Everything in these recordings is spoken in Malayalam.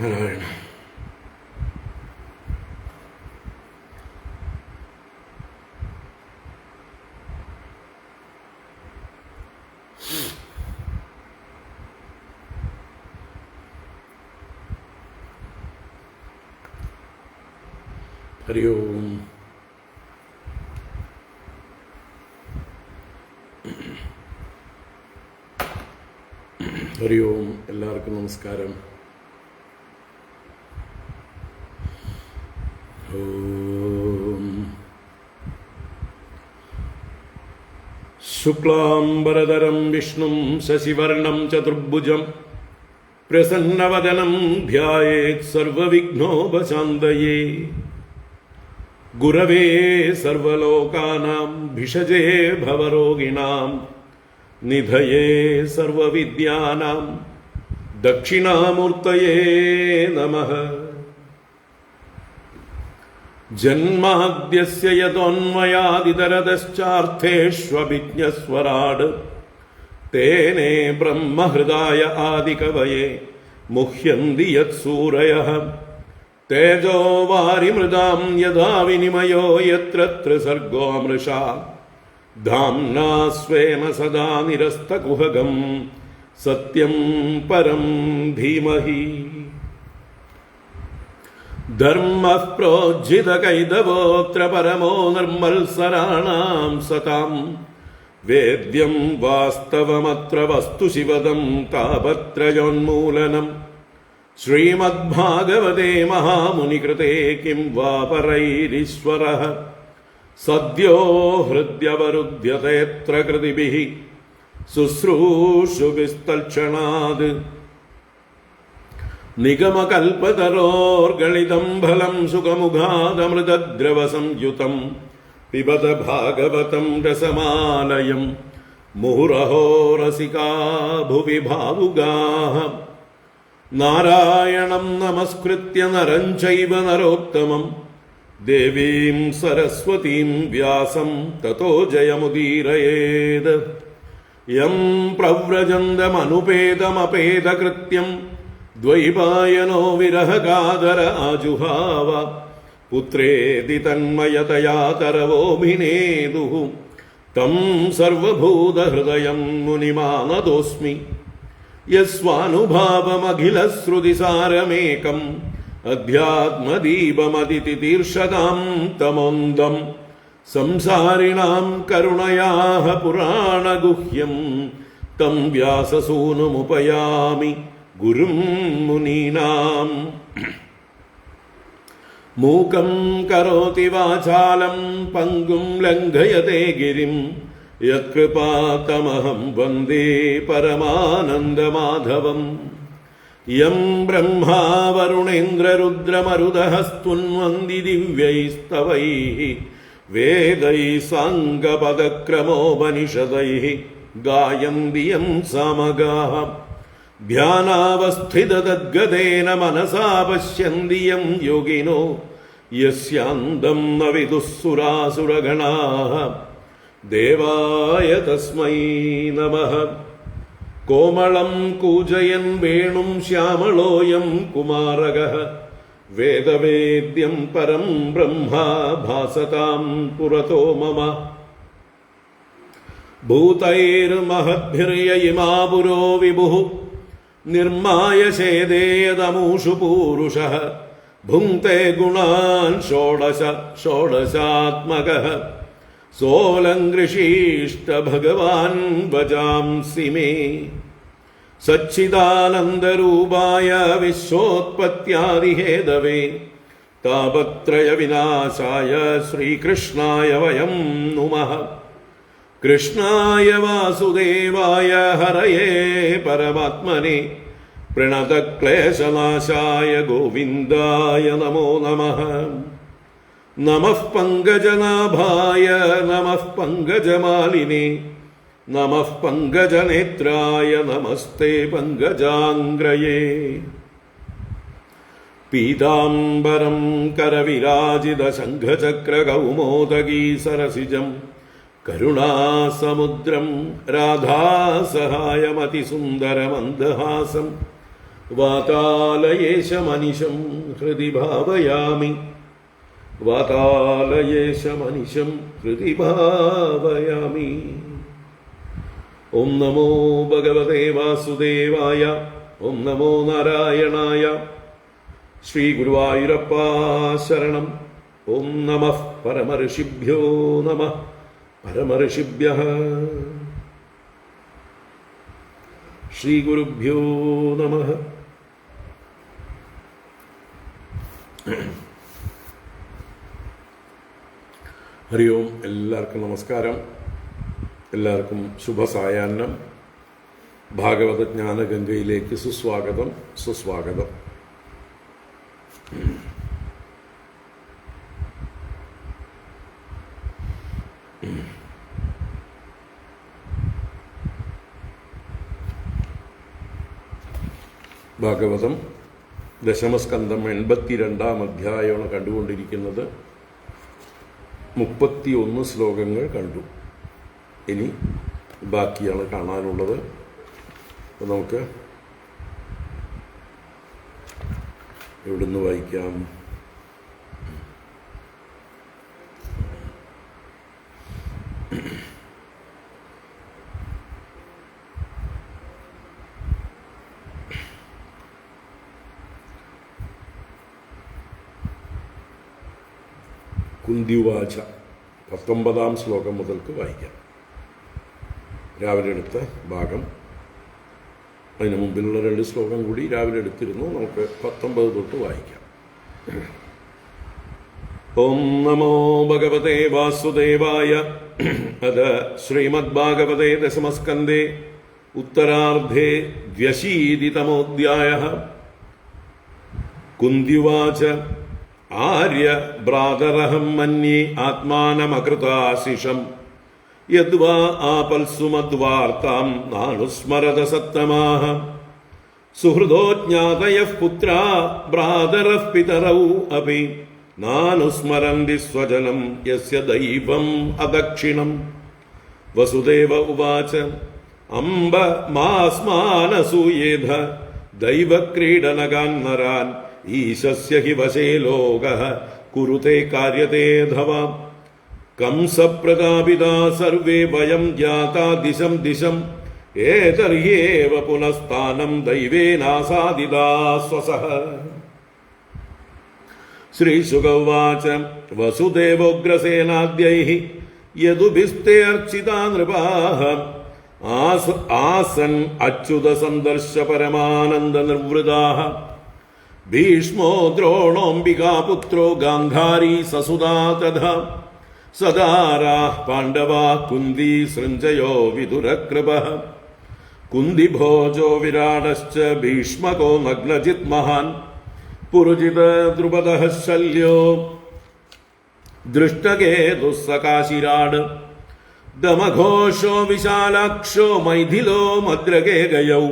നാരായണ. ഹരി ഓം. ഹരി ഓം. എല്ലാവർക്കും നമസ്കാരം. ഓം. ശുക്ലാംബരധരം വിഷ്ണും ശശിവർണം ചതുർഭുജം പ്രസന്നവദനം ധ്യായേത് സർവവിഘ്നോപശാന്തയേ. ഗുരവേ സർവലോകാനാം ഭിഷജേ ഭവരോഗിണാം നിധയേ സർവവിദ്യാനാം ദക്ഷിണാമൂർത്തയേ നമഃ. ജന്മാദ്യസ്യ യതോന്മയാദിതരതശ്ചാർത്ഥേഷ്വഭിജ്ഞസ്വരാട് തേനേ ബ്രഹ്മഹൃദായ ആദികവയേ മുഹ്യന്തി യത്സൂരയഃ. തേജോ വാരിമൃതാം യഥാ വിനിമയോ യത്ര ത്രിസർഗോ മൃഷാ ധാംനാ സ്വേന സദാ നിരസ്തകുഹകം സത്യം പരം ധീമഹി. ധർമ്മഃ പ്രോജ്ജിതകൈതവോऽത്ര പരമോ നിർമ്മൽസരാണാം സതാം. വേദ്യം വാസ്തവമത്ര വസ്തു ശിവദം താപത്രയോന്മൂലനം. ശ്രീമദ്ഭാഗവതേ മഹാമുനികൃതേ കിം വാ പരൈരീശ്വരഃ. സദ്യോ ഹൃദ്യവരുധ്യതേത്ര കൃതിഭിഃ ശുശ്രൂഷുഭിസ്തൽക്ഷണാത്. നിഗമകൽപതരോർഗളിതം ഫലം സുഖമുഖാദമൃതദ്രവസംയുതം പിബത ഭാഗവതം രസമാലയം. മുഹുരഹോ രസികാ ഭുവി ഭാവുകാഃ. നാരായണം നമസ്കൃത്യ നരം ചൈവ നരോത്തമം ദേവീം സരസ്വതീം വ്യാസം തതോ ജയമുദീരയേത്. യം പ്രവ്രജന്തമനുപേതമപേതകൃത്യം ദ്വൈപായനോ വിരഹകാതര ആജുഹാവ. പുത്രേതി തന്മയതയാ തരവോഭിനേദുഃ തം സർവഭൂതഹൃദയം മുനിമാനതോസ്മി. യസ്വാനുഭാവമഖിലശ്രുതിസാരമേകം അധ്യാത്മദീപമതിതിതീർഷതാം തമോന്തം. സംസാരിണാം കരുണയാഃ പുരാണഗുഹ്യം തം വ്യാസസൂനുമുപയാമി ഗുരും മുനീനാം. മൂകം കരോതി വാചാലം പങ്കും ലംഘയതേ ഗിരിം യത്കൃപാതമഹം വന്ദേ പരമാനന്ദമാധവം. യം ബ്രഹ്മാ വരുണേന്ദ്രരുദ്രമരുതഃ സ്തുന്വന്തി ദിവ്യൈസ്തവൈഃ വേദൈഃ സാംഗപദക്രമോപനിഷദൈഃ ഗായന്തി യം സാമഗാഃ. ധ്യാനാവസ്ഥിതതദ്ഗതേന മനസാ പശ്യന്തി യം യോഗിനോ യസ്യാന്തം ന വിദുഃ സുരാസുരഗണാഃ. ദേവായ തസ്മൈ നമഃ. കോമളം കൂജയൻ വേണും ശ്യാമളോയം കുമാരകഃ. വേദവേദ്യം പരം ബ്രഹ്മ ഭാസതാം പുരതോ മമ. ഭൂതൈർമഹദ്ഭിര്യ ഇമാ പുരോ വിഭുഃ നിർമ്മായ ശേദേയതമൂഷു പൂരുഷഃ. ഭുങ്ക്തേ ഗുണാൻ ഷോഡശ ഷോഡശാത്മകഃ. സോലങ്കൃഷീഷ്ട ഭഗവാൻ വജാംസി മേ. സച്ചിദാനന്ദരൂപായ വിശ്വോത്പത്യാദിഹേതവേ താപത്രയ വിനാശായ ശ്രീകൃഷ്ണായ വയം നുമഃ. കൃഷ്ണായ വാസുദേവായ ഹരയേ പരമാത്മനെ പ്രണതക്ലേശനാശായ ഗോവിന്ദായ നമോ നമഃ. നമഃ പങ്കജനാഭായ നമഃ പങ്കജമാലിനേ നമഃ പങ്കജനേത്രായ നമസ്തേ പങ്കജാംഗ്രയേ. പീതാംബരം കരവിരാജിത ശംഖചക്രകൗമോദഗീ സരസിജം കരുണാസമുദ്രം രാധാസഹായമതിസുന്ദരമന്ദഹാസം വാതാലയേശമനിശം ഹൃദി ഭാവയാമി. വാതാലയേശമനിശം ഹൃദി ഭാവയാമി. ഓം നമോ ഭഗവതേ വാസുദേവായ. ഓം നമോ നാരായണായ. ശ്രീ ഗുരുവായൂരപ്പ ശരണം. ഓം നമഃ പരമഋഷിഭ്യോ നമഃ പരമഋഷിഭ്യഃ. ശ്രീ ഗുരുഭ്യോ നമഃ. ഹരി ഓം. എല്ലാവർക്കും നമസ്കാരം. എല്ലാവർക്കും ശുഭസായാഹ്നം. ഭാഗവത ജ്ഞാനഗംഗയിലേക്ക് സുസ്വാഗതം, സുസ്വാഗതം. ഭാഗവതം ദശമസ്കന്ധം 82-ാം അധ്യായമാണ് കണ്ടുകൊണ്ടിരിക്കുന്നത്. 31 ശ്ലോകങ്ങൾ കണ്ടു. ഇനി ബാക്കിയാണ് കാണാനുള്ളത്. അപ്പോൾ നമുക്ക് എവിടുന്ന് വായിക്കാം? കുന്തിവാച 19-ാം ശ്ലോകം മുതൽക്ക് വായിക്കാം. രാവിലെ എടുത്ത ഭാഗം. അതിന് മുമ്പിലുള്ള 2 ശ്ലോകം കൂടി രാവിലെ എടുത്തിരുന്നു. നമുക്ക് 19 തൊട്ട് വായിക്കാം. ഓം നമോ ഭഗവതേ വാസുദേവായ. അത് ശ്രീമദ്ഭാഗവതേ ദശമസ്കന്ധേ ഉത്തരാർദ്ധേ 82-തമോऽധ്യായഃ. കുന്തിവാച. ആര്യ ഭ്രാതരഹം മന്യേ ആത്മാനമകൃതാശിഷം യദ്വാ ആപൽസുമദ്വാർത്താം നാനുസ്മരത സത്തമാഃ. സുഹൃദോ ജ്ഞാതയഃ പുത്രാ ഭ്രാതരഃ പിതരൗ അപി നാനുസ്മരന്തി സ്വജനം യസ്യ ദൈവം അദക്ഷിണം. വസുദേവ ഉവാച. അംബ മാസ്മാനസൂയേധ ദൈവക്രീഡനകാൻ നരാൻ ഈശസ്യ ഹി വശേ ലോകഃ കുരുതേ കാര്യതേ ധവാ. കംസപ്രതാപിതാ സർവേ വയം ജ്ഞാതാ ദിശം ദിശം ഏതർഹ്യേവ പുനഃസ്ഥാനം ദൈവേനാസാദിതാ സ്വസഃ. ശ്രീശുക ഉവാച. വസുദേവോഗ്രസേനാദ്യൈഃ യദുഭിസ്തേ അർച്ചിതാ നൃപാഃ ആസൻ അച്യുത സന്ദർശ പരമാനന്ദ നിർവൃതാഃ. ഭീഷ്മോ ദ്രോണോऽംബികാപുത്രോ ഗാന്ധാരീ സസുതാ തഥാ സദാരാഃ പാണ്ഡവാഃ കുന്തി സൃഞ്ജയോ വിദുരകൃപഃ. കുന്തിഭോജോ വിരാടശ്ച ഭീഷ്മകോ നഗ്നജിത് മഹാൻ പുരുജിത ദ്രുപദഃ ശല്യോ ദൃഷ്ടകേതുഃ സകാശിരാട്. ദമഘോഷോ വിശാലാക്ഷോ മൈഥിലോ മദ്രകേ ഗയൗ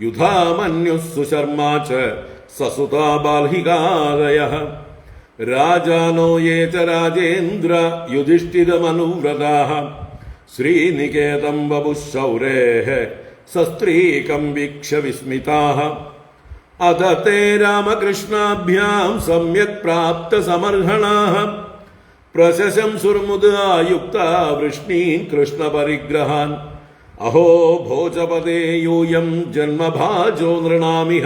യുധാമന്യുഃ സുശർമാ ച സസുതാ ബാൽഹികാദയഃ. രാജാനോ യേ ച രാജേന്ദ്ര യുധിഷ്ഠിരമനുവ്രതാഃ ശ്രീനികേതം ബഭുഃ ശൗരേഃ സസ്ത്രീകം വീക്ഷ്യ വിസ്മിതാഃ. അഥ തേ രാമകൃഷ്ണാഭ്യാം സമ്യക് പ്രാപ്ത സമർഹണാഃ പ്രശശംസുർമുദായുക്താ വൃഷ്ണീൻ കൃഷ്ണപരിഗ്രഹാൻ. അഹോ ഭോജപദേ യൂയം ജന്മഭാജോ നൃണാമിഹ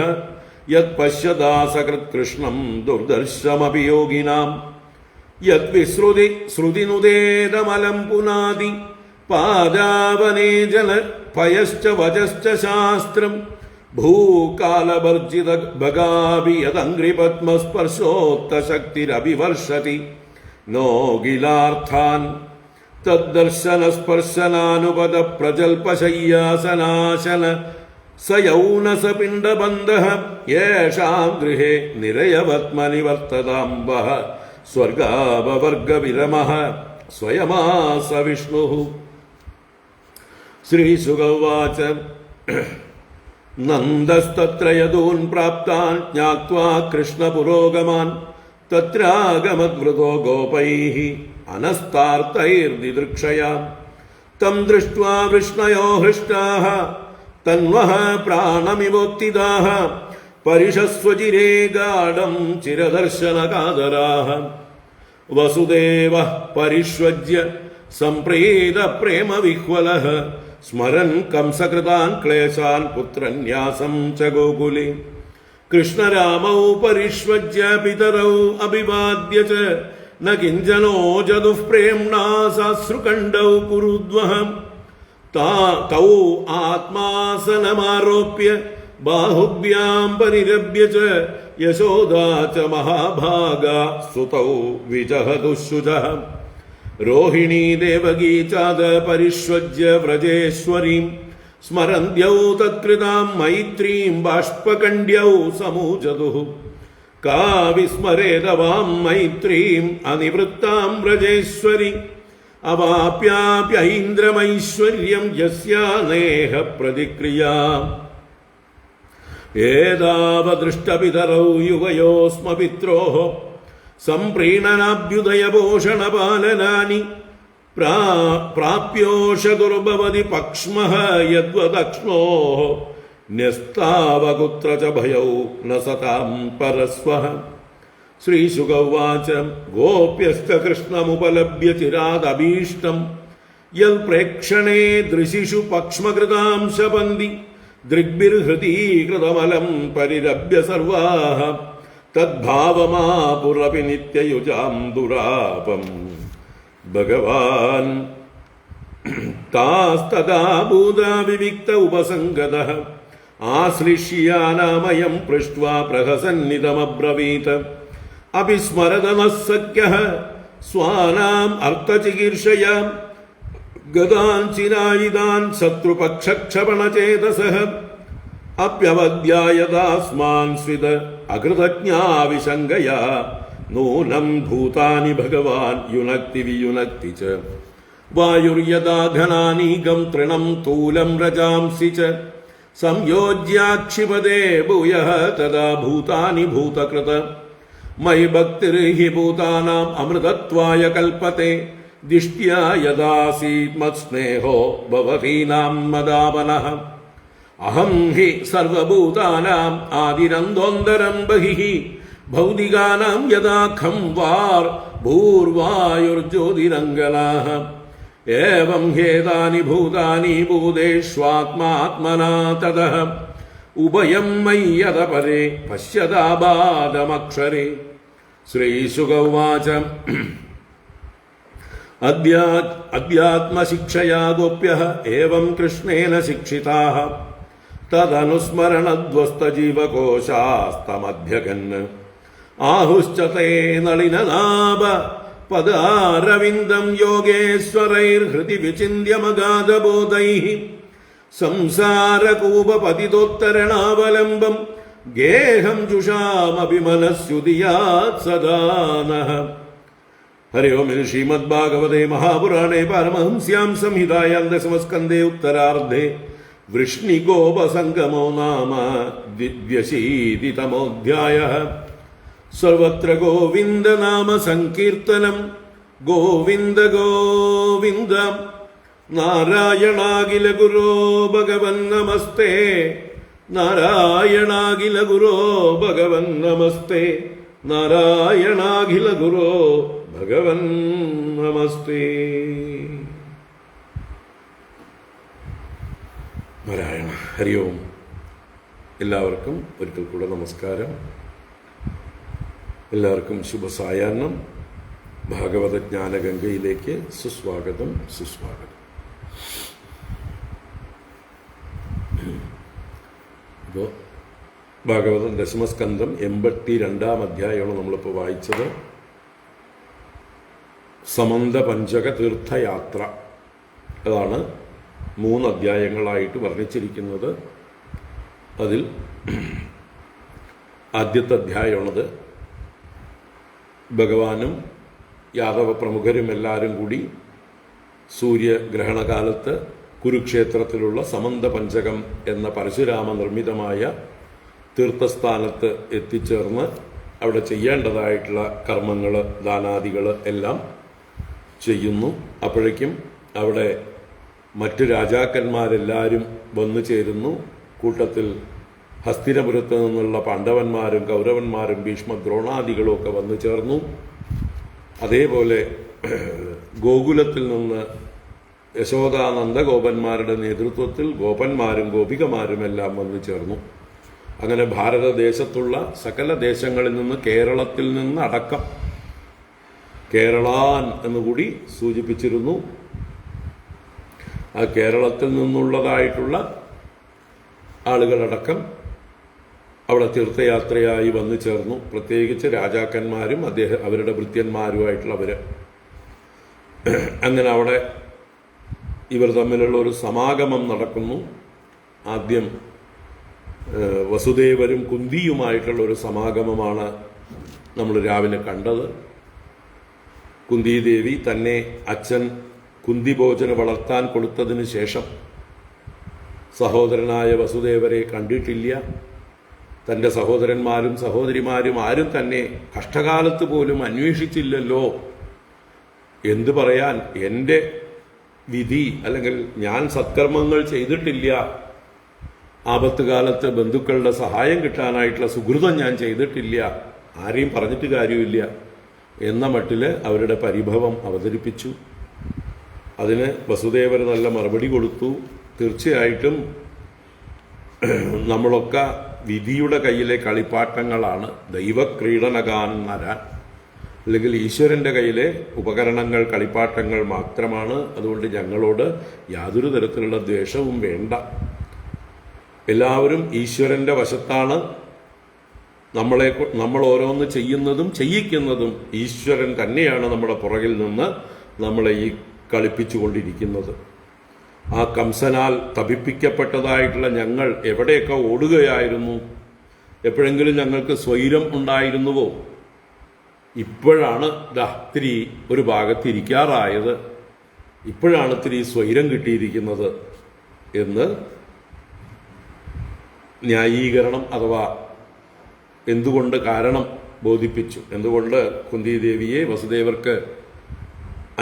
യത് പശ്യതാ സകൃത് കൃഷ്ണം ദുർദർശമപി യോഗിനാം. യത് വിശ്രുതി ശ്രുതിനുദേതമലം പുനാതി പാദാവനേ ജല ഭയശ്ച വജശ്ച ശാസ്ത്രം ഭൂകാലവർജിത ഭഗാഭി യദംഘ്രിപത്മസ്പർശോക്ത ശക്തിരഭിവർഷതി നോഗിലാർത്ഥാൻ. തദ്ദർശനസ്പർശനാനുപദ പ്രജൽപശയ്യാസനാശന സയൗനസ പിണ്ഡബന്ധഃ യേഷാം ഗൃഹേ നിരയവത്മനിവർത്തതാം വഃ സ്വർഗാപവർഗവിരമഃ സ്വയമാസ വിഷ്ണുഃ. ശ്രീശുക ഉവാച. നന്ദസ്തത്ര യദൂൻ പ്രാപ്താൻ ജ്ഞാത്വാ കൃഷ്ണപുരോഗമാൻ തത്രാഗമദ്വൃതോ ഗോപൈഃ അനസ്താർത്തൈർദിദൃക്ഷയാ. തം ദൃഷ്ട്വാ വൃഷ്ണയോ ഹൃഷ്ടാഃ തന്വഃ പ്രാണമിവോത്തിതാഃ പരിഷസ്വചിരേ ഗാഢം ചിരദർശനകാതരാഃ വസുദേവ പരിഷ്വജ്യ സംപ്രീത പ്രേമവിഹ്വലഃ സ്മരൻ കംസകൃതാൻ ക്ലേശാൻ പുത്രന്യാസം ച ഗോകുലേ കൃഷ്ണരാമൗ പരിഷ്വജ്യ പിതരൗ അഭിവാദ്യ ച ന കിഞ്ചനോ ജദുഃപ്രേംണാ സാശ്രുകണ്ഠൗ കുരുദ്വഃ തൗ ആത്മാസനമാരോപ്യ ബാഹുഭ്യാം പരിരഭ്യ ച യശോദാ ച മഹാഭാഗാ സുതൗ വിജഹതു ശുചഃ രോഹിണീ ദേവകീ ചാദ പരിഷ്വജ്യ വ്രജേശ്വരീം സ്മരന്ത്യൗ തത്കൃതാം മൈത്രീം ബാഷ്പകണ്ഡ്യൗ സമൂജതുഃ കാ വിസ്മരേതവാം മൈത്രീം അനിവൃത്താം വ്രജേശ്വരി അവാപ്യാപ്യൈന്ദ്രമൈശ്വര്യം യസ്യാ നേഹ പ്രതിക്രിയാ ഏതാവദൃഷ്ടപിതരൗ യുഗയോസ്മ പിത്രോഃ സംപ്രീണനാഭ്യുദയപോഷണപാലനാനി പ്രാപ്യോഷ ദുർഭവതി പക്ഷ്മഃ യദ്വദക്ഷ്ണോഃ ന്യസ്താവകുത്ര ച ഭയൗ ന സതാം പരസ്വഃ ശ്രീശുക ഉവാച ഗോപ്യശ്ച കൃഷ്ണമുപലഭ്യ ചിരാദഭീഷ്ടം യൽ പ്രേക്ഷണേ ദൃശിഷു പക്ഷ്മകൃതാം ശപന്തി ദൃഗ്ഭിർഹൃതീകൃതമലം പരിരഭ്യ സർവാഃ തദ്ഭാവമാപുരപി നിത്യയുജാം ദുരാപം ഭഗവാൻ താസ്തദാ ഭൂതാ വിവിക്ത ഉപസംഗതഃ ആശ്ലിഷ്യാനാമയം പൃഷ്ട്വാ പ്രഹസന്നിതമബ്രവീത് അഭിസ്മരതനഃ സഖ്യഃ സ്വാനാം അർത്ഥചികീർഷയാ ഗദാൻ ചിരായുധാൻ ശത്രുപക്ഷക്ഷപണചേതസഃ അപ്യവദ്യായതാസ്മാൻ സ്വിത അകൃതജ്ഞാ വിശങ്കയാ നൂനം ഭൂതാനി ഭഗവാൻ യുനക്തി വിയുനക്തി ച വായുർയദാ ഘനാനീകം തൃണം തൂലം രജാംസി ച സംയോജ്യാക്ഷിപദേ ഭൂയഃ തദാ ഭൂതാനി ഭൂതകൃത മയി ഭക്തിർഹി ഭൂതാനാം അമൃതത്വായ കൽപ്പത്തെ ദിഷ്ട്യാ യദാസീത് മത്സ്നേഹോ ഭവതീനാം മദാപനഃ അഹം ഹി സർവഭൂതാനാം ആദിരന്തോന്തരം ബഹിഃ ഭൗതികാനാം യഥാ ഖം വാർ ഭൂർവായുർജ്യോതിരംഗനാഃ ഏവം ഹേതാനി ഭൂതാനി ഭൂതേഷ്വാത്മാത്മനാ തതഃ ഉഭയം മയ്യത പരേ പശ്യതാബാധമക്ഷരേ ശ്രീശുക ഉവാച അധ്യാത്മശിക്ഷയാ ഗോപ്യഃ ഏവം കൃഷ്ണേന ശിക്ഷിതാഃ തദനുസ്മരണധ്വസ്തജീവകോശാസ്തമഭ്യഗन् ആഹുശ്ച തേ നളിനനാഭ പദാരവിന്ദം യോഗേശ്വരൈർഹൃതി വിചിന്യമഗാധബോധൈഃ സംസാരകൂപപതിതോത്തരണാവലംബം ഗേഹം ജുഷാമഭിമനസ്യുദിയാത് സദാ നഃ. ഹരി ഓം. ശ്രീമദ്ഭാഗവതേ മഹാപുരാണേ പാരമഹംസ്യാം സംഹിതായാം ദശമസ്കന്ധേ ഉത്തരാർദ്ധേ വൃഷ്ണിഗോപസംഗമോ നാമ ദ്വ്യശീതിതമോऽധ്യായഃ. സർവത്ര ഗോവിന്ദ നാമ സങ്കീർത്തനം. ഗോവിന്ദ ഗോവിന്ദ. നാരായണാഖില ഗുരോ ഭഗവൻ നമസ്തേ. നാരായണാഖില ഗുരോ ഭഗവൻ നമസ്തേ. നാരായണാഖില ഗുരോ ഭഗവൻ നമസ്തേ. നാരായണ. ഹരി ഓം. എല്ലാവർക്കും ഒരിക്കൽ കൂടെ നമസ്കാരം. എല്ലാവർക്കും ശുഭസായാഹ്നം. ഭാഗവത ജ്ഞാനഗംഗയിലേക്ക് സുസ്വാഗതം. സുസ്വാഗതം. ഇപ്പോൾ ഭാഗവതം ദശമസ്കന്ധം 82-ാം അധ്യായമാണ് നമ്മളിപ്പോൾ വായിച്ചത്. സമന്ത പഞ്ചക തീർത്ഥയാത്ര അതാണ് 3 അധ്യായങ്ങളായിട്ട് വർണ്ണിച്ചിരിക്കുന്നത്. അതിൽ ആദ്യത്തെ അധ്യായമാണത്. ഭഗവാനും യാദവ പ്രമുഖരും എല്ലാവരും കൂടി സൂര്യഗ്രഹണകാലത്ത് കുരുക്ഷേത്രത്തിലുള്ള സമന്ത പഞ്ചകം എന്ന പരശുരാമ നിർമ്മിതമായ തീർത്ഥസ്ഥാനത്ത് എത്തിച്ചേർന്ന് അവിടെ ചെയ്യേണ്ടതായിട്ടുള്ള കർമ്മങ്ങൾ, ദാനാദികൾ എല്ലാം ചെയ്യുന്നു. അപ്പോഴേക്കും അവിടെ മറ്റു രാജാക്കന്മാരെല്ലാവരും വന്നു ചേരുന്നു. കൂട്ടത്തിൽ ഹസ്തിനപുരത്ത് നിന്നുള്ള പാണ്ഡവന്മാരും കൗരവന്മാരും ഭീഷ്മ ദ്രോണാദികളും ഒക്കെ വന്നു ചേർന്നു. അതേപോലെ ഗോകുലത്തിൽ നിന്ന് യശോദാ നന്ദഗോപന്മാരുടെ നേതൃത്വത്തിൽ ഗോപന്മാരും ഗോപികമാരും എല്ലാം വന്നു ചേർന്നു. അങ്ങനെ ഭാരതദേശത്തുള്ള സകല ദേശങ്ങളിൽ നിന്ന്, കേരളത്തിൽ നിന്ന് അടക്കം, കേരളാൻ എന്നുകൂടി സൂചിപ്പിച്ചിരുന്നു. ആ കേരളത്തിൽ നിന്നുള്ളതായിട്ടുള്ള ആളുകളടക്കം അവിടെ തീർത്ഥയാത്രയായി വന്നു ചേർന്നു. പ്രത്യേകിച്ച് രാജാക്കന്മാരും അവരുടെ ഭൃത്യന്മാരുമായിട്ടുള്ളവർ. അങ്ങനെ അവിടെ ഇവർ തമ്മിലുള്ള ഒരു സമാഗമം നടക്കുന്നു. ആദ്യം വസുദേവരും കുന്തിയുമായിട്ടുള്ള ഒരു സമാഗമമാണ് നമ്മൾ രാവിലെ കണ്ടത്. കുന്തിദേവി തന്നെ അച്ഛൻ കുന്തിഭോജന വളർത്താൻ കൊടുത്തതിന് ശേഷം സഹോദരനായ വസുദേവരെ കണ്ടിട്ടില്ല. തൻ്റെ സഹോദരന്മാരും സഹോദരിമാരും ആരും തന്നെ കഷ്ടകാലത്ത് പോലും അന്വേഷിച്ചില്ലല്ലോ. എന്തു പറയാൻ, എൻ്റെ വിധി അല്ലെങ്കിൽ ഞാൻ സത്കർമ്മങ്ങൾ ചെയ്തിട്ടില്ല, ആപത്ത് കാലത്ത് ബന്ധുക്കളുടെ സഹായം കിട്ടാനായിട്ടുള്ള സുഹൃതം ഞാൻ ചെയ്തിട്ടില്ല, ആരെയും പറഞ്ഞിട്ട് കാര്യമില്ല എന്ന മട്ടില് അവരുടെ പരിഭവം അവതരിപ്പിച്ചു. അതിന് വസുദേവർ നല്ല മറുപടി കൊടുത്തു. തീർച്ചയായിട്ടും നമ്മളൊക്കെ വിധിയുടെ കയ്യിലെ കളിപ്പാട്ടങ്ങളാണ്, ദൈവക്രീഡനകാൻ നരാൻ, അല്ലെങ്കിൽ ഈശ്വരൻ്റെ കയ്യിലെ ഉപകരണങ്ങൾ, കളിപ്പാട്ടങ്ങൾ മാത്രമാണ്. അതുകൊണ്ട് ഞങ്ങളോട് യാതൊരു തരത്തിലുള്ള ദ്വേഷവും വേണ്ട. എല്ലാവരും ഈശ്വരൻ്റെ വശത്താണ്. നമ്മൾ ഓരോന്ന് ചെയ്യുന്നതും ചെയ്യിക്കുന്നതും ഈശ്വരൻ തന്നെയാണ് നമ്മുടെ പുറകിൽ നിന്ന് നമ്മളെ ഈ കളിപ്പിച്ചുകൊണ്ടിരിക്കുന്നത്. ആ കംസനാൽ തപിപ്പിക്കപ്പെട്ടതായിട്ടുള്ള ഞങ്ങൾ എവിടെയൊക്കെ ഓടുകയായിരുന്നു? എപ്പോഴെങ്കിലും ഞങ്ങൾക്ക് സ്വൈരം ഉണ്ടായിരുന്നുവോ? ഇപ്പോഴാണ് ഇത്തിരി ഒരു ഭാഗത്തിരിക്കാറായത്, ഇപ്പോഴാണ് ഇത്തിരി സ്വൈരം കിട്ടിയിരിക്കുന്നത് എന്ന് ന്യായീകരണം അഥവാ എന്തുകൊണ്ട് കാരണം ബോധിപ്പിച്ചു. എന്തുകൊണ്ട് കുന്തിദേവിയെ വസുദേവർക്ക്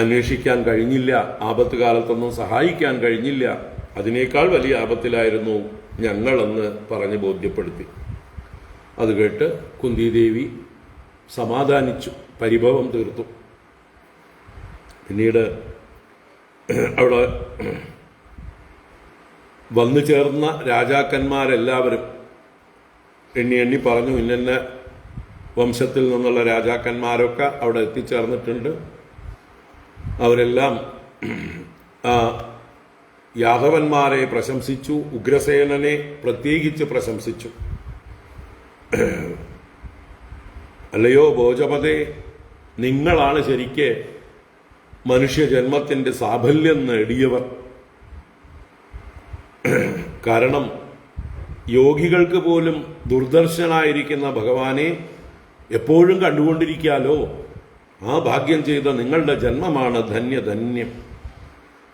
അന്വേഷിക്കാൻ കഴിഞ്ഞില്ല, ആപത്ത് കാലത്തൊന്നും സഹായിക്കാൻ കഴിഞ്ഞില്ല, അതിനേക്കാൾ വലിയ ആപത്തിലായിരുന്നു ഞങ്ങളെന്ന് പറഞ്ഞ് ബോധ്യപ്പെടുത്തി. അത് കേട്ട് കുന്തിദേവി സമാധാനിച്ചു, പരിഭവം തീർത്തു. പിന്നീട് അവിടെ വന്നു ചേർന്ന രാജാക്കന്മാരെല്ലാവരും എണ്ണി പറഞ്ഞു. ഇന്ന വംശത്തിൽ നിന്നുള്ള രാജാക്കന്മാരൊക്കെ അവിടെ എത്തിച്ചേർന്നിട്ടുണ്ട്. അവരെല്ലാം യാദവന്മാരെ പ്രശംസിച്ചു, ഉഗ്രസേനനെ പ്രത്യേകിച്ച് പ്രശംസിച്ചു. അല്ലയോ ഭോജപതേ, നിങ്ങളാണ് ശരിക്ക് മനുഷ്യജന്മത്തിന്റെ സാഫല്യം നേടിയവർ. കാരണം യോഗികൾക്ക് പോലും ദുർദർശനായിരിക്കുന്ന ഭഗവാനെ എപ്പോഴും കണ്ടുകൊണ്ടിരിക്കാലോ. ആ ഭാഗ്യം ചെയ്ത നിങ്ങളുടെ ജന്മമാണ് ധന്യധന്യം.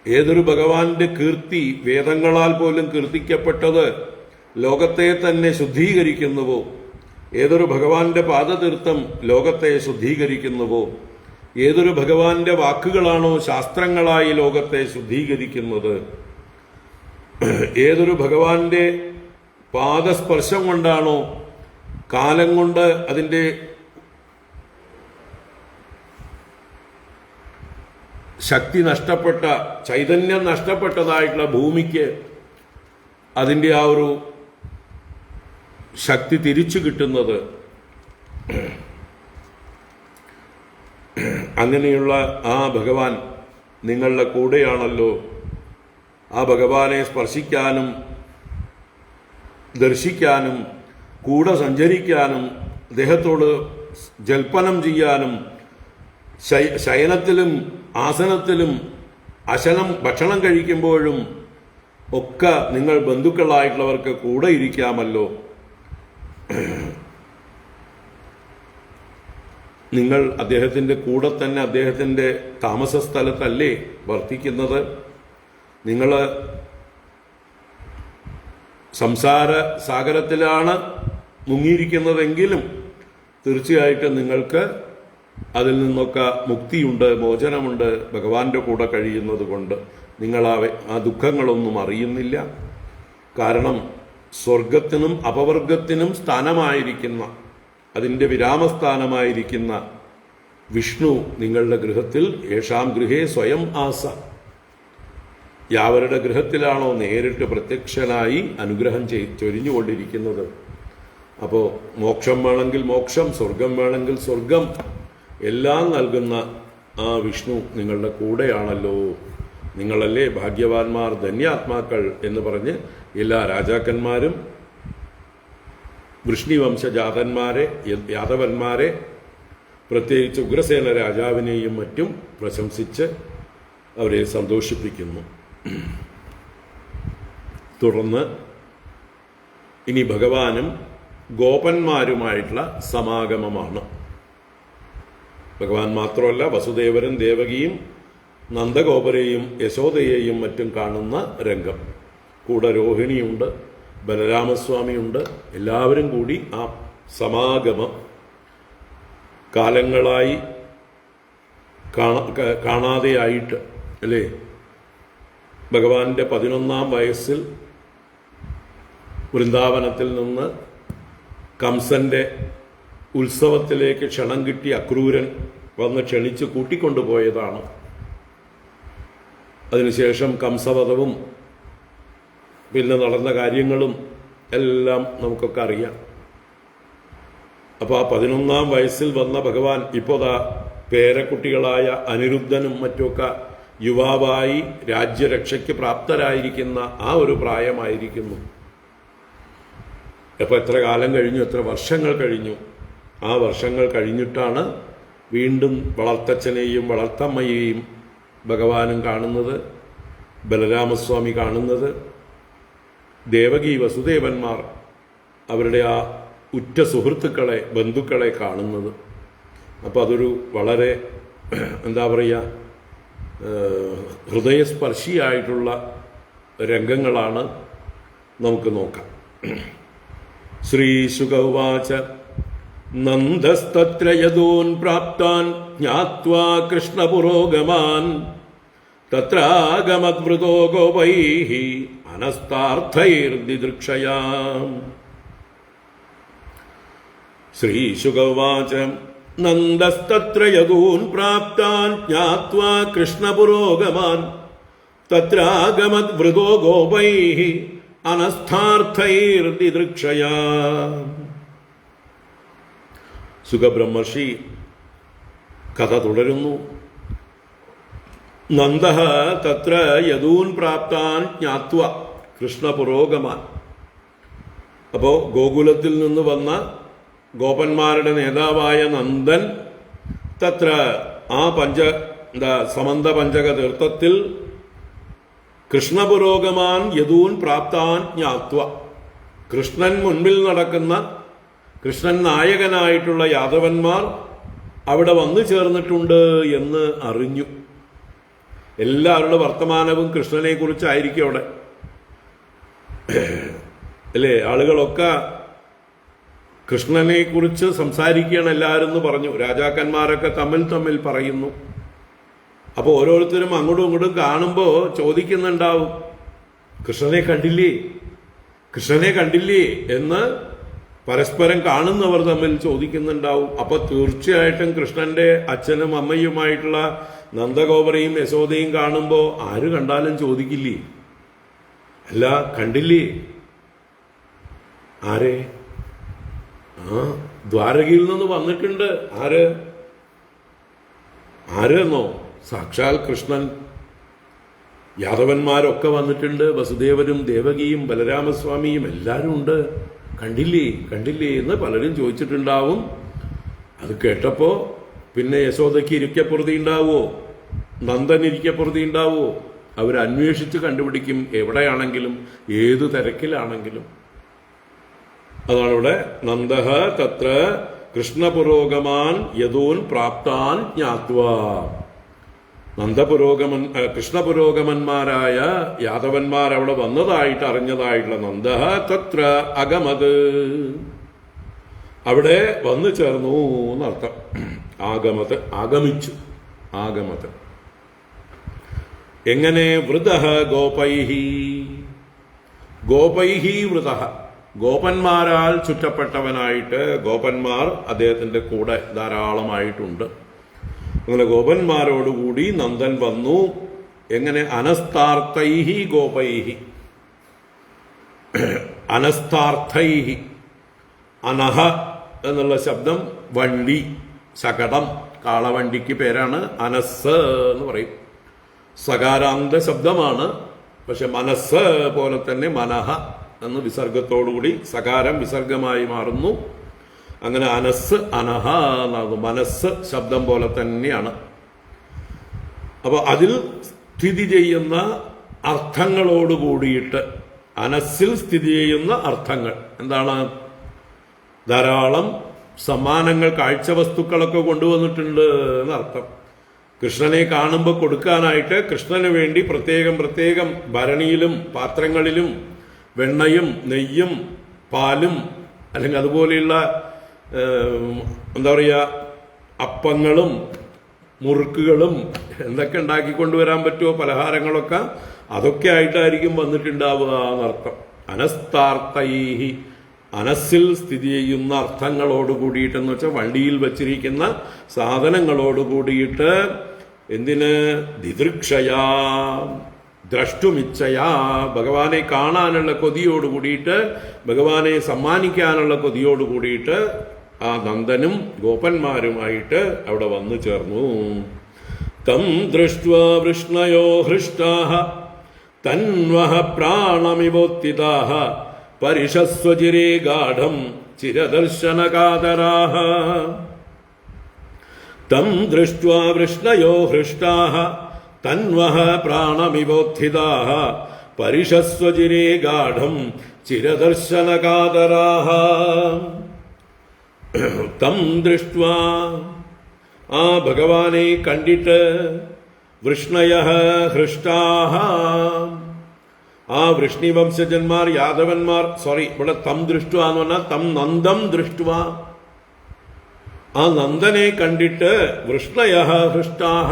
ഏതൊരു ഭഗവാന്റെ കീർത്തി വേദങ്ങളാൽ പോലും കീർത്തിക്കപ്പെട്ടത് ലോകത്തെ തന്നെ ശുദ്ധീകരിക്കുന്നുവോ, ഏതൊരു ഭഗവാന്റെ പാദതീർത്ഥം ലോകത്തെ ശുദ്ധീകരിക്കുന്നുവോ, ഏതൊരു ഭഗവാന്റെ വാക്കുകളാണോ ശാസ്ത്രങ്ങളായി ലോകത്തെ ശുദ്ധീകരിക്കുന്നത്, ഏതൊരു ഭഗവാന്റെ പാദസ്പർശം കൊണ്ടാണോ കാലം കൊണ്ട് അതിൻ്റെ ശക്തി നഷ്ടപ്പെട്ട, ചൈതന്യം നഷ്ടപ്പെട്ടതായിട്ടുള്ള ഭൂമിക്ക് അതിൻ്റെ ആ ഒരു ശക്തി തിരിച്ചു കിട്ടുന്നത്. അങ്ങനെയുള്ള ആ ഭഗവാൻ നിങ്ങളുടെ കൂടെയാണല്ലോ. ആ ഭഗവാനെ സ്പർശിക്കാനും ദർശിക്കാനും കൂടെ സഞ്ചരിക്കാനും അദ്ദേഹത്തോട് ജൽപ്പനം ചെയ്യാനും ശയനത്തിലും ആസനത്തിലും ഭക്ഷണം കഴിക്കുമ്പോഴും ഒക്കെ നിങ്ങൾ ബന്ധുക്കളായിട്ടുള്ളവർക്ക് കൂടെ ഇരിക്കാമല്ലോ. നിങ്ങൾ അദ്ദേഹത്തിൻ്റെ കൂടെ തന്നെ അദ്ദേഹത്തിൻ്റെ താമസ സ്ഥലത്തല്ലേ വർത്തിക്കുന്നത്? നിങ്ങൾ സംസാര സാഗരത്തിലാണ് മുങ്ങിയിരിക്കുന്നതെങ്കിലും തീർച്ചയായിട്ടും നിങ്ങൾക്ക് അതിൽ നിന്നൊക്കെ മുക്തിയുണ്ട്, മോചനമുണ്ട് ഭഗവാന്റെ കൂടെ കഴിയുന്നത് കൊണ്ട്. നിങ്ങൾ ആ ദുഃഖങ്ങളൊന്നും അറിയുന്നില്ല. കാരണം സ്വർഗത്തിനും അപവർഗത്തിനും സ്ഥാനമായിരിക്കുന്ന, അതിൻ്റെ വിരാമസ്ഥാനമായിരിക്കുന്ന വിഷ്ണു നിങ്ങളുടെ ഗൃഹത്തിൽ യേഷാം ഗൃഹേ സ്വയം ആസ, യാവരുടെ ഗൃഹത്തിലാണോ നേരിട്ട് പ്രത്യക്ഷനായി അനുഗ്രഹം ചൊരിഞ്ഞുകൊണ്ടിരിക്കുന്നത്. അപ്പോൾ മോക്ഷം വേണമെങ്കിൽ മോക്ഷം, സ്വർഗം വേണമെങ്കിൽ സ്വർഗം, എല്ലാം നൽകുന്ന ആ വിഷ്ണു നിങ്ങളുടെ കൂടെയാണല്ലോ. നിങ്ങളല്ലേ ഭാഗ്യവാന്മാർ, ധന്യാത്മാക്കൾ എന്ന് പറഞ്ഞ് എല്ലാ രാജാക്കന്മാരും വൃഷ്ണിവംശജാതന്മാരെ, യാദവന്മാരെ, പ്രത്യേകിച്ച് ഉഗ്രസേന രാജാവിനെയും മറ്റും പ്രശംസിച്ച് അവരെ സന്തോഷിപ്പിക്കുന്നു. തുടർന്ന് ഇനി ഭഗവാനും ഗോപന്മാരുമായിട്ടുള്ള സമാഗമമാണ്. ഭഗവാൻ മാത്രമല്ല, വസുദേവരും ദേവകിയും നന്ദഗോപരെയും യശോദയെയും മറ്റും കാണുന്ന രംഗം. കൂടെ രോഹിണിയുണ്ട്, ബലരാമസ്വാമിയുണ്ട്. എല്ലാവരും കൂടി ആ സമാഗമം കാലങ്ങളായി കാണാതെയായിട്ട് അല്ലേ, ഭഗവാന്റെ 11ാം വയസ്സിൽ വൃന്ദാവനത്തിൽ നിന്ന് കംസന്റെ ഉത്സവത്തിലേക്ക് ക്ഷണം കിട്ടി അക്രൂരൻ വന്ന് ക്ഷണിച്ച് കൂട്ടിക്കൊണ്ടുപോയതാണ്. അതിനുശേഷം കംസവധവും പിന്നെ നടന്ന കാര്യങ്ങളും എല്ലാം നമുക്കൊക്കെ അറിയാം. അപ്പോൾ ആ 11ാം വയസ്സിൽ വന്ന ഭഗവാൻ ഇപ്പോൾ പേരക്കുട്ടികളായ അനിരുദ്ധനും മറ്റുമൊക്കെ യുവാവായി രാജ്യരക്ഷയ്ക്ക് പ്രാപ്തരായിരിക്കുന്ന ആ ഒരു പ്രായമായിരിക്കുന്നു. അപ്പോൾ എത്ര കാലം കഴിഞ്ഞു, എത്ര വർഷങ്ങൾ കഴിഞ്ഞു. ആ വർഷങ്ങൾ കഴിഞ്ഞിട്ടാണ് വീണ്ടും വളർത്തച്ഛനെയും വളർത്തമ്മയെയും ഭഗവാനും കാണുന്നത്, ബലരാമസ്വാമി കാണുന്നത്, ദേവകി വസുദേവന്മാർ അവരുടെ ആ ഉറ്റ സുഹൃത്തുക്കളെ, ബന്ധുക്കളെ കാണുന്നത്. അപ്പോൾ അതൊരു വളരെ എന്താ പറയുക, ഹൃദയസ്പർശിയായിട്ടുള്ള രംഗങ്ങളാണ്. നമുക്ക് നോക്കാം. ശ്രീശുക ഉവാച നന്ദസ്തത്ര യദൂൻ പ്രാപ്താൻ ജ്ഞാത്വാ കൃഷ്ണപുരോഗമാൻ തത്രാഗമദ്വൃതോ ഗോപൈഃ അനസ്താർത്ഥൈർദിദൃക്ഷയാം. ശ്രീശുക ഉവാച നന്ദസ്തത്ര യദൂൻ പ്രാപ്താൻ ജ്ഞാത്വാ കൃഷ്ണപുരോഗമാൻ തത്രാഗമദ്വൃതോ ഗോപൈഃ അനസ്ഥാർത്ഥൈർദിദൃക്ഷയാം. സുഖബ്രഹ്മർഷി കഥ തുടരുന്നു. നന്ദഃ തത്ര യദൂൻ പ്രാപ്താൻ ജ്ഞാത്വ കൃഷ്ണപുരോഗമാൻ. അപ്പോൾ ഗോകുലത്തിൽ നിന്ന് വന്ന ഗോപന്മാരുടെ നേതാവായ നന്ദൻ തത്ര ആ സമന്ത പഞ്ചക തീർത്ഥത്തിൽ കൃഷ്ണപുരോഗമാൻ യദൂൻ പ്രാപ്താൻ ജ്ഞാത്വ, കൃഷ്ണൻ മുൻപിൽ നടക്കുന്ന, കൃഷ്ണൻ നായകനായിട്ടുള്ള യാദവന്മാർ അവിടെ വന്നു ചേർന്നിട്ടുണ്ട് എന്ന് അറിഞ്ഞു. എല്ലാവരുടെ വർത്തമാനവും കൃഷ്ണനെ കുറിച്ചായിരിക്കും അവിടെ അല്ലേ. ആളുകളൊക്കെ കൃഷ്ണനെ കുറിച്ച് സംസാരിക്കുകയാണ് എല്ലാവരും എന്ന് പറഞ്ഞു. രാജാക്കന്മാരൊക്കെ തമ്മിൽ പറയുന്നു. അപ്പോൾ ഓരോരുത്തരും അങ്ങോട്ടും ഇങ്ങോട്ടും കാണുമ്പോൾ ചോദിക്കുന്നുണ്ടാവും, കൃഷ്ണനെ കണ്ടില്ലേ, കൃഷ്ണനെ കണ്ടില്ലേ എന്ന് പരസ്പരം കാണുന്നവർ തമ്മിൽ ചോദിക്കുന്നുണ്ടാവും. അപ്പൊ തീർച്ചയായിട്ടും കൃഷ്ണന്റെ അച്ഛനും അമ്മയുമായിട്ടുള്ള നന്ദഗോപരെയും യശോദയും കാണുമ്പോൾ ആര് കണ്ടാലും ചോദിക്കില്ലേ, അല്ല കണ്ടില്ലേ? ആരെ? ദ്വാരകയിൽ നിന്ന് വന്നിട്ടുണ്ട്. ആരെന്നോ? സാക്ഷാൽ കൃഷ്ണൻ. യാദവന്മാരൊക്കെ വന്നിട്ടുണ്ട്, വസുദേവരും ദേവകിയും ബലരാമസ്വാമിയും എല്ലാവരും ഉണ്ട്. കണ്ടില്ലേ എന്ന് പലരും ചോദിച്ചിട്ടുണ്ടാവും. അത് കേട്ടപ്പോ പിന്നെ യശോദയ്ക്ക് ഇരിക്കപ്പുറതി ഉണ്ടാവോ, നന്ദൻ ഇരിക്കപ്പുറതി ഉണ്ടാവോ? അവരന്വേഷിച്ച് കണ്ടുപിടിക്കും, എവിടെയാണെങ്കിലും ഏതു തിരക്കിലാണെങ്കിലും. അതാണ് ഇവിടെ നന്ദഃ തത്ര കൃഷ്ണപുരോഗമാൻ യദൂൻ പ്രാപ്താൻ ജ്ഞാത്വാ. കൃഷ്ണപുരോഗമന്മാരായ യാദവന്മാർ അവിടെ വന്നതായിട്ട് അറിഞ്ഞതായിട്ടുള്ള നന്ദഃ തത്ര അഗമത്, അവിടെ വന്നു ചേർന്നു എന്നർത്ഥം. ആഗമത് ആഗമിച്ചു, ആഗമത്. എങ്ങനെ? വൃതഃ ഗോപൈഃ, ഗോപൈഃ വൃതഃ. ഗോപന്മാരാൽ ചുറ്റപ്പെട്ടവനായിട്ട് ഗോപന്മാർ അദ്ദേഹത്തിന്റെ കൂടെ ധാരാളമായിട്ടുണ്ട്. അങ്ങനെ ഗോപന്മാരോടുകൂടി നന്ദൻ വന്നു. എങ്ങനെ? അനസ്താർത്ഥൈഹി ഗോപൈഹി. അനസ്താർത്ഥൈഹി, അനഹ എന്നുള്ള ശബ്ദം വണ്ടി, ശകടം, കാളവണ്ടിക്ക് പേരാണ് അനസ് എന്ന് പറയും. സകാരാന്ത ശബ്ദമാണ്. പക്ഷെ മനസ്സ് പോലെ തന്നെ മനഹ എന്ന് വിസർഗത്തോടുകൂടി സകാരം വിസർഗമായി മാറുന്നു. അങ്ങനെ അനസ് അനഹ എന്നാകും. മനസ്സ് ശബ്ദം പോലെ തന്നെയാണ്. അപ്പൊ അതിൽ സ്ഥിതി ചെയ്യുന്ന അർത്ഥങ്ങളോട് കൂടിയിട്ട്, അനസ്സിൽ സ്ഥിതി ചെയ്യുന്ന അർത്ഥങ്ങൾ എന്താണ്? ധാരാളം സമ്മാനങ്ങൾ, കാഴ്ചവസ്തുക്കളൊക്കെ കൊണ്ടുവന്നിട്ടുണ്ട് എന്നർത്ഥം. കൃഷ്ണനെ കാണുമ്പോൾ കൊടുക്കാനായിട്ട് കൃഷ്ണന് വേണ്ടി പ്രത്യേകം പ്രത്യേകം ഭരണിയിലും പാത്രങ്ങളിലും വെണ്ണയും നെയ്യും പാലും അല്ലെങ്കിൽ അതുപോലെയുള്ള എന്താ പറയുക അപ്പങ്ങളും മുറുക്കുകളും എന്തൊക്കെ ഉണ്ടാക്കിക്കൊണ്ടുവരാൻ പറ്റുമോ പലഹാരങ്ങളൊക്കെ അതൊക്കെ ആയിട്ടായിരിക്കും വന്നിട്ടുണ്ടാവുക എന്നർത്ഥം. അനസ്താർത്ഥൈഹി, അനസ്സിൽ സ്ഥിതി ചെയ്യുന്ന അർത്ഥങ്ങളോട് കൂടിയിട്ടെന്ന് വെച്ചാൽ വണ്ടിയിൽ വച്ചിരിക്കുന്ന സാധനങ്ങളോട് കൂടിയിട്ട്. എന്തിന്? ദിദൃക്ഷയാ, ദ്രഷ്ടുമിച്ഛയാ, ഭഗവാനെ കാണാനുള്ള കൊതിയോട് കൂടിയിട്ട്, ഭഗവാനെ സമ്മാനിക്കാനുള്ള കൊതിയോട് കൂടിയിട്ട് ആ നന്ദനും ഗോപന്മാരുമായിട്ട് അവിടെ വന്നു ചേർന്നു. തം ദൃഷ്ട്വാ വൃഷ്ണയോ ഹൃഷ്ടാഃ തന്വഃ പ്രാണമിവോത്തിതാഃ പരിഷസ്വചിരേ ഗാഢം ചിരദർശനകാതരാഃ. തം ദൃഷ്ട്വാ വൃഷ്ണയോ ഹൃഷ്ടാഃ തന്വഃ പ്രാണമിവോത്ഥിതാഃ പരിഷസ്വചിരേ ഗാഢം ചിരദർശനകാതരാഃ. തം ദൃഷ്ട്വാ, ആ ഭഗവാനെ കണ്ടിട്ട്, വൃഷ്ണയഃ ഹൃഷ്ടാഃ, ആ വൃഷ്ണിവംശജന്മാർ യാദവന്മാർ, ഇവിടെ തം ദൃഷ്ട്വ എന്ന് പറഞ്ഞാൽ തം നന്ദം ദൃഷ്ട്വ, ആ നന്ദനെ കണ്ടിട്ട് വൃഷ്ണയഃ ഹൃഷ്ടാഃ,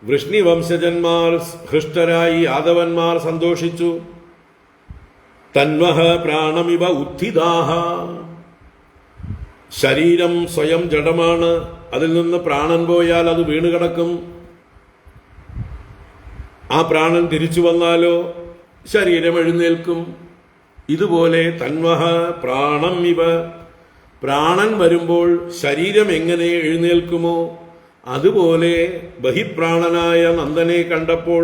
വൃഷ്ണിവംശജന്മാർ ഹൃഷ്ടരായി യാദവന്മാർ സന്തോഷിച്ചു. തന്വഃ പ്രാണമിവ ഉത്ഥിതാഃ, ശരീരം സ്വയം ജഡമാണ്, അതിൽ നിന്ന് പ്രാണൻ പോയാൽ അത് വീണുകിടക്കും. ആ പ്രാണൻ തിരിച്ചു വന്നാലോ ശരീരം എഴുന്നേൽക്കും. ഇതുപോലെ തന്വഃ പ്രാണം ഇവ, പ്രാണൻ വരുമ്പോൾ ശരീരം എങ്ങനെ എഴുന്നേൽക്കുമോ അതുപോലെ ബഹിപ്രാണനായ നന്ദനെ കണ്ടപ്പോൾ,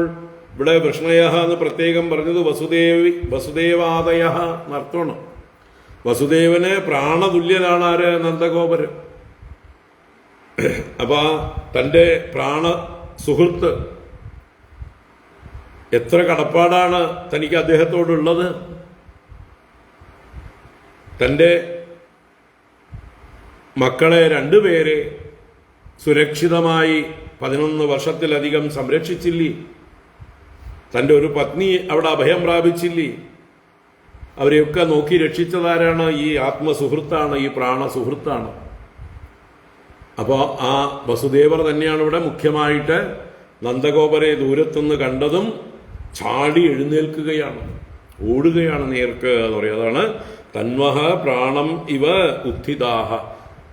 ഇവിടെ വൃഷ്ണയഃ എന്ന് പ്രത്യേകം പറഞ്ഞത് വസുദേവാദയഃ എന്നർത്ഥമാണ്. വസുദേവന് പ്രാണതുല്യനാണ് ആര്? നന്ദഗോപര്. അപ്പൊ തന്റെ പ്രാണ സുഹൃത്ത് എത്ര കടപ്പാടാണ് തനിക്ക് അദ്ദേഹത്തോടുള്ളത്. തന്റെ മക്കളെ രണ്ടുപേരെ സുരക്ഷിതമായി 11 വർഷത്തിലധികം സംരക്ഷിച്ചില്ലേ. തന്റെ ഒരു പത്നി അവിടെ അഭയം പ്രാപിച്ചില്ലേ. അവരെയൊക്കെ നോക്കി രക്ഷിച്ചതാരാണ്? ഈ ആത്മസുഹൃത്താണ്, ഈ പ്രാണസുഹൃത്താണ്. അപ്പോൾ ആ വസുദേവർ തന്നെയാണ് ഇവിടെ മുഖ്യമായിട്ട്. നന്ദഗോപരെ ദൂരത്തുനിന്ന് കണ്ടതും ചാടി എഴുന്നേൽക്കുകയാണ്, ഓടുകയാണ് നേർക്ക് എന്ന് പറയുക. അതാണ് തന്വഃ പ്രാണം ഇവ ഉത്ഥിതാഃ.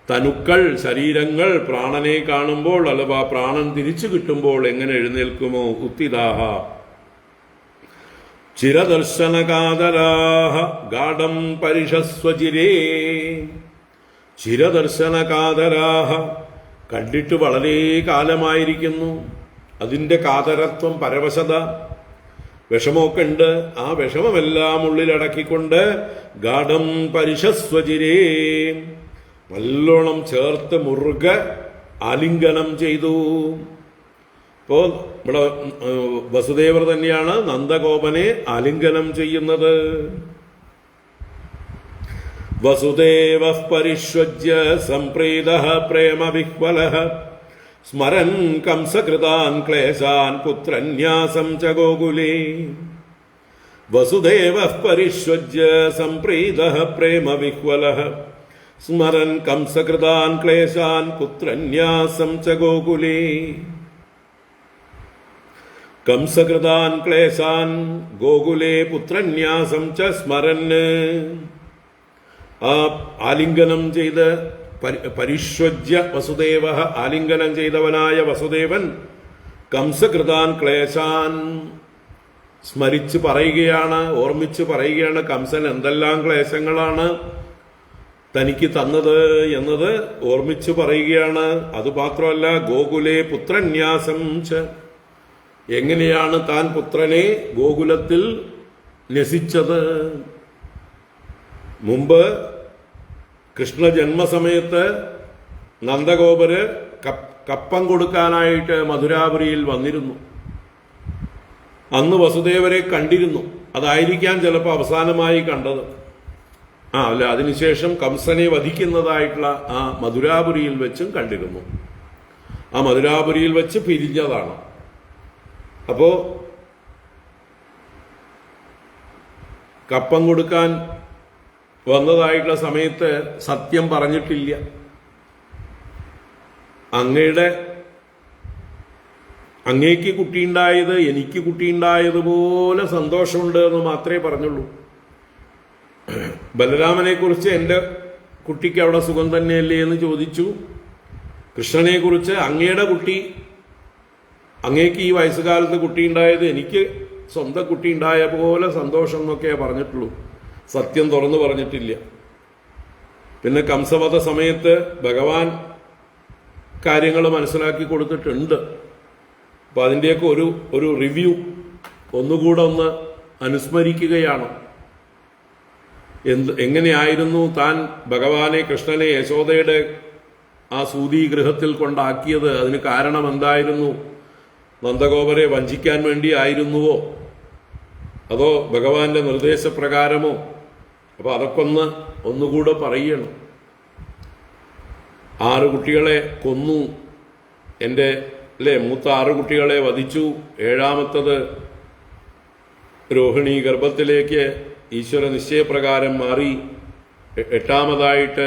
തനുക്കൾ, ശരീരങ്ങൾ പ്രാണനെ കാണുമ്പോൾ അഥവാ പ്രാണൻ തിരിച്ചു കിട്ടുമ്പോൾ എങ്ങനെ എഴുന്നേൽക്കുമോ? ഉത്ഥിതാഃ. ചിരദർശനകാതരാഃ ഗാഢം പരിഷസ്വചിരേ. ചിരദർശനകാതരാഃ, കണ്ടിട്ട് വളരെ കാലമായിരിക്കുന്നു. അതിൻ്റെ കാതരത്വം, പരവശത, വിഷമമൊക്കെ ഉണ്ട്. ആ വിഷമമെല്ലാം ഉള്ളിലടക്കിക്കൊണ്ട് ഗാഢം പരിഷസ്വചിരേ, നല്ലോണം ചേർത്ത് മുറുകെ ആലിംഗനം ചെയ്തു. ഇപ്പോ ഇവിടെ വസുദേവർ തന്നെയാണ് നന്ദഗോപനെ ആലിംഗനം ചെയ്യുന്നത്. വസുദേവഃ പരിഷ്വജ്യ സംപ്രീതഃ പ്രേമവിഹ്വലഃ സ്മരൻ കംസകൃതാൻ ക്ലേശാൻ പുത്രന്യാസം ച ഗോകുലേ. വസുദേവഃ പരിഷ്വജ്യ സംപ്രീതഃ പ്രേമവിഹ്വലഃ സ്മരൻ കംസകൃതാൻ ക്ലേശാൻ പുത്രന്യാസം ച ഗോകുലേ. കംസകൃതാൻ ക്ലേശാൻ ഗോകുലേ പുത്രന്യാസം ച സ്മരന്. ആ ആലിംഗനം ചെയ്ത് പരിഷ്വജ്യ വസുദേവ, ആലിംഗനം ചെയ്തവനായ വസുദേവൻ കംസകൃതാൻ ക്ലേശാൻ സ്മരിച്ച് പറയുകയാണ്, ഓർമ്മിച്ച് പറയുകയാണ് കംസൻ എന്തെല്ലാം ക്ലേശങ്ങളാണ് തനിക്ക് തന്നത് എന്നത് ഓർമ്മിച്ച് പറയുകയാണ്. അതുമാത്രമല്ല ഗോകുലേ പുത്രന്യാസം ച, എങ്ങനെയാണ് താൻ പുത്രനെ ഗോകുലത്തിൽ ന്യസിച്ചത്. മുമ്പ് കൃഷ്ണ ജന്മസമയത്ത് നന്ദഗോപര് കപ്പം കൊടുക്കാനായിട്ട് മധുരാപുരിയിൽ വന്നിരുന്നു. അന്ന് വസുദേവരെ കണ്ടിരുന്നു. അതായിരിക്കാം ചിലപ്പോൾ അവസാനമായി കണ്ടത്. അല്ല, അതിനുശേഷം കംസനെ വധിക്കുന്നതായിട്ടുള്ള ആ മധുരാപുരിയിൽ വെച്ചും കണ്ടിരുന്നു. ആ മധുരാപുരിയിൽ വെച്ച് പിരിഞ്ഞതാണ്. അപ്പോ കപ്പം കൊടുക്കാൻ വന്നതായിട്ടുള്ള സമയത്ത് സത്യം പറഞ്ഞിട്ടില്ല. അങ്ങേക്ക് കുട്ടിയുണ്ടായത് എനിക്ക് കുട്ടിയുണ്ടായതുപോലെ സന്തോഷമുണ്ട് എന്ന് മാത്രമേ പറഞ്ഞുള്ളൂ. ബലരാമനെ കുറിച്ച് എൻ്റെ കുട്ടിക്ക് അവിടെ സുഖം തന്നെയല്ലേ എന്ന് ചോദിച്ചു. കൃഷ്ണനെ കുറിച്ച് അങ്ങയുടെ കുട്ടി, അങ്ങേക്ക് ഈ വയസ്സുകാലത്ത് കുട്ടിയുണ്ടായത് എനിക്ക് സ്വന്തം കുട്ടിയുണ്ടായ പോലെ സന്തോഷം എന്നൊക്കെ പറഞ്ഞിട്ടുള്ളൂ. സത്യം തുറന്നു പറഞ്ഞിട്ടില്ല. പിന്നെ കംസവധ സമയത്ത് ഭഗവാൻ കാര്യങ്ങൾ മനസ്സിലാക്കി കൊടുത്തിട്ടുണ്ട്. അപ്പൊ അതിൻ്റെയൊക്കെ ഒരു റിവ്യൂ ഒന്നുകൂടെ ഒന്ന് അനുസ്മരിക്കുകയാണ്. എങ്ങനെയായിരുന്നു താൻ ഭഗവാനെ, കൃഷ്ണനെ യശോദയുടെ ആ സൂതീഗൃഹത്തിൽ കൊണ്ടാക്കിയത്? അതിന് കാരണം എന്തായിരുന്നു? നന്ദഗോപരെ വഞ്ചിക്കാൻ വേണ്ടി ആയിരുന്നുവോ, അതോ ഭഗവാന്റെ നിർദ്ദേശപ്രകാരമോ? അപ്പൊ അതൊക്കെ ഒന്നുകൂടെ പറയണം. 6 കുട്ടികളെ കൊന്നു, എൻ്റെ മൂത്ത 6 കുട്ടികളെ വധിച്ചു. 7ാമത്തത് രോഹിണി ഗർഭത്തിലേക്ക് ഈശ്വര നിശ്ചയപ്രകാരം മാറി. 8ാമതായിട്ട്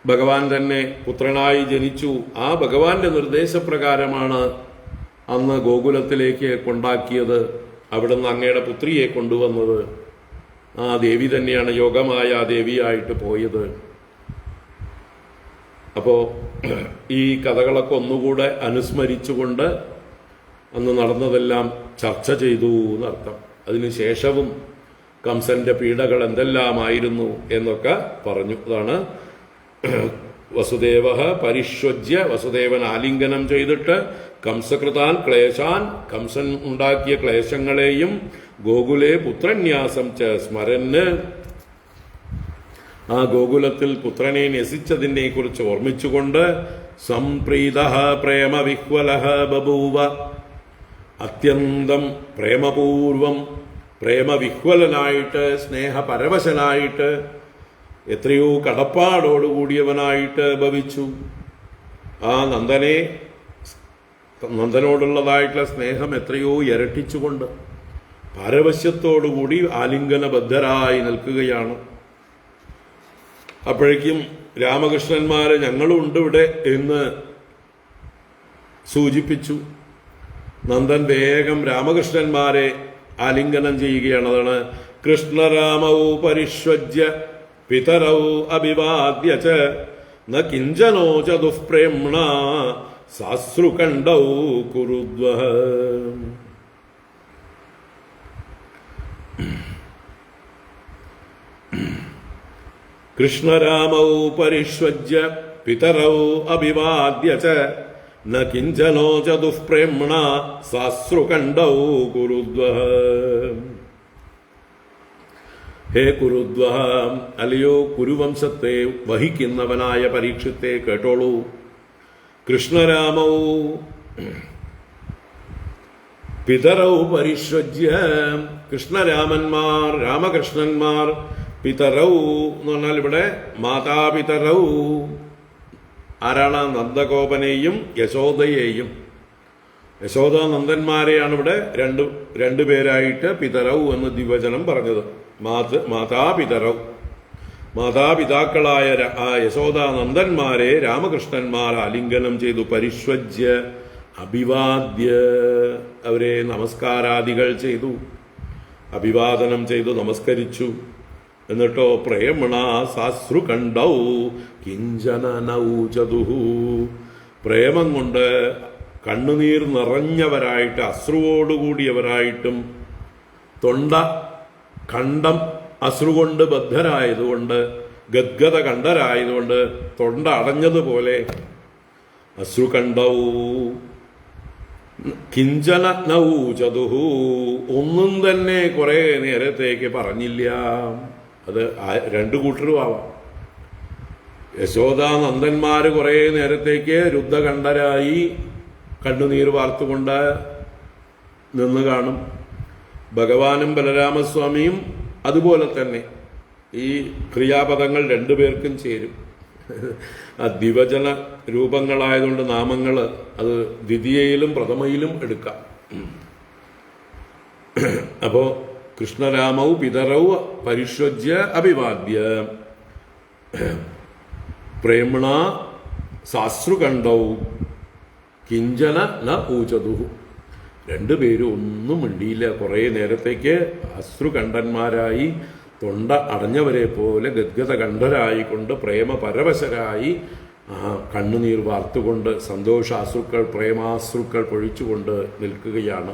ഭഗവാൻ തന്നെ പുത്രനായി ജനിച്ചു. ആ ഭഗവാന്റെ നിർദ്ദേശപ്രകാരമാണ് അന്ന് ഗോകുലത്തിലേക്ക് കൊണ്ടാക്കിയത്. അവിടുന്ന് അങ്ങയുടെ പുത്രിയെ കൊണ്ടുവന്നത്. ആ ദേവി തന്നെയാണ് യോഗമായ ദേവിയായിട്ട് പോയത്. അപ്പോ ഈ കഥകളൊക്കെ ഒന്നുകൂടെ അനുസ്മരിച്ചുകൊണ്ട് അന്ന് നടന്നതെല്ലാം ചർച്ച ചെയ്തു എന്നർത്ഥം. അതിനുശേഷവും കംസന്റെ പീഡകൾ എന്തെല്ലാമായിരുന്നു എന്നൊക്കെ പറഞ്ഞു. അതാണ് വസുദേവ പരിഷ്വജ്യ, വസുദേവൻ ആലിംഗനം ചെയ്തിട്ട് കംസകൃതാൻ ക്ലേശാൻ, കംസൻ ഉണ്ടാക്കിയ ക്ലേശങ്ങളെയും ഗോകുലേ പുത്രന്യാസം ച സ്മരന്, ആ ഗോകുലത്തിൽ പുത്രനെ ന്യസിച്ചതിനെ കുറിച്ച് ഓർമ്മിച്ചുകൊണ്ട് സംപ്രീത പ്രേമവിഹ്വല ബഭൂവ, അത്യന്തം പ്രേമപൂർവം പ്രേമവിഹ്വലനായിട്ട് സ്നേഹപരവശനായിട്ട് എത്രയോ കടപ്പാടോടുകൂടിയവനായിട്ട് ഭവിച്ചു. ആ നന്ദനോടുള്ളതായിട്ടുള്ള സ്നേഹം എത്രയോ ഇരട്ടിച്ചുകൊണ്ട് പാരവശ്യത്തോടുകൂടി ആലിംഗനബദ്ധരായി നിൽക്കുകയാണ്. അപ്പോഴേക്കും രാമകൃഷ്ണന്മാരെ ഞങ്ങളുണ്ട് ഇവിടെ എന്ന് സൂചിപ്പിച്ചു. നന്ദൻ വേഗം രാമകൃഷ്ണന്മാരെ ആലിംഗനം ചെയ്യുകയാണ്. അതാണ് കൃഷ്ണരാമൗ പരിഷ്വജ്യ പിതരൗ അഭിവാദ്യ ച ന കിഞ്ചനോ ച ദുഃപ്രേംണ സാശ്രുകണ്ഠൗ കുരുദ്വഃ. കൃഷ്ണരാമൗ പരിഷ്വജ്യ പിതരൗ അഭിവാദ്യ ച ന കിഞ്ചനോ ച ദുഃപ്രേംണ സാശ്രുകണ്ഠൗ കുരുദ്വഃ. ഹേ കുരുദ്വഃ, അല്ലയോ കുരുവംശത്തെ വഹിക്കുന്നവനായ പരീക്ഷത്തെ കേട്ടോളൂ. കൃഷ്ണരാമൗ പിതരൗ പരിഷ്വജ്യ, കൃഷ്ണരാമന്മാർ, രാമകൃഷ്ണന്മാർ, പിതരൗ എന്ന് പറഞ്ഞാൽ ഇവിടെ മാതാപിതരൗ. ആരാണ്? നന്ദഗോപനെയും യശോദയെയും. യശോദാനന്ദന്മാരെയാണ് ഇവിടെ രണ്ടുപേരായിട്ട് പിതരൗ എന്ന് ദ്വിവചനം പറഞ്ഞത്. മാതാപിതരൗ, മാതാപിതാക്കളായ ആ യശോദാനന്ദന്മാരെ രാമകൃഷ്ണന്മാർ ആലിംഗനം ചെയ്തു. പരിഷ്വജ്യ അഭിവാദ്യ അവരെ നമസ്കാരാദികൾ ചെയ്തു, അഭിവാദനം ചെയ്തു നമസ്കരിച്ചു. എന്നിട്ടോ പ്രേമണ സാശ്രു കണ്ടൗ കിഞ്ചന നൗചതുഹു, പ്രേമം കൊണ്ട് കണ്ണുനീർ നിറഞ്ഞവരായിട്ട് അശ്രുവോടുകൂടിയവരായിട്ടും തൊണ്ട കണ്ടം അശ്രുകൊണ്ട് ബദ്ധരായതുകൊണ്ട് ഗദ്ഗത കണ്ഠരായതുകൊണ്ട് തൊണ്ട അടഞ്ഞതുപോലെ അശ്രുകണ്ഠൗ കിഞ്ചന നൗചതുഹു, ഒന്നും തന്നെ കുറെ നേരത്തേക്ക് പറഞ്ഞില്ല. അത് രണ്ടു കൂട്ടരും ആവാം. യശോദാനന്ദന്മാര് കുറെ നേരത്തേക്ക് രുദ്ധകണ്ഠരായി കണ്ണുനീർ വാർത്തുകൊണ്ട് നിന്ന് കാണും. ഭഗവാനും ബലരാമസ്വാമിയും അതുപോലെ തന്നെ ഈ ക്രിയാപദങ്ങൾ രണ്ടുപേർക്കും ചേരും. ആ ദ്വിവചന രൂപങ്ങളായതുകൊണ്ട് നാമങ്ങൾ അത് ദ്വിതീയയിലും പ്രഥമയിലും എടുക്കാം. അപ്പോ കൃഷ്ണരാമൗ പിതരൗ പരിഷ്വജ്യ അഭിവാദ്യ പ്രേമണ സാശ്രുകണ്ഠൗ കിഞ്ചന ന ഊചതുഹു, രണ്ടുപേരും ഒന്നും മിണ്ടിയില്ല. കുറേ നേരത്തേക്ക് അശ്രുകണ്ഠന്മാരായി തൊണ്ട അടഞ്ഞവരെ പോലെ ഗദ്ഗത കണ്ഠരായിക്കൊണ്ട് പ്രേമ പരവശരായി കണ്ണുനീർ വാർത്തുകൊണ്ട് സന്തോഷാശ്രുക്കൾ പ്രേമാശ്രുക്കൾ പൊഴിച്ചുകൊണ്ട് നിൽക്കുകയാണ്.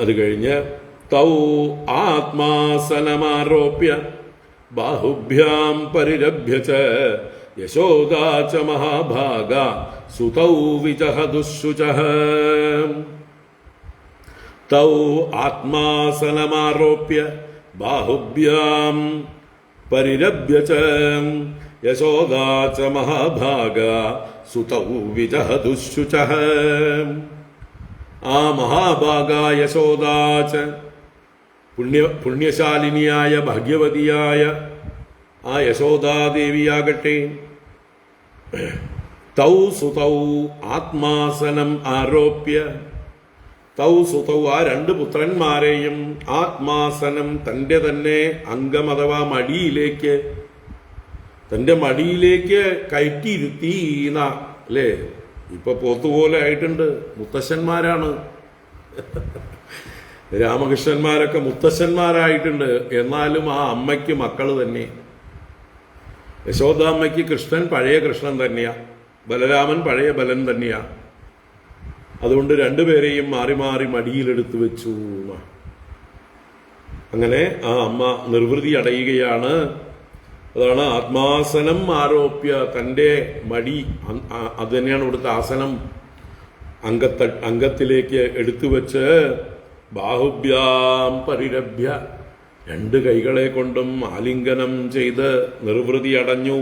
അത് കഴിഞ്ഞ് തൗ ആത്മാസനമാരോപ്യ ബാഹുഭ്യാം പരിരഭ്യ ച യശോദാ ച മഹാഭാഗ സുതൗ വിജഹദുശുചഃ. തൗ ആത്മാസനമാരോപ്യ ബാഹുഭ്യാം പരിരഭ്യ ച യശോദാ ച മഹാഭാഗ സുതൗ വിജഹദുശുചഃ. ആ മഹാഭാഗ യശോദാ ച പുണ്യശാലിനിയായ ഭാഗ്യവതിയായ ആ യശോദാദേവിയാകട്ടെ തൗ സുതൗ ആത്മാസനം ആരോപ്യ, തൗ സുതൗ ആ രണ്ട് പുത്രന്മാരെയും ആത്മാസനം തന്റെ തന്നെ അംഗം അഥവാ മടിയിലേക്ക്, തന്റെ മടിയിലേക്ക് കയറ്റിയിരുത്തീന. അല്ലേ, ഇപ്പൊ പോത്തുപോലെ ആയിട്ടുണ്ട്. മുത്തശ്ശന്മാരാണ് രാമകൃഷ്ണന്മാരൊക്കെ മുത്തശ്ശന്മാരായിട്ടുണ്ട്. എന്നാലും ആ അമ്മയ്ക്ക് മക്കള് തന്നെ. യശോദാമ്മയ്ക്ക് കൃഷ്ണൻ പഴയ കൃഷ്ണൻ തന്നെയാ, ബലരാമൻ പഴയ ബലൻ തന്നെയാ. അതുകൊണ്ട് രണ്ടുപേരെയും മാറി മാറി മടിയിലെടുത്തു വെച്ചു. അങ്ങനെ ആ അമ്മ നിർവൃതി അടയുകയാണ്. അതാണ് ആത്മാസനം ആരോപ്യ, തൻ്റെ മടി, അത് തന്നെയാണ് ഇവിടുത്തെ ആസനം, അംഗത്തിലേക്ക് എടുത്തു വെച്ച് ബാഹുഭ്യാം പരിരഭ്യ, രണ്ട് കൈകളെ കൊണ്ടും ആലിംഗനം ചെയ്ത് നിർവൃതി അടഞ്ഞു.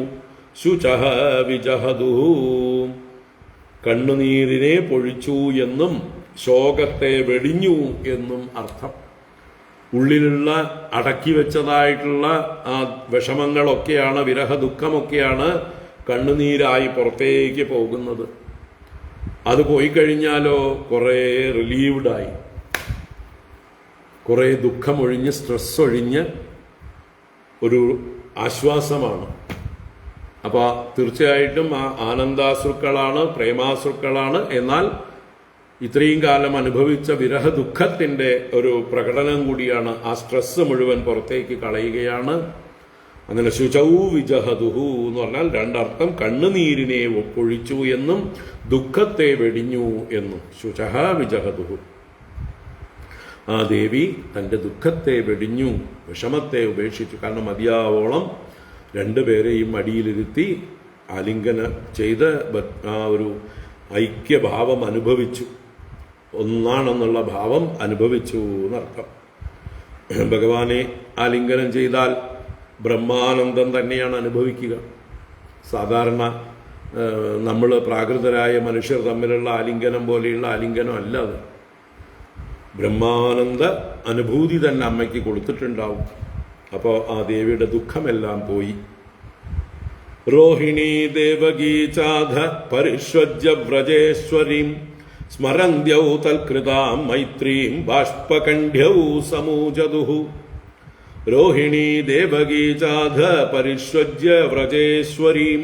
ശുചഃ വിജഹദുഹു, കണ്ണുനീരിനെ പൊഴിച്ചു എന്നും ശോകത്തെ വെടിഞ്ഞു എന്നും അർത്ഥം. ഉള്ളിലുള്ള അടക്കി വെച്ചതായിട്ടുള്ള ആ വിഷമങ്ങളൊക്കെയാണ്, വിരഹ ദുഃഖമൊക്കെയാണ് കണ്ണുനീരായി പുറത്തേക്ക് പോകുന്നത്. അത് പോയി കഴിഞ്ഞാലോ കുറേ റിലീവ്ഡായി, കുറേ ദുഃഖമൊഴിഞ്ഞ് സ്ട്രെസ് ഒഴിഞ്ഞ് ഒരു ആശ്വാസമാണ്. അപ്പോൾ തീർച്ചയായിട്ടും ആ ആനന്ദാശ്രുക്കളാണ്, പ്രേമാശ്രുക്കളാണ്. എന്നാൽ ഇത്രയും കാലം അനുഭവിച്ച വിരഹ ദുഃഖത്തിൻ്റെ ഒരു പ്രകടനം കൂടിയാണ്. ആ സ്ട്രെസ് മുഴുവൻ പുറത്തേക്ക് കളയുകയാണ്. അങ്ങനെ ശുചൗ വിജഹദുഹു എന്ന് പറഞ്ഞാൽ രണ്ടർത്ഥം, കണ്ണുനീരിനെ പൊഴിച്ചു എന്നും ദുഃഖത്തെ വെടിഞ്ഞു എന്നും. ശുചഃ വിജഹദുഹു, ആ ദേവി തൻ്റെ ദുഃഖത്തെ വെടിഞ്ഞു, വിഷമത്തെ ഉപേക്ഷിച്ചു. കാരണം മതിയാവോളം രണ്ടുപേരെയും അടിയിലിരുത്തി ആലിംഗനം ചെയ്ത് ആ ഒരു ഐക്യഭാവം അനുഭവിച്ചു, ഒന്നാണെന്നുള്ള ഭാവം അനുഭവിച്ചു എന്നർത്ഥം. ഭഗവാനെ ആലിംഗനം ചെയ്താൽ ബ്രഹ്മാനന്ദം തന്നെയാണ് അനുഭവിക്കുക. സാധാരണ നമ്മൾ പ്രാകൃതരായ മനുഷ്യർ തമ്മിലുള്ള ആലിംഗനം പോലെയുള്ള ആലിംഗനം അല്ല അത്. ബ്രഹ്മാനന്ദ അനുഭൂതി തന്നെ അമ്മയ്ക്ക് കൊടുത്തിട്ടുണ്ടാവും. അപ്പോൾ ആ ദേവിയുടെ ദുഃഖമെല്ലാം പോയി. രോഹിണീ ദേവകീ ചാധ പരിഷ്വജ്യ വ്രജേശ്വരീം സ്മരന്ത്യൗ തൽകൃതാം മൈത്രീം ബാഷ്പകണ്ഠ്യൗ സമൂജതുഹു. രോഹിണീ ദേവകീ ചാധ പരിഷ്വജ്യ വ്രജേശ്വരീം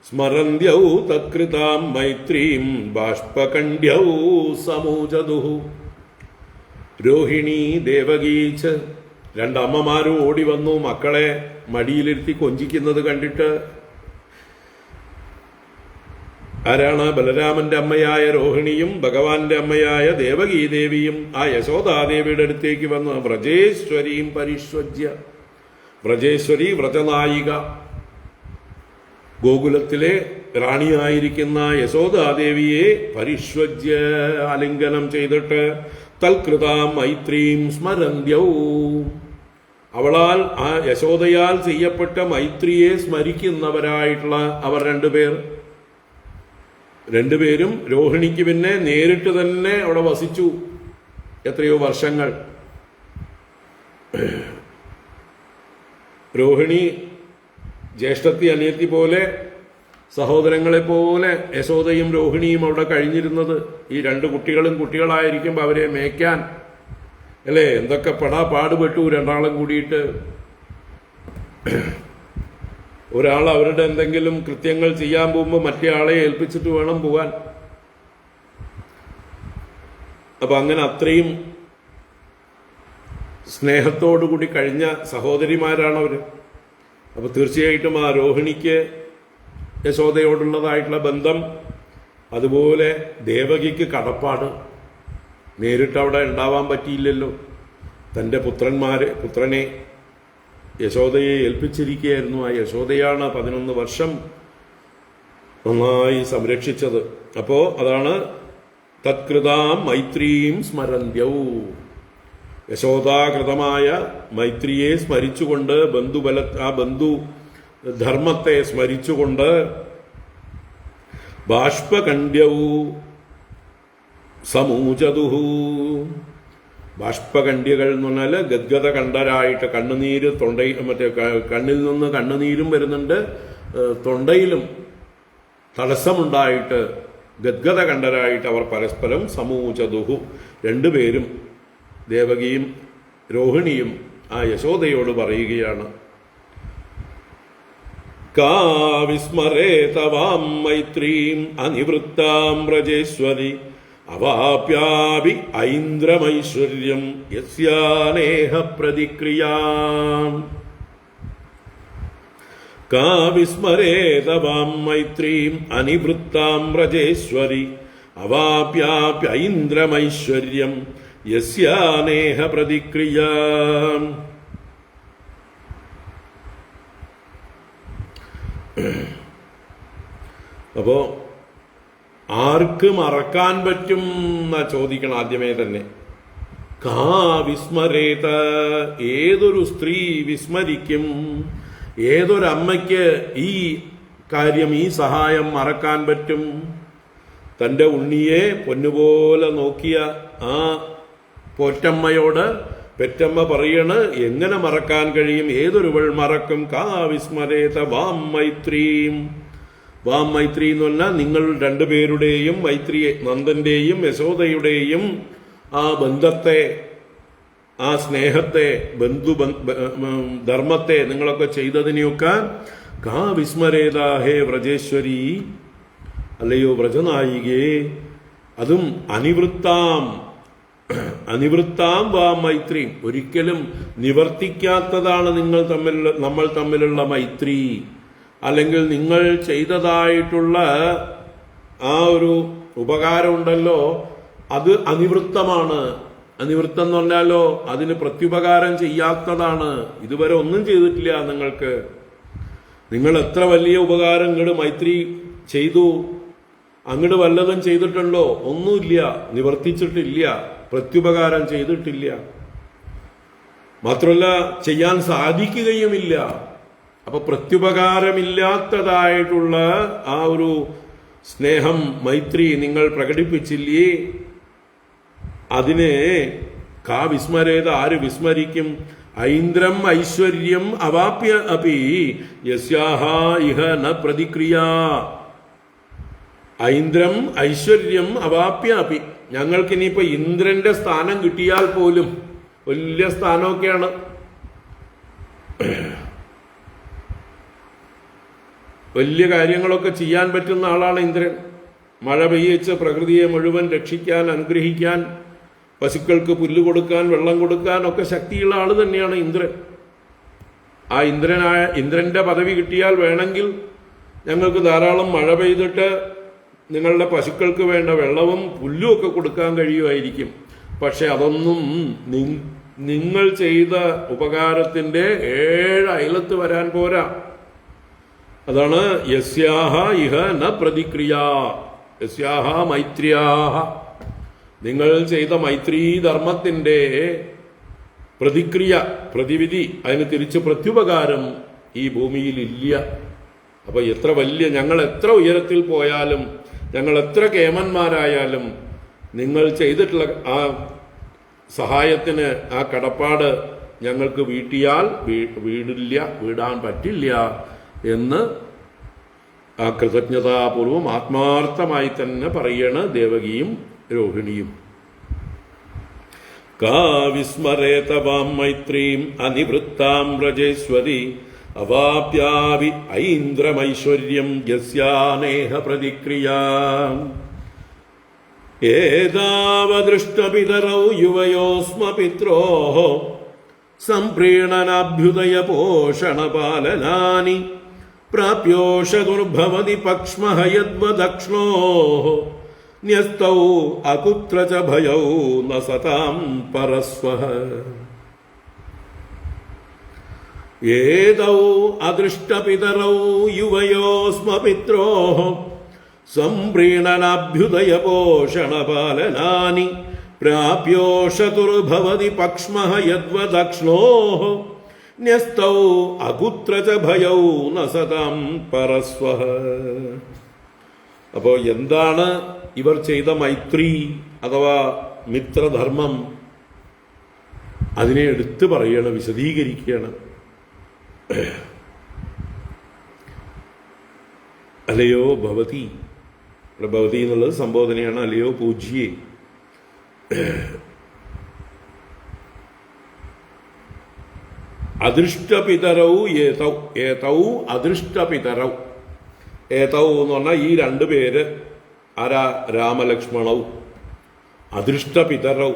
സ്മരന്ത്യൗ തത്കൃതാം മൈത്രീം ബാഷ്പകണ്ഡ്യൗ സമൂചതുഃ. രോഹിണി ദേവകീച്ച് രണ്ടമ്മമാരും ഓടി വന്നു മക്കളെ മടിയിലിരുത്തി കൊഞ്ചിക്കുന്നത് കണ്ടിട്ട്. ആരാണ്? ബലരാമന്റെ അമ്മയായ രോഹിണിയും ഭഗവാന്റെ അമ്മയായ ദേവകീദേവിയും ആ യശോദാദേവിയുടെ അടുത്തേക്ക് വന്നു. വ്രജേശ്വരിയും പരിഷ്വജ്യ. വ്രജേശ്വരി വ്രജനായിക, ഗോകുലത്തിലെ റാണിയായിരിക്കുന്ന യശോദാദേവിയെ പരിഷ്വജ്യ ആലിംഗനം ചെയ്തിട്ട് തൽകൃതാം മൈത്രീം സ്മരന്ത്യൗ, അവളാൽ ആ യശോദയാൽ ചെയ്യപ്പെട്ട മൈത്രിയെ സ്മരിക്കുന്നവരായിട്ടുള്ള അവർ രണ്ടുപേരും രോഹിണിക്ക് പിന്നെ നേരിട്ട് തന്നെ അവിടെ വസിച്ചു എത്രയോ വർഷങ്ങൾ. രോഹിണി ജ്യേഷ്ഠത്തി അനിയത്തി പോലെ, സഹോദരങ്ങളെ പോലെ യശോദയും രോഹിണിയും അവിടെ കഴിഞ്ഞിരുന്നത്. ഈ രണ്ട് കുട്ടികളും കുട്ടികളായിരിക്കുമ്പോൾ അവരെ മേയ്ക്കാൻ അല്ലേ എന്തൊക്കെ പാടുപെട്ടു രണ്ടാളും കൂടിയിട്ട്. ഒരാൾ അവരുടെ എന്തെങ്കിലും കൃത്യങ്ങൾ ചെയ്യാൻ പോകുമ്പോൾ മറ്റേ ആളെ ഏൽപ്പിച്ചിട്ട് വേണം പോകാൻ. അപ്പൊ അങ്ങനെ അത്രയും സ്നേഹത്തോടുകൂടി കഴിഞ്ഞ സഹോദരിമാരാണവര്. അപ്പൊ തീർച്ചയായിട്ടും ആ രോഹിണിക്ക് യശോദയോടുള്ളതായിട്ടുള്ള ബന്ധം, അതുപോലെ ദേവകിക്ക് നേരിട്ട് അവിടെ ഉണ്ടാവാൻ പറ്റിയില്ലല്ലോ. തൻ്റെ പുത്രനെ യശോദയെ ഏൽപ്പിച്ചിരിക്കുകയായിരുന്നു. ആ യശോദയാണ് 11 വർഷം നന്നായി സംരക്ഷിച്ചത്. അപ്പോ അതാണ് തത്കൃതാം മൈത്രീം സ്മരന്ത്യൗ, യശോദാകൃതമായ മൈത്രിയെ സ്മരിച്ചുകൊണ്ട്, ആ ബന്ധു ധർമ്മത്തെ സ്മരിച്ചുകൊണ്ട് ബാഷ്പകണ്ഡ്യൗ സമൂചതുഹു. ബാഷ്പകണ്ഡ്യകൾ എന്ന് പറഞ്ഞാൽ ഗദ്ഗത കണ്ഠരായിട്ട്, കണ്ണുനീര് കണ്ണിൽ നിന്ന് കണ്ണുനീരും വരുന്നുണ്ട്, തൊണ്ടയിലും തടസ്സമുണ്ടായിട്ട് ഗദ്ഗത കണ്ഠരായിട്ട് അവർ പരസ്പരം സമൂചതുഹു. രണ്ടുപേരും ദേവകിയും രോഹിണിയും ആ യശോദയോട് പറയുകയാണ്, കാ വിസ്മരേത വാം മൈത്രീം അനിവൃത്താം വ്രജേശ്വരി അവാപ്യാപി ഐന്ദ്രമൈശ്വര്യം യസ്യാനേഹ പ്രതിക്രിയാം. കാ വിസ്മരേത വാം മൈത്രീം അനിവൃത്താം വ്രജേശ്വരി അവാപ്യാപ്യൈന്ദ്രമൈശ്വര്യം യസ്യാനേഹ പ്രതിക്രിയാം. അപ്പോ ആർക്ക് മറക്കാൻ പറ്റും എന്നാ ചോദിക്കണം ആദ്യമേ തന്നെ. കാ വിസ്മരേത, ഏതൊരു സ്ത്രീ വിസ്മരിക്കും, ഏതൊരമ്മയ്ക്ക് ഈ കാര്യം, ഈ സഹായം മറക്കാൻ പറ്റും? തൻ്റെ ഉണ്ണിയെ പൊന്നുപോലെ നോക്കിയ ആ പോറ്റമ്മയോട് പെറ്റമ്മ പറയണ്, എങ്ങനെ മറക്കാൻ കഴിയും? ഏതൊരുവൾ മറക്കും? കാ വിസ്മരേത വാം മൈത്രീം. വാം മൈത്രി എന്ന് പറഞ്ഞാൽ നിങ്ങൾ രണ്ടുപേരുടെയും മൈത്രിയെ, നന്ദന്റെയും യശോദയുടെയും ആ ബന്ധത്തെ, ആ സ്നേഹത്തെ, ധർമ്മത്തെ നിങ്ങളൊക്കെ ചെയ്തതിനെയൊക്കെ കാ വിസ്മരേത ഹേ വ്രജേശ്വരി, അല്ലയോ വ്രജനായികേ, അതും അനിവൃത്താം വാം മൈത്രി, ഒരിക്കലും നിവർത്തിക്കാത്തതാണ് നമ്മൾ തമ്മിലുള്ള മൈത്രി. അല്ലെങ്കിൽ നിങ്ങൾ ചെയ്തതായിട്ടുള്ള ആ ഒരു ഉപകാരം ഉണ്ടല്ലോ, അത് അനിവൃത്തമാണ്. അനിവൃത്തം എന്ന് പറഞ്ഞാലോ അതിന് പ്രത്യുപകാരം ചെയ്യാത്തതാണ്. ഇതുവരെ ഒന്നും ചെയ്തിട്ടില്ല നിങ്ങൾക്ക്. നിങ്ങൾ എത്ര വലിയ ഉപകാരം ഇങ്ങോട്ട് മൈത്രി ചെയ്തു, അങ്ങോട്ട് വല്ലതും ചെയ്തിട്ടുണ്ടോ? ഒന്നുമില്ല, നിവർത്തിച്ചിട്ടില്ല, പ്രത്യുപകാരം ചെയ്തിട്ടില്ല. മാത്രമല്ല ചെയ്യാൻ സാധിക്കുകയുമില്ല. അപ്പൊ പ്രത്യുപകാരമില്ലാത്തതായിട്ടുള്ള ആ ഒരു സ്നേഹം, മൈത്രി നിങ്ങൾ പ്രകടിപ്പിച്ചില്ലേ, അതിനെ കാ വിസ്മരേത, ആര് വിസ്മരിക്കും? ഐന്ദ്രം ഐശ്വര്യം അവാപ്യ അപി യസ്യാഹ ഇഹ ന പ്രതിക്രിയ. ഐന്ദ്രം ഐശ്വര്യം അവാപ്യ അപി, ഞങ്ങൾക്കിനിയിപ്പോ ഇന്ദ്രന്റെ സ്ഥാനം കിട്ടിയാൽ പോലും, വലിയ സ്ഥാനമൊക്കെയാണ്, വലിയ കാര്യങ്ങളൊക്കെ ചെയ്യാൻ പറ്റുന്ന ആളാണ് ഇന്ദ്രൻ. മഴ പെയ്യിച്ച് പ്രകൃതിയെ മുഴുവൻ രക്ഷിക്കാൻ, അനുഗ്രഹിക്കാൻ, പശുക്കൾക്ക് പുല്ല് കൊടുക്കാൻ, വെള്ളം കൊടുക്കാൻ ഒക്കെ ശക്തിയുള്ള ആൾ തന്നെയാണ് ഇന്ദ്രൻ. ആ ഇന്ദ്രന്റെ പദവി കിട്ടിയാൽ വേണമെങ്കിൽ ഞങ്ങൾക്ക് ധാരാളം മഴ പെയ്തിട്ട് നിങ്ങളുടെ പശുക്കൾക്ക് വേണ്ട വെള്ളവും പുല്ലും ഒക്കെ കൊടുക്കാൻ കഴിയുമായിരിക്കും. പക്ഷെ അതൊന്നും നിങ്ങൾ ചെയ്ത ഉപകാരത്തിന്റെ 7 അയലത്ത് വരാൻ പോരാ. അതാണ് യസ്യാഹ ഇഹ ന പ്രതിക്രിയ യസ്യാഹ മൈത്രിയാഹ. നിങ്ങൾ ചെയ്ത മൈത്രീ ധർമ്മത്തിന്റെ പ്രതിക്രിയ, പ്രതിവിധി, അതിന് തിരിച്ച് പ്രത്യുപകാരം ഈ ഭൂമിയിൽ ഇല്ല. അപ്പൊ എത്ര വലിയ, ഞങ്ങൾ എത്ര ഉയരത്തിൽ പോയാലും, ഞങ്ങൾ എത്ര കേമന്മാരായാലും, നിങ്ങൾ ചെയ്തിട്ടുള്ള ആ സഹായത്തിന്, ആ കടപ്പാട് ഞങ്ങൾക്ക് വീട്ടിയാൽ വീടാൻ പറ്റില്ല എന്ന് ആ കൃതജ്ഞതാപൂർവം ആത്മാർത്ഥമായി തന്നെ പറയണ ദേവകിയും രോഹിണിയും. കാ വിസ്മരേതവാം മൈത്രീം അനിവൃത്താം വ്രജേശ്വരി അവാപ്യാവി ഐന്ദ്രമൈശ്വര്യം യസ്യാനേഹ പ്രതിക്രിയാം. ഏതാവദൃഷ്ടപിതരൗ യുവയോസ്മ പിത്രോഃ സംപ്രീണനാഭ്യുദയ പോഷണപാലനാനി പ്രാപ്യോഷതുർഭവതി പക്ഷ്മഃ യദ്വദക്ഷ്ണോഃ ന്യസ്തൗ അകുത്ര ച ഭയൗ ന സതാം പരസ്വഃ. ഏതൗ അദൃഷ്ടപിതരൗ യുവയോസ്മ പിത്രോഃ സംപ്രീണനാഭ്യുദയ പോഷണപാലനാനി പ്രാപ്യോഷതുർഭവതി പക്ഷ്മഃ യദ്വദക്ഷ്ണോഃ ന്യസ്തൗ അകുത്ര ച ഭയൗ ന സതാം പരസ്വഃ. അപ്പോ എന്താണ് ഇവർ ചെയ്ത മൈത്രി അഥവാ മിത്രധർമ്മം? അതിനെ എടുത്തു പറയണം, വിശദീകരിക്കുകയാണ്. അല്ലയോ ഭവതി, ഇവിടെ ഭവതി എന്നുള്ളത് സംബോധനയാണ്. അല്ലയോ പൂജ്യേ, അദൃഷ്ടപിതരൗ ഏതൗ. ഏതൗ അദൃഷ്ടപിതരൗ. ഏതൗ എന്ന് പറഞ്ഞാൽ ഈ 2 പേര് ആരാ? രാമലക്ഷ്മണവും. അദൃഷ്ടപിതരൗ,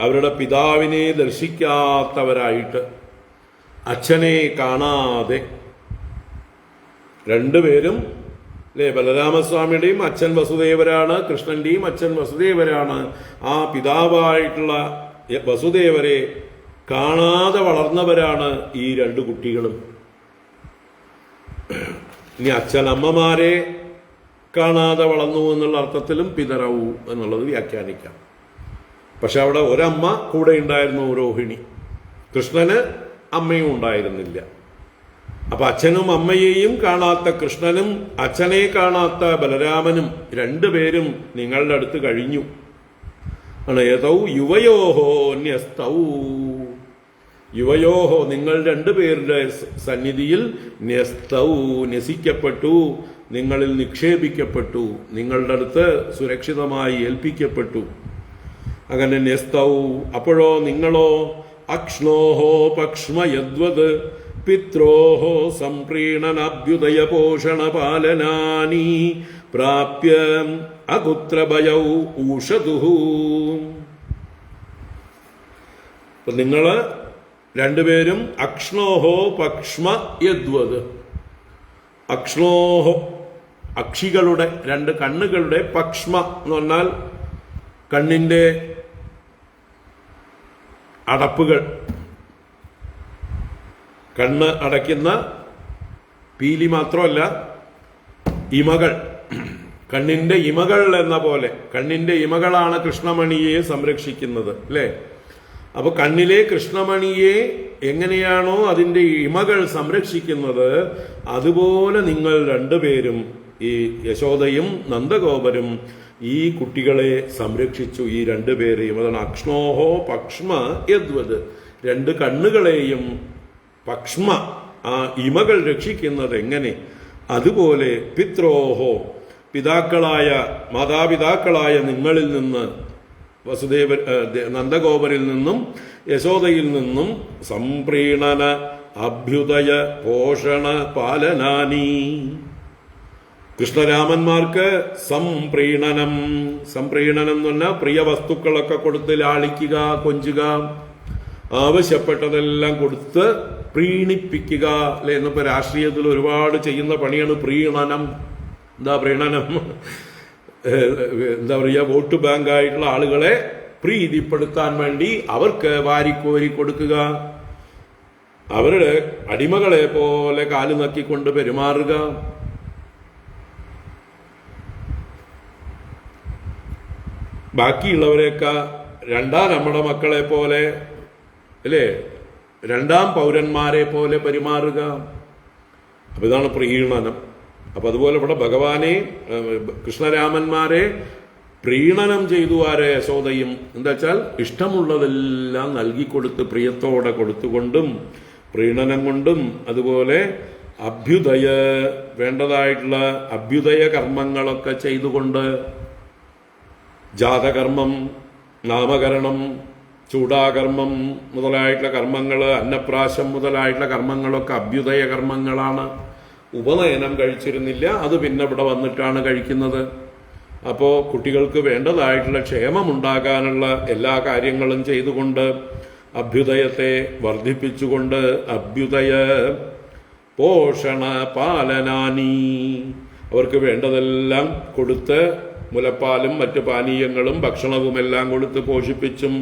അവരുടെ പിതാവിനെ ദർശിക്കാത്തവരായിട്ട്, അച്ഛനെ കാണാതെ 2 പേരും അല്ലേ? ബലരാമസ്വാമിയുടെയും അച്ഛൻ വസുദേവരാണ്, കൃഷ്ണന്റെയും അച്ഛൻ വസുദേവരാണ്. ആ പിതാവായിട്ടുള്ള വസുദേവരെ കാണാതെ വളർന്നവരാണ് ഈ 2 കുട്ടികളും. ഇനി അച്ഛനമ്മമാരെ കാണാതെ വളർന്നു എന്നുള്ള അർത്ഥത്തിലും പിതരവു എന്നുള്ളത് വ്യാഖ്യാനിക്കാം. പക്ഷെ അവിടെ ഒരമ്മ കൂടെ ഉണ്ടായിരുന്നു, രോഹിണി. കൃഷ്ണന് അമ്മയും ഉണ്ടായിരുന്നില്ല. അപ്പൊ അച്ഛനും അമ്മയെയും കാണാത്ത കൃഷ്ണനും അച്ഛനെ കാണാത്ത ബലരാമനും 2 പേരും നിങ്ങളുടെ അടുത്ത് കഴിഞ്ഞു. ആണ് ഏതൗ യുവയോഹോ ന്യസ്തൗ. യുവയോഹോ, നിങ്ങൾ 2 പേരുടെ സന്നിധിയിൽ ന്യസ്തൗ, ന്യസിക്കപ്പെട്ടു, നിങ്ങളിൽ നിക്ഷേപിക്കപ്പെട്ടു, നിങ്ങളുടെ അടുത്ത് സുരക്ഷിതമായി ഏൽപ്പിക്കപ്പെട്ടു. അങ്ങനെ ന്യസ്തൗ. അപ്പോഴോ നിങ്ങളോ അക്ഷ്ണോഹോ പക്ഷ്മ യദ്വത് പിത്രോഹോ സംപ്രീണനാഭ്യുദയ പോഷണപാലനാനി പ്രാപ്യ അകുത്രഭയൗ ഊഷതുഹു. നിങ്ങള് 2 പേരും അക്ഷ്ണോഹോ പക്ഷ്മ യദ്വത്. അക്ഷ്ണോഹോ, അക്ഷികളുടെ 2 കണ്ണുകളുടെ, പക്ഷ്മ എന്ന് പറഞ്ഞാൽ കണ്ണിന്റെ അടപ്പുകൾ, കണ്ണ് അടയ്ക്കുന്ന പീലി മാത്രമല്ല, ഇമകൾ, കണ്ണിന്റെ ഇമകൾ എന്ന പോലെ. കണ്ണിന്റെ ഇമകളാണ് കൃഷ്ണമണിയെ സംരക്ഷിക്കുന്നത്, അല്ലേ? അപ്പൊ കണ്ണിലെ കൃഷ്ണമണിയെ എങ്ങനെയാണോ അതിന്റെ ഇമകൾ സംരക്ഷിക്കുന്നത്, അതുപോലെ നിങ്ങൾ 2 പേരും, ഈ യശോദയും നന്ദഗോപരും ഈ കുട്ടികളെ സംരക്ഷിച്ചു, ഈ 2 പേരെയും. അതാണ് അക്ഷ്ണോഹോ പക്ഷ്മ യദ്വത്. 2 കണ്ണുകളെയും പക്ഷ്മ, ആ ഇമകൾ രക്ഷിക്കുന്നത് എങ്ങനെ, അതുപോലെ പിത്രോഹോ, മാതാപിതാക്കളായ നിങ്ങളിൽ നിന്ന്, നന്ദഗോപരിൽ നിന്നും യശോദയിൽ നിന്നും സംപ്രീണന അഭ്യുദയ പോഷണ പാലനാനി. കൃഷ്ണരാമന്മാർക്ക് സംപ്രീണനം എന്ന് പറഞ്ഞാൽ പ്രിയ വസ്തുക്കളൊക്കെ കൊടുത്ത് ലാളിക്കുക, കൊഞ്ചുക, ആവശ്യപ്പെട്ടതെല്ലാം കൊടുത്ത് പ്രീണിപ്പിക്കുക അല്ലെ. എന്നിപ്പോ രാഷ്ട്രീയത്തിൽ ഒരുപാട് ചെയ്യുന്ന പണിയാണ് പ്രീണനം. എന്താ പ്രീണനം? എന്താ പറയുക, വോട്ട് ബാങ്കായിട്ടുള്ള ആളുകളെ പ്രീതിപ്പെടുത്താൻ വേണ്ടി അവർക്ക് വാരിക്കോരി കൊടുക്കുക, അവരുടെ അടിമകളെ പോലെ കാലു നക്കിക്കൊണ്ട് പെരുമാറുക. ബാക്കിയുള്ളവരെയൊക്കെ നമ്മുടെ മക്കളെ പോലെ അല്ലേ, രണ്ടാം പൗരന്മാരെ പോലെ പെരുമാറുക. അപ്പൊ ഇതാണ് പ്രീണനം. അപ്പൊ അതുപോലെ ഇവിടെ ഭഗവാനെ, കൃഷ്ണരാമന്മാരെ പ്രീണനം ചെയ്തു ആരെ? യശോദയും. എന്താ വെച്ചാൽ ഇഷ്ടമുള്ളതെല്ലാം നൽകിക്കൊടുത്ത് പ്രിയത്തോടെ കൊടുത്തുകൊണ്ടും പ്രീണനം കൊണ്ടും അതുപോലെ വേണ്ടതായിട്ടുള്ള അഭ്യുദയ കർമ്മങ്ങളൊക്കെ ചെയ്തുകൊണ്ട്, ജാതകർമ്മം, നാമകരണം, ചൂടാകർമ്മം മുതലായിട്ടുള്ള കർമ്മങ്ങൾ, അന്നപ്രാശം മുതലായിട്ടുള്ള കർമ്മങ്ങളൊക്കെ അഭ്യുദയ കർമ്മങ്ങളാണ്. ഉപനയനം കഴിച്ചിരുന്നില്ല, അത് പിന്നെ ഇവിടെ വന്നിട്ടാണ് കഴിക്കുന്നത്. അപ്പോൾ കുട്ടികൾക്ക് വേണ്ടതായിട്ടുള്ള ക്ഷേമമുണ്ടാകാനുള്ള എല്ലാ കാര്യങ്ങളും ചെയ്തുകൊണ്ട് അഭ്യുദയത്തെ വർദ്ധിപ്പിച്ചുകൊണ്ട് അഭ്യുദയ പോഷണ പാലനാനി, അവർക്ക് വേണ്ടതെല്ലാം കൊടുത്ത് മുലപ്പാലും മറ്റു പാനീയങ്ങളും ഭക്ഷണവുമെല്ലാം കൊടുത്ത് പോഷിപ്പിച്ചും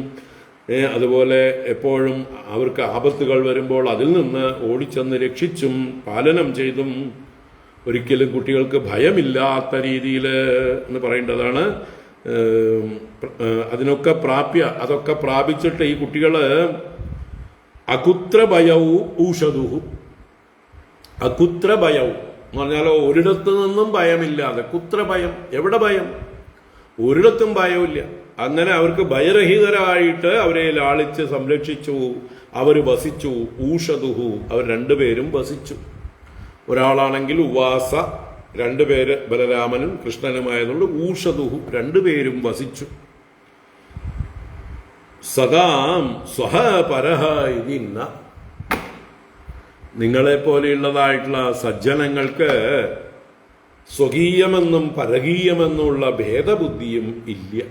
അതുപോലെ എപ്പോഴും അവർക്ക് ആപത്തുകൾ വരുമ്പോൾ അതിൽ നിന്ന് ഓടിച്ചെന്ന് രക്ഷിച്ചും പാലനം ചെയ്തും ഒരിക്കലും കുട്ടികൾക്ക് ഭയമില്ലാത്ത രീതിയിൽ എന്ന് പറയേണ്ടതാണ്. അതൊക്കെ പ്രാപിച്ചിട്ട് ഈ കുട്ടികള് അകുത്ര ഭയവും ഊഷതുഹു. അകുത്ര ഭയവും എന്ന് പറഞ്ഞാലോ ഒരിടത്തു നിന്നും ഭയമില്ലാതെ. കുത്ര ഭയം, എവിടെ ഭയം? ഒരിടത്തും ഭയമില്ല. അങ്ങനെ അവർക്ക് ഭയരഹിതരായിട്ട് അവരെ ലാളിച്ച് സംരക്ഷിച്ചു, അവർ വസിച്ചു. ഊഷതുഹു, അവർ രണ്ടുപേരും വസിച്ചു. ഒരാളാണെങ്കിൽ ഉവാസ, രണ്ടുപേര് ബലരാമനും കൃഷ്ണനുമായതുകൊണ്ട് ഊഷതുഹു, രണ്ടുപേരും വസിച്ചു. സദാം സ്വഹ പരഹ ഇതിന്ന, നിങ്ങളെപ്പോലെയുള്ളതായിട്ടുള്ള സജ്ജനങ്ങൾക്ക് സ്വകീയമെന്നും പരകീയമെന്നുമുള്ള ഭേദബുദ്ധിയും ഇല്ല.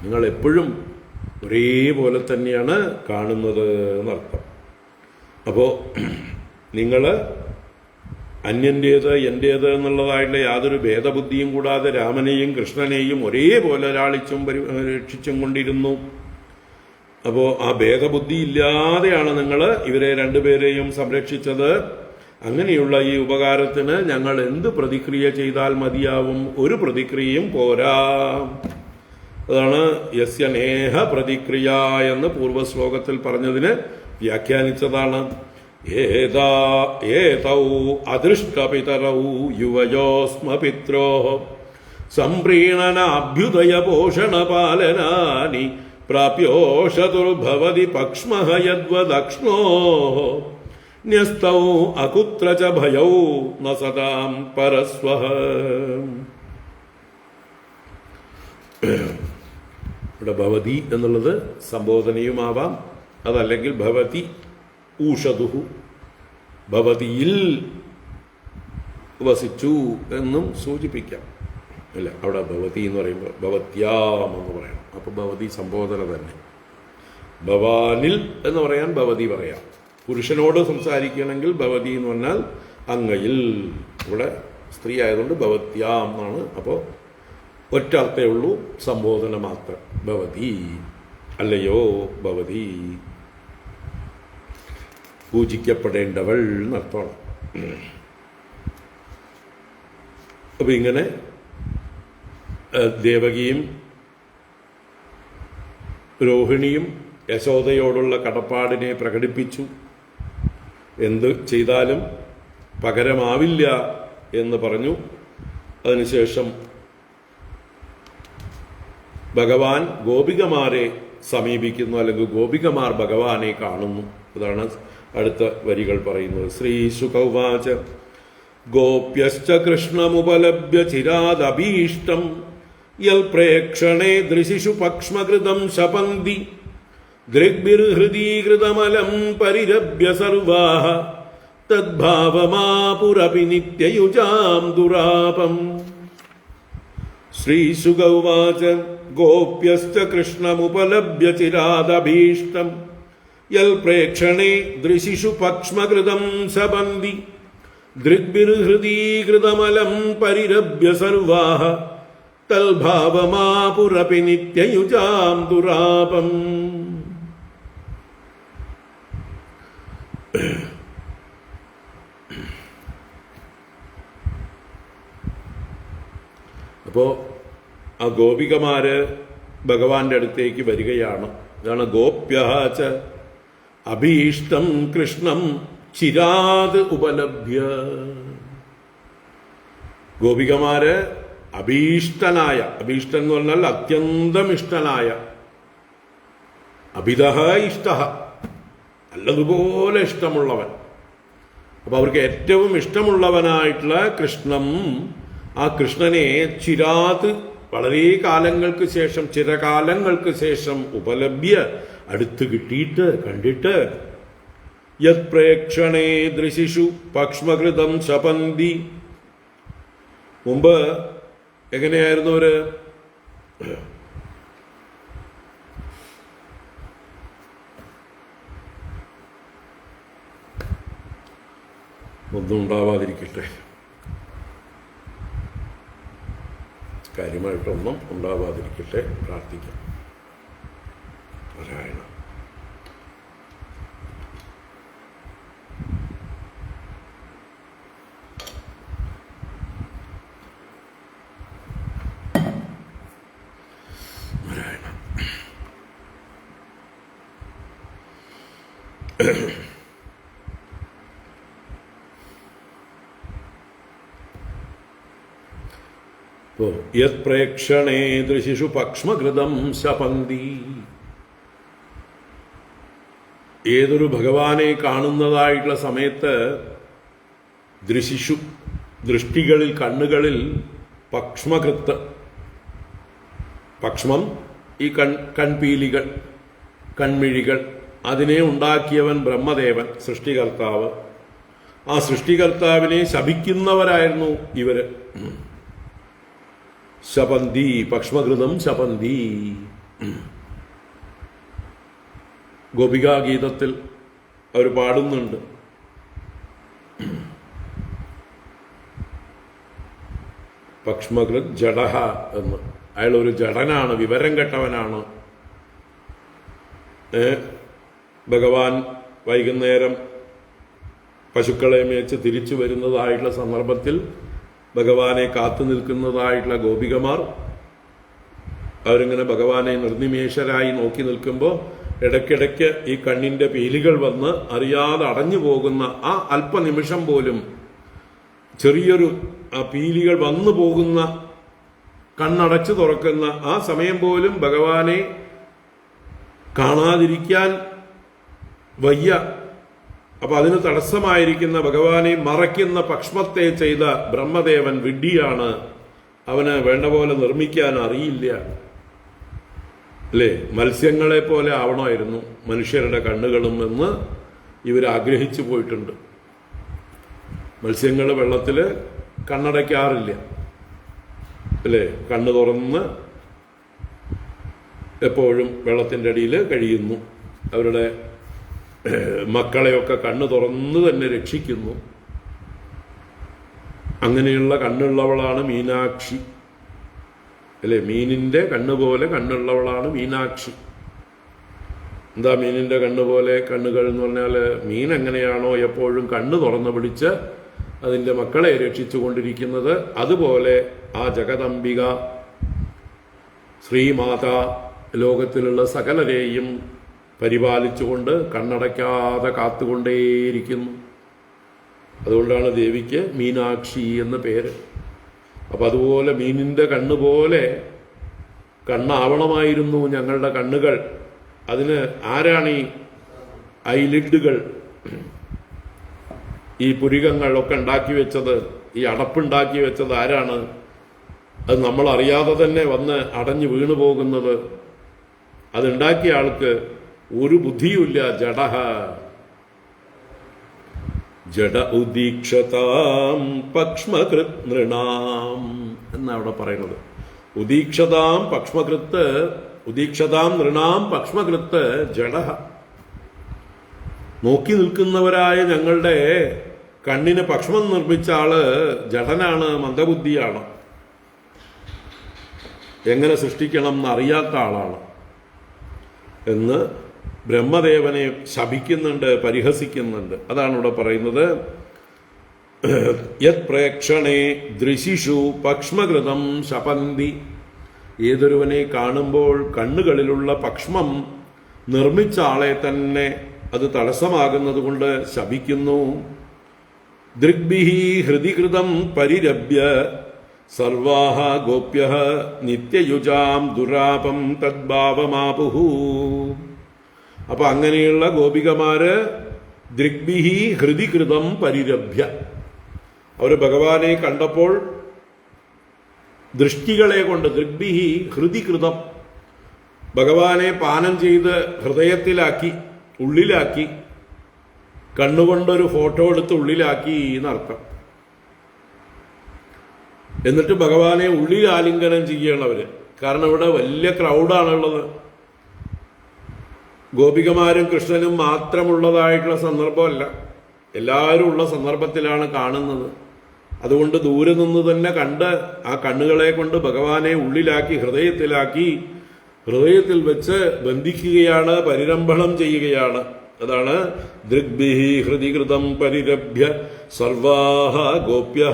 നിങ്ങൾ എപ്പോഴും ഒരേപോലെ തന്നെയാണ് കാണുന്നത് എന്നർത്ഥം. അപ്പോൾ നിങ്ങൾ അന്യൻ്റേത് എൻ്റേത് എന്നുള്ളതായിട്ടുള്ള യാതൊരു ഭേദബുദ്ധിയും കൂടാതെ രാമനെയും കൃഷ്ണനെയും ഒരേപോലെ ലാളിച്ചും രക്ഷിച്ചും കൊണ്ടിരുന്നു. അപ്പോൾ ആ ഭേദബുദ്ധി ഇല്ലാതെയാണ് നിങ്ങൾ ഇവരെ രണ്ടുപേരെയും സംരക്ഷിച്ചത്. അങ്ങനെയുള്ള ഈ ഉപകാരത്തിന് ഞങ്ങൾ എന്ത് പ്രതിക്രിയ ചെയ്താൽ മതിയാവും? ഒരു പ്രതിക്രിയയും പോരാ. അതാണ് യസ്യ നേഹ പ്രതിക്രിയ എന്ന് പൂർവ്വശ്ലോകത്തിൽ പറഞ്ഞതിന് വ്യാഖ്യാനിച്ചതാണ്. ഏതൗ അദൃഷ്ടപിതരൗ യുവയോസ്മ പിത്രോ സംപ്രീണനാഭ്യുദയ പോഷണ പാലനാനി പ്രാപ്യോഷതുർഭവതി പക്ഷ്മഃ യദ്വദക്ഷ്ണോ ന്യസ്തൗ അകുത്ര ച ഭയൗ ന സദാം പരസ്വഃ. ഇവിടെ ഭവതി എന്നുള്ളത് സംബോധനയുമാവാം, അതല്ലെങ്കിൽ ഭവതി ഊഷതുഹു, ഭവതിയിൽ വസിച്ചു എന്നും സൂചിപ്പിക്കാം. അല്ല, അവിടെ ഭവതി എന്ന് പറയുമ്പോൾ ഭവത്യാം എന്ന് പറയണം. അപ്പൊ ഭവതി സംബോധന തന്നെ. ഭവാനിൽ എന്ന് പറയാൻ ഭവതി പറയാം. പുരുഷനോട് സംസാരിക്കുകയാണെങ്കിൽ ഭവതി എന്ന് പറഞ്ഞാൽ അങ്ങയിൽ. ഇവിടെ സ്ത്രീ ആയതുകൊണ്ട് ഭവത്യാം എന്നാണ്. അപ്പോൾ ഒറ്റ അർത്ഥേ ഉള്ളൂ, സംബോധന മാത്രം. ഭവതി, അല്ലയോ ഭവതി, പൂജിക്കപ്പെടേണ്ടവൾ എന്നർത്ഥമാണ്. അപ്പൊ ഇങ്ങനെ ദേവകിയും രോഹിണിയും യശോദയോടുള്ള കടപ്പാടിനെ പ്രകടിപ്പിച്ചു. എന്ത് ചെയ്താലും പകരമാവില്ല എന്ന് പറഞ്ഞു. അതിനുശേഷം ഭഗവാൻ ഗോപികമാരെ സമീപിക്കുന്നു, അല്ലെങ്കിൽ ഗോപികമാർ ഭഗവാനെ കാണുന്നു. അതാണ് അടുത്ത വരികൾ പറയുന്നത്. ശ്രീശുകൗവാച ഗോപ്യശ്ച കൃഷ്ണമുപലഭ്യ ചിരാദഭീഷ്ടം യൽ പ്രേക്ഷണേ ദൃശിഷു പക്ഷ്മകൃതം ശപന്തി ദൃഗ്ഭിർഹൃദീകൃതമലം പരിരഭ്യ സർവാഃ തദ്ഭാവമാപുരപി നിത്യയുജാം ദുരാപം. ശ്രീശുക ഉവാച ഗോപ്യശ്ച കൃഷ്ണമുപലഭ്യ ചിരാദഭീഷ്ടം യൽ പ്രേക്ഷണേ ദൃശിഷു പക്ഷ്മകൃതം സബന്തി ദൃഗ്ഭിർഹൃദീകൃതമലം പരിരഭ്യ സർവാഃ തൽഭാവമാപുരപി നിത്യയുജാം ദുരാപം. അപ്പോ ആ ഗോപികമാര് ഭഗവാന്റെ അടുത്തേക്ക് വരികയാണ്. ഇതാണ് ഗോപ്യഃ ച അഭീഷ്ടം കൃഷ്ണം ചിരാത് ഉപലഭ്യ. ഗോപികമാര് അഭീഷ്ടനായ, അഭീഷ്ടൻ എന്ന് പറഞ്ഞാൽ അത്യന്തം ഇഷ്ടനായ, അഭിതഃ ഇഷ്ടഃ നല്ലതുപോലെ ഇഷ്ടമുള്ളവൻ. അപ്പൊ അവർക്ക് ഏറ്റവും ഇഷ്ടമുള്ളവനായിട്ടുള്ള കൃഷ്ണം, ആ കൃഷ്ണനെ ചിരാത് വളരെ കാലങ്ങൾക്ക് ശേഷം, ചിരകാലങ്ങൾക്ക് ശേഷം ഉപലഭ്യ അടുത്ത് കിട്ടിയിട്ട് കണ്ടിട്ട് യത് പ്രേക്ഷണേ ദൃശിഷു പക്ഷ്മകൃതം ശപന്തി. മുമ്പ് എങ്ങനെയായിരുന്നു അവര്? ഒന്നും ഉണ്ടാവാതിരിക്കട്ടെ, കാര്യമായിട്ടൊന്നും ഉണ്ടാവാതിരിക്കട്ടെ, പ്രാർത്ഥിക്കാം. നാരായണ. യത് പ്രേക്ഷണേ ദൃശിഷു പക്ഷ്മകൃതം ശപന്തി. ഏതൊരു ഭഗവാനെ കാണുന്നതായിട്ടുള്ള സമയത്ത് ദൃശിഷു ദൃഷ്ടികളിൽ, കണ്ണുകളിൽ പക്ഷ്മകൃത്ത്, പക്ഷ്മം ഈ കൺപീലികൾ, കൺമിഴികൾ, അതിനെ ഉണ്ടാക്കിയവൻ ബ്രഹ്മദേവൻ, സൃഷ്ടികർത്താവ്. ആ സൃഷ്ടികർത്താവിനെ ശപിക്കുന്നവരായിരുന്നു ഇവര്. ശപന്തി, പക്ഷ്മകൃതം ശപന്തി. ഗോപികാഗീതത്തിൽ അവർ പാടുന്നുണ്ട്. പക്ഷ്മകൃത് ജഡഹ എന്ന്. അയാൾ ഒരു ജഡനാണ്, വിവരം കെട്ടവനാണ്. ഭഗവാൻ വൈകുന്നേരം പശുക്കളെ മേച്ച് തിരിച്ചു വരുന്നതായിട്ടുള്ള സന്ദർഭത്തിൽ ഭഗവാനെ കാത്തു നിൽക്കുന്നതായിട്ടുള്ള ഗോപികമാർ അവരിങ്ങനെ ഭഗവാനെ നിർനിമേഷരായി നോക്കി നിൽക്കുമ്പോൾ ഇടയ്ക്കിടയ്ക്ക് ഈ കണ്ണിന്റെ പീലികൾ വന്ന് അറിയാതെ അടഞ്ഞു പോകുന്ന ആ അല്പനിമിഷം പോലും, ചെറിയൊരു ആ പീലികൾ വന്നു പോകുന്ന, കണ്ണടച്ചു തുറക്കുന്ന ആ സമയം പോലും ഭഗവാനെ കാണാതിരിക്കാൻ വയ്യ. അപ്പൊ അതിന് തടസ്സമായിരിക്കുന്ന ഭഗവാനെ മറയ്ക്കുന്ന പക്ഷ്മത്തെ ചെയ്ത ബ്രഹ്മദേവൻ വിഡ്ഢിയാണ്. അവന് വേണ്ട പോലെ നിർമ്മിക്കാൻ അറിയില്ല. അല്ലേ? മത്സ്യങ്ങളെ പോലെ ആവണമായിരുന്നു മനുഷ്യരുടെ കണ്ണുകളും എന്ന് ഇവർ ആഗ്രഹിച്ചു പോയിട്ടുണ്ട്. മത്സ്യങ്ങൾ വെള്ളത്തിൽ കണ്ണടയ്ക്കാറില്ല, അല്ലേ? കണ്ണ് തുറന്ന് എപ്പോഴും വെള്ളത്തിൻ്റെ അടിയിൽ കഴിയുന്നു. അവരുടെ മക്കളെയൊക്കെ കണ്ണ് തുറന്ന് തന്നെ രക്ഷിക്കുന്നു. അങ്ങനെയുള്ള കണ്ണുള്ളവളാണ് മീനാക്ഷി, അല്ലേ? മീനിന്റെ കണ്ണുപോലെ കണ്ണുള്ളവളാണ് മീനാക്ഷി. എന്താ മീനിന്റെ കണ്ണുപോലെ കണ്ണുകൾ എന്ന് പറഞ്ഞാൽ, മീൻ എങ്ങനെയാണോ എപ്പോഴും കണ്ണ് തുറന്ന് പിടിച്ച് അതിൻ്റെ മക്കളെ രക്ഷിച്ചു കൊണ്ടിരിക്കുന്നത്, അതുപോലെ ആ ജഗദംബിക ശ്രീമാത ലോകത്തിലുള്ള സകലരെയും പരിപാലിച്ചുകൊണ്ട് കണ്ണടയ്ക്കാതെ കാത്തുകൊണ്ടേയിരിക്കുന്നു. അതുകൊണ്ടാണ് ദേവിക്ക് മീനാക്ഷി എന്ന പേര്. അപ്പം അതുപോലെ മീനിൻ്റെ കണ്ണുപോലെ കണ്ണാവണമായിരുന്നു ഞങ്ങളുടെ കണ്ണുകൾ. അതിന് ആരാണ് ഈ ഐലിഡുകൾ, ഈ പുരികങ്ങളൊക്കെ ഉണ്ടാക്കി വെച്ചത്, ഈ അടപ്പുണ്ടാക്കി വെച്ചത് ആരാണ്? അത് നമ്മൾ അറിയാതെ തന്നെ വന്ന് അടഞ്ഞു വീണു പോകുന്നത്. അതുണ്ടാക്കിയ ആൾക്ക് ഒരു ബുദ്ധിയുമില്ല. ജഡഹ, ജഡ ഉദീക്ഷതാം പക്ഷമകൃത് നൃണാം എന്നവിടെ പറയുന്നത്. ഉദീക്ഷതാം പക്ഷമകൃത്ത്, ഉദീക്ഷതാം നൃണാം പക്ഷമകൃത്ത് ജഡ. നോക്കി നിൽക്കുന്നവരായ ഞങ്ങളുടെ കണ്ണിന് പക്ഷമം നിർമ്മിച്ച ആള് ജഡനാണ്, മന്ദബുദ്ധിയാണ്, എങ്ങനെ സൃഷ്ടിക്കണം എന്നറിയാത്ത ആളാണ് എന്ന് ബ്രഹ്മദേവനെ ശപിക്കുന്നുണ്ട്, പരിഹസിക്കുന്നുണ്ട്. അതാണ് ഇവിടെ പറയുന്നത്. യത് പ്രേക്ഷണേ ദൃശിഷു പക്ഷമകൃതം ശപന്തി. ഏതൊരുവനെ കാണുമ്പോൾ കണ്ണുകളിലുള്ള പക്ഷമം നിർമ്മിച്ച ആളെ തന്നെ അത് തടസ്സമാകുന്നത് കൊണ്ട് ശപിക്കുന്നു. ദൃഗ്ഭിഹി ഹൃദികൃതം പരിരഭ്യ സർവാഹ ഗോപ്യ നിത്യയുജാം ദുരാപം തദ്ഭാവമാപുഹു. അപ്പൊ അങ്ങനെയുള്ള ഗോപികമാര് ദൃഗ്ഭിഹി ഹൃദികൃതം പരിരഭ്യ, അവര് ഭഗവാനെ കണ്ടപ്പോൾ ദൃഷ്ടികളെ കൊണ്ട്, ദൃഗ്ഭിഹി ഹൃദികൃതം, ഭഗവാനെ പാനം ചെയ്ത് ഹൃദയത്തിലാക്കി, ഉള്ളിലാക്കി, കണ്ണുകൊണ്ടൊരു ഫോട്ടോ എടുത്ത് ഉള്ളിലാക്കി എന്നർത്ഥം. എന്നിട്ട് ഭഗവാനെ ഉള്ളിൽ ആലിംഗനം ചെയ്യണവര്. കാരണം ഇവിടെ വലിയ ക്രൗഡാണുള്ളത്. ഗോപികമാരും കൃഷ്ണനും മാത്രമുള്ളതായിട്ടുള്ള സന്ദർഭമല്ല, എല്ലാവരും ഉള്ള സന്ദർഭത്തിലാണ് കാണുന്നത്. അതുകൊണ്ട് ദൂരെ നിന്ന് തന്നെ കണ്ട് ആ കണ്ണുകളെ കൊണ്ട് ഭഗവാനെ ഉള്ളിലാക്കി, ഹൃദയത്തിലാക്കി, ഹൃദയത്തിൽ വെച്ച് ബന്ധിക്കുകയാണ്, പരിരംഭണം ചെയ്യുകയാണ്. അതാണ് ദൃഗ്ഭിഹി ഹൃദികൃതം പരിരഭ്യ സർവാഹ ഗോപ്യ,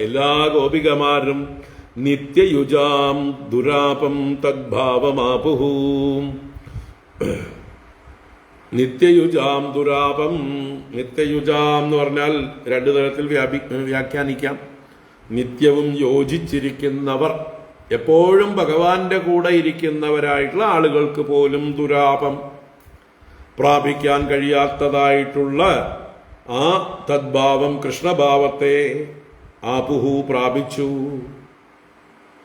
എല്ലാ ഗോപികമാരും നിത്യയുജാം ദുരാപം തദ്ഭാവമാപുഹു. നിത്യയുജാം ദുരാപം. നിത്യയുജാം എന്ന് പറഞ്ഞാൽ രണ്ടു തരത്തിൽ വ്യാഖ്യാനിക്കാം. നിത്യവും യോജിച്ചിരിക്കുന്നവർ, എപ്പോഴും ഭഗവാന്റെ കൂടെ ഇരിക്കുന്നവരായിട്ടുള്ള ആളുകൾക്ക് പോലും ദുരാപം, പ്രാപിക്കാൻ കഴിയാത്തതായിട്ടുള്ള ആ തദ്ഭാവം, കൃഷ്ണഭാവത്തെ ആപുഹു പ്രാപിച്ചു.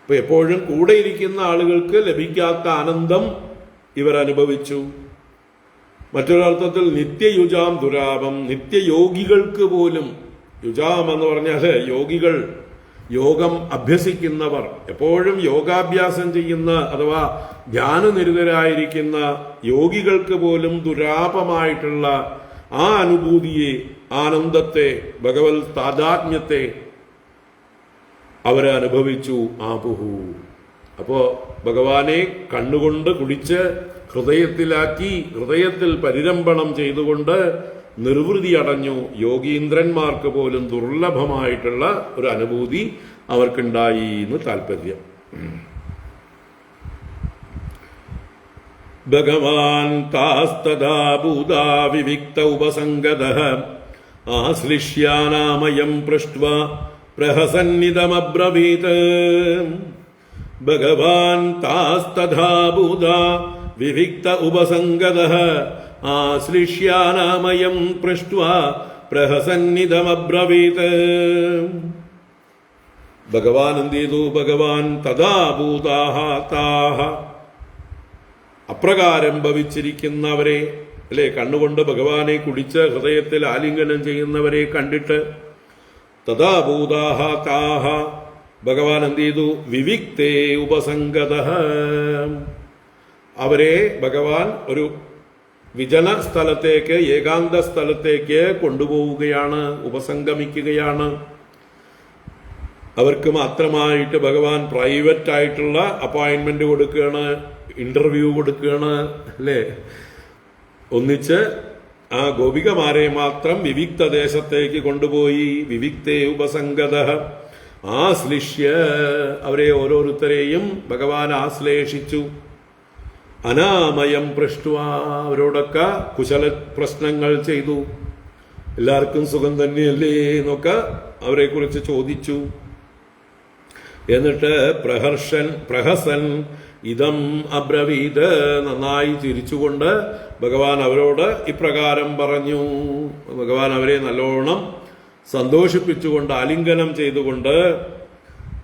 ഇപ്പൊ എപ്പോഴും കൂടെ ഇരിക്കുന്ന ആളുകൾക്ക് ലഭിക്കാത്ത ആനന്ദം ഇവർ അനുഭവിച്ചു. മറ്റൊരർത്ഥത്തിൽ നിത്യയുജാം ദുരാപം, നിത്യയോഗികൾക്ക് പോലും, യുജാം എന്ന് പറഞ്ഞാൽ യോഗികൾ, യോഗം അഭ്യസിക്കുന്നവർ, എപ്പോഴും യോഗാഭ്യാസം ചെയ്യുന്ന അഥവാ ധ്യാനനിരതരായിരിക്കുന്ന യോഗികൾക്ക് പോലും ദുരാപമായിട്ടുള്ള ആ അനുഭൂതിയെ, ആനന്ദത്തെ, ഭഗവത് താദാത്മ്യത്തെ അവരെ അനുഭവിച്ചു. ആപുഹു. അപ്പോ ഭഗവാനെ കണ്ണുകൊണ്ട് കുടിച്ച് ഹൃദയത്തിലാക്കി, ഹൃദയത്തിൽ പരിരംഭണം ചെയ്തുകൊണ്ട് നിർവൃതി അടഞ്ഞു. യോഗീന്ദ്രന്മാർക്ക് പോലും ദുർലഭമായിട്ടുള്ള ഒരു അനുഭൂതി അവർക്കുണ്ടായി എന്ന് താല്പര്യം. ഭഗവാൻ താസ്തദാ ഭൂതാ വിവിക്ത ഉപസംഗതഃ ആശ്ലിഷ്യാനാമയം പൃഷ്ട്വാ പ്രഹസന്നിതമബ്രവീത്. ഭഗവാൻ താസ്തദാ ഭൂതാ വിവിക്ത ഉപസംഗതഃ ആശ്ലിഷ്യാനാമയം പൃഷ്ട്വാ പ്രഹസന്നിതമബ്രവീത്. ഭഗവാൻ എന്ത് ചെയ്തു? ഭഗവാൻ തഥാ ഭൂതാഹ താഹ, അപ്രകാരം ഭവിച്ചിരിക്കുന്നവരെ, അല്ലെ, കണ്ണുകൊണ്ട് ഭഗവാനെ കുടിച്ച് ഹൃദയത്തിൽ ആലിംഗനം ചെയ്യുന്നവരെ കണ്ടിട്ട് തഥാ ഭൂതാഹ താഹ, ഭഗവാൻ എന്ത് ചെയ്തു? വിവിക്തേ ഉപസംഗതഃ, അവരെ ഭഗവാൻ ഒരു വിജന സ്ഥലത്തേക്ക്, ഏകാന്ത സ്ഥലത്തേക്ക് കൊണ്ടുപോവുകയാണ്, ഉപസംഗമിക്കുകയാണ്. അവർക്ക് മാത്രമായിട്ട് ഭഗവാൻ പ്രൈവറ്റ് ആയിട്ടുള്ള അപ്പോയിന്റ്മെന്റ് കൊടുക്കുകയാണ്, ഇന്റർവ്യൂ കൊടുക്കുകയാണ്, അല്ലേ. ഒന്നിച്ച് ആ ഗോപികമാരെ മാത്രം വിവിക്ത ദേശത്തേക്ക് കൊണ്ടുപോയി. വിവിക്തേ ഉപസംഗതഃ ആശ്ലിഷ്യ, അവരെ ഓരോരുത്തരെയും ഭഗവാൻ ആശ്ലേഷിച്ചു. അനാമയം പൃഷ്ട്വാ, അവരോടൊക്കെ കുശല പ്രശ്നങ്ങൾ ചെയ്തു. എല്ലാവർക്കും സുഖം തന്നെയല്ലേ എന്നൊക്കെ അവരെ കുറിച്ച് ചോദിച്ചു. എന്നിട്ട് പ്രഹസൻ ഇതം അബ്രവീത്, നന്നായി ചിരിച്ചുകൊണ്ട് ഭഗവാൻ അവരോട് ഇപ്രകാരം പറഞ്ഞു. ഭഗവാൻ അവരെ നല്ലോണം സന്തോഷിപ്പിച്ചുകൊണ്ട്, ആലിംഗനം ചെയ്തുകൊണ്ട്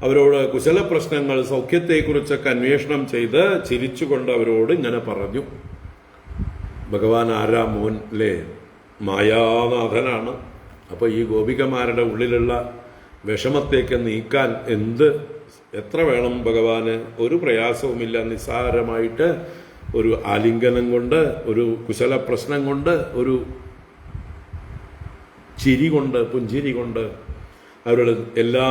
അവരോട് കുശലപ്രശ്നങ്ങൾ, സൗഖ്യത്തെക്കുറിച്ചൊക്കെ അന്വേഷണം ചെയ്ത് ചിരിച്ചുകൊണ്ട് അവരോട് ഇങ്ങനെ പറഞ്ഞു. ഭഗവാൻ ആരാ? മോൻ, അല്ലേ, മായാനാഥനാണ്. അപ്പോൾ ഈ ഗോപികമാരുടെ ഉള്ളിലുള്ള വിഷമത്തേക്ക് നീക്കാൻ എത്ര വേണം ഭഗവാന്? ഒരു പ്രയാസവുമില്ല. നിസ്സാരമായിട്ട് ഒരു ആലിംഗനം കൊണ്ട്, ഒരു കുശല പ്രശ്നം കൊണ്ട്, ഒരു ചിരി കൊണ്ട്, പുഞ്ചിരി കൊണ്ട് അവരുടെ എല്ലാ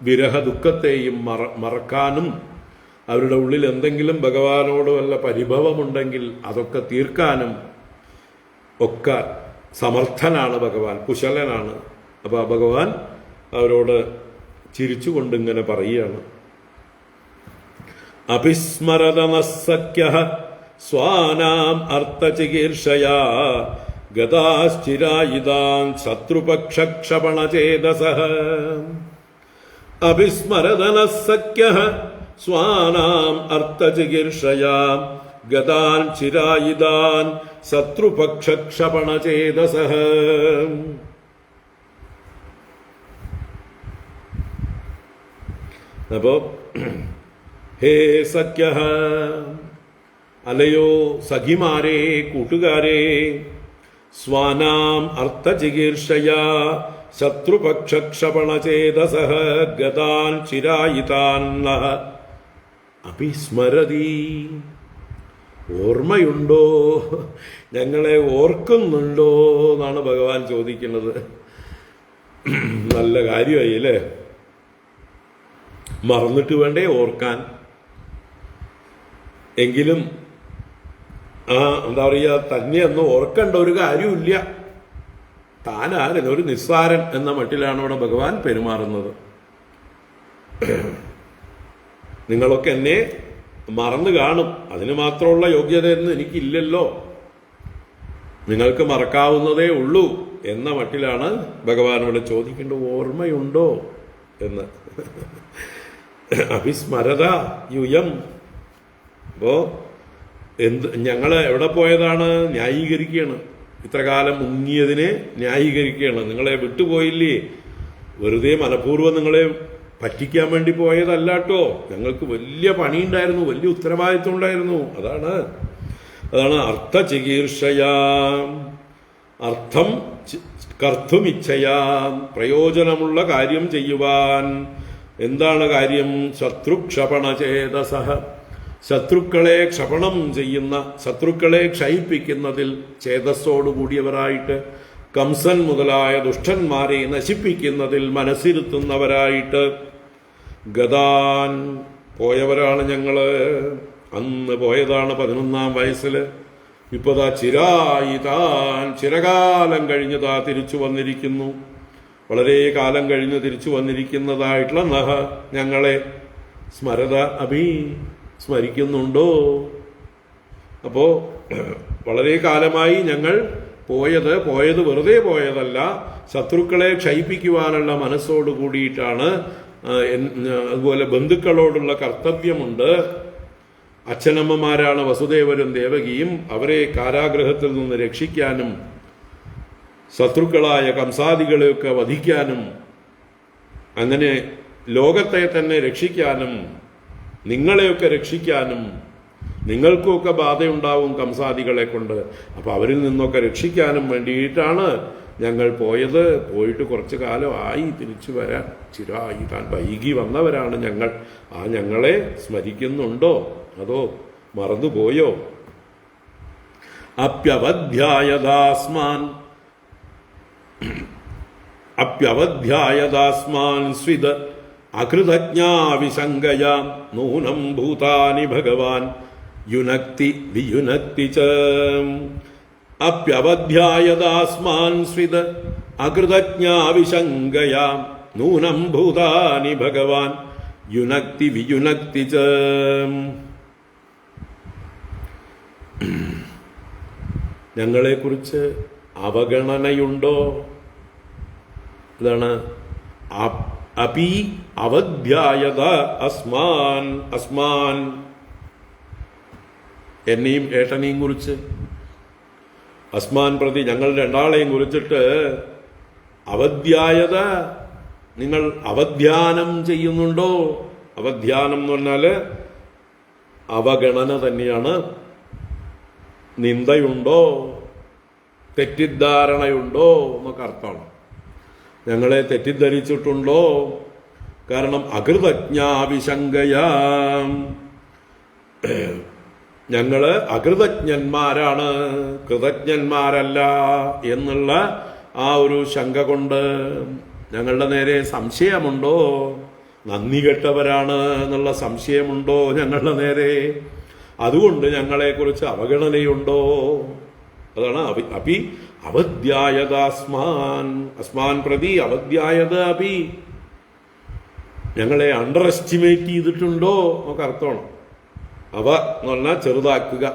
വിരഹ ദുഃഖത്തെയും മറക്കാനും, അവരുടെ ഉള്ളിൽ എന്തെങ്കിലും ഭഗവാനോട് വല്ല പരിഭവമുണ്ടെങ്കിൽ അതൊക്കെ തീർക്കാനും ഒക്കെ സമർത്ഥനാണ് ഭഗവാൻ, കുശലനാണ്. അപ്പോൾ ആ ഭഗവാൻ അവരോട് ചിരിച്ചുകൊണ്ട് ഇങ്ങനെ പറയുകയാണ്, അഭിസ്മരതമസ്സഖ്യഃ സ്വാനാം അർത്ഥചികീർഷയാ ഗതാശ്ചിരായിതാൻ ശത്രുപക്ഷക്ഷപണചേതസഃ. അഭിസ്മരതനസ്സഖ്യഃ സ്വാനാം അർത്ഥചികീർഷയാ ഗതാൻ ചിരായിതാൻ ശത്രുപക്ഷക്ഷപണചേതസഃ. അപ്പോ ഹേ സഖ്യഃ, അലയോ സഖിമാരെ, കൂട്ടുകാരെ, സ്വാനാം അർത്ഥചികീർഷയാ ശത്രുപക്ഷക്ഷപണചേതസഃ ഗതാൻ ചിരായിതാൻ നഃ അഭിസ്മരതി. ഓർമ്മയുണ്ടോ? ഞങ്ങളെ ഓർക്കുന്നുണ്ടോ എന്നാണ് ഭഗവാൻ ചോദിക്കുന്നത്. നല്ല കാര്യമായി അല്ലേ? മറന്നിട്ട് വേണ്ടേ ഓർക്കാൻ? എങ്കിലും എന്താ പറയുക, തന്നെ ഒന്നും ഓർക്കേണ്ട ഒരു കാര്യമില്ല, താനാരും ഒരു നിസ്സാരൻ എന്ന മട്ടിലാണ് ഇവിടെ ഭഗവാൻ പെരുമാറുന്നത്. നിങ്ങളൊക്കെ എന്നെ മറന്നു കാണും, അതിന് മാത്രമുള്ള യോഗ്യതയൊന്നും എനിക്കില്ലല്ലോ, നിങ്ങൾക്ക് മറക്കാവുന്നതേ ഉള്ളൂ എന്ന മട്ടിലാണ് ഭഗവാനോട് ചോദിക്കേണ്ടത്. ഓർമ്മയുണ്ടോ എന്ന്. അഭിസ്മരത യൂയം. അപ്പോ ഞങ്ങൾ എവിടെ പോയതാണ്? ന്യായീകരിക്കുകയാണ്. ഇത്രകാലം മുങ്ങിയതിനെ ന്യായീകരിക്കുകയാണ്. നിങ്ങളെ വിട്ടുപോയില്ലേ, വെറുതെ മനഃപൂർവ്വം നിങ്ങളെ പറ്റിക്കാൻ വേണ്ടി പോയതല്ലാട്ടോ, ഞങ്ങൾക്ക് വലിയ പണിയുണ്ടായിരുന്നു, വലിയ ഉത്തരവാദിത്വം ഉണ്ടായിരുന്നു. അതാണ് അർത്ഥചികീർഷയാം, അർത്ഥം കർത്തുമിച്ഛയാം, പ്രയോജനമുള്ള കാര്യം ചെയ്യുവാൻ. എന്താണ് കാര്യം? ശത്രുക്ഷപണചേതസഃ, ശത്രുക്കളെ ക്ഷപണം ചെയ്യുന്ന, ശത്രുക്കളെ ക്ഷയിപ്പിക്കുന്നതിൽ ചേതസ്സോടുകൂടിയവരായിട്ട്, കംസൻ മുതലായ ദുഷ്ടന്മാരെ നശിപ്പിക്കുന്നതിൽ മനസ്സിരുത്തുന്നവരായിട്ട്. ഗതാൻ, പോയവരാണ് ഞങ്ങള്. അന്ന് പോയതാണ് 11ാം വയസ്സിൽ. ഇപ്പതാ ചിരായിതാൻ, ചിരകാലം കഴിഞ്ഞതാ തിരിച്ചു വന്നിരിക്കുന്നു. വളരെ കാലം കഴിഞ്ഞ് തിരിച്ചു വന്നിരിക്കുന്നതായിട്ടുള്ള നഹ, ഞങ്ങളെ സ്മരത അഭി, സ്മരിക്കുന്നുണ്ടോ? അപ്പോ വളരെ കാലമായി ഞങ്ങൾ പോയത് വെറുതെ പോയതല്ല, ശത്രുക്കളെ ക്ഷയിപ്പിക്കുവാനുള്ള മനസ്സോട് കൂടിയിട്ടാണ്. അതുപോലെ ബന്ധുക്കളോടുള്ള കർത്തവ്യമുണ്ട്. അച്ഛനമ്മമാരാണ് വസുദേവരും ദേവകിയും. അവരെ കാരാഗ്രഹത്തിൽ നിന്ന് രക്ഷിക്കാനും ശത്രുക്കളായ കംസാദികളെയൊക്കെ വധിക്കാനും, അങ്ങനെ ലോകത്തെ തന്നെ രക്ഷിക്കാനും, നിങ്ങളെയൊക്കെ രക്ഷിക്കാനും. നിങ്ങൾക്കൊക്കെ ബാധയുണ്ടാവും കംസാദികളെ കൊണ്ട്. അപ്പൊ അവരിൽ നിന്നൊക്കെ രക്ഷിക്കാനും വേണ്ടിയിട്ടാണ് ഞങ്ങൾ പോയത്. പോയിട്ട് കുറച്ചു കാലം ആയി തിരിച്ചു വരാൻ. ചിരായി താൻ വൈകി വന്നവരാണ് ഞങ്ങൾ. ആ ഞങ്ങളെ സ്മരിക്കുന്നുണ്ടോ അതോ മറന്നുപോയോ? അപ്യവധ്യായദാസ്മാൻ സ്വിദ് അകൃതജ്ഞാവിശങ്കയാം നൂനം ഭൂതാനി ഭഗവാൻ യുനക്തി വിയുനക്തി ച. അപ്യവധ്യായദാസ്മാൻ സ്വിദ് അകൃതജ്ഞാവിശങ്കയാം നൂനം ഭൂതാനി ഭഗവാൻ യുനക്തി വിയുനക്തി ച. ഞങ്ങളെക്കുറിച്ച് അവഗണനയുണ്ടോ? ഇതാണ് അപി അവധ്യായത അസ്മാൻ, അസ്മാൻ എന്നെയും ഏട്ടനെയും കുറിച്ച്, അസ്മാൻ പ്രതി ഞങ്ങൾ രണ്ടാളെയും കുറിച്ചിട്ട് അവധ്യായത, നിങ്ങൾ അവധ്യാനം ചെയ്യുന്നുണ്ടോ? അവധ്യാനം എന്ന് പറഞ്ഞാല് അവഗണന തന്നെയാണ്. നിന്ദയുണ്ടോ, തെറ്റിദ്ധാരണയുണ്ടോ എന്നൊക്കെ അർത്ഥമാണ്. ഞങ്ങളെ തെറ്റിദ്ധരിച്ചിട്ടുണ്ടോ? കാരണം അകൃതജ്ഞാവിശങ്കയാം, ഞങ്ങള് അകൃതജ്ഞന്മാരാണ്, കൃതജ്ഞന്മാരല്ല എന്നുള്ള ആ ഒരു ശങ്ക കൊണ്ട് ഞങ്ങളുടെ നേരെ സംശയമുണ്ടോ? നന്ദി കെട്ടവരാണ് എന്നുള്ള സംശയമുണ്ടോ ഞങ്ങളുടെ നേരെ? അതുകൊണ്ട് ഞങ്ങളെക്കുറിച്ച് അവഗണനയുണ്ടോ? അതാണ് അപി അവധ്യായത അസ്മാൻ പ്രതി അവധ്യായത അപി, ഞങ്ങളെ അണ്ടർ എസ്റ്റിമേറ്റ് ചെയ്തിട്ടുണ്ടോ നമുക്ക് അർത്ഥമാണ്. അവ എന്ന് പറഞ്ഞാൽ ചെറുതാക്കുക,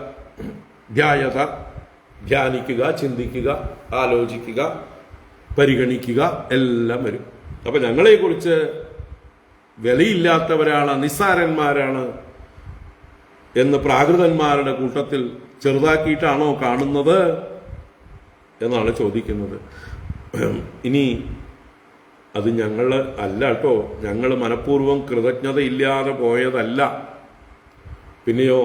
ധ്യായത ധ്യാനിക്കുക, ചിന്തിക്കുക, ആലോചിക്കുക, പരിഗണിക്കുക എല്ലാം വരും. അപ്പൊ ഞങ്ങളെക്കുറിച്ച് വിലയില്ലാത്തവരാണ്, നിസ്സാരന്മാരാണ് എന്ന് പ്രാകൃതന്മാരുടെ കൂട്ടത്തിൽ ചെറുതാക്കിയിട്ടാണോ കാണുന്നത് എന്നാണ് ചോദിക്കുന്നത്. ഇനി അത് ഞങ്ങൾ അല്ല കേട്ടോ, ഞങ്ങൾ മനഃപൂർവ്വം കൃതജ്ഞതയില്ലാതെ പോയതല്ല, പിന്നെയോ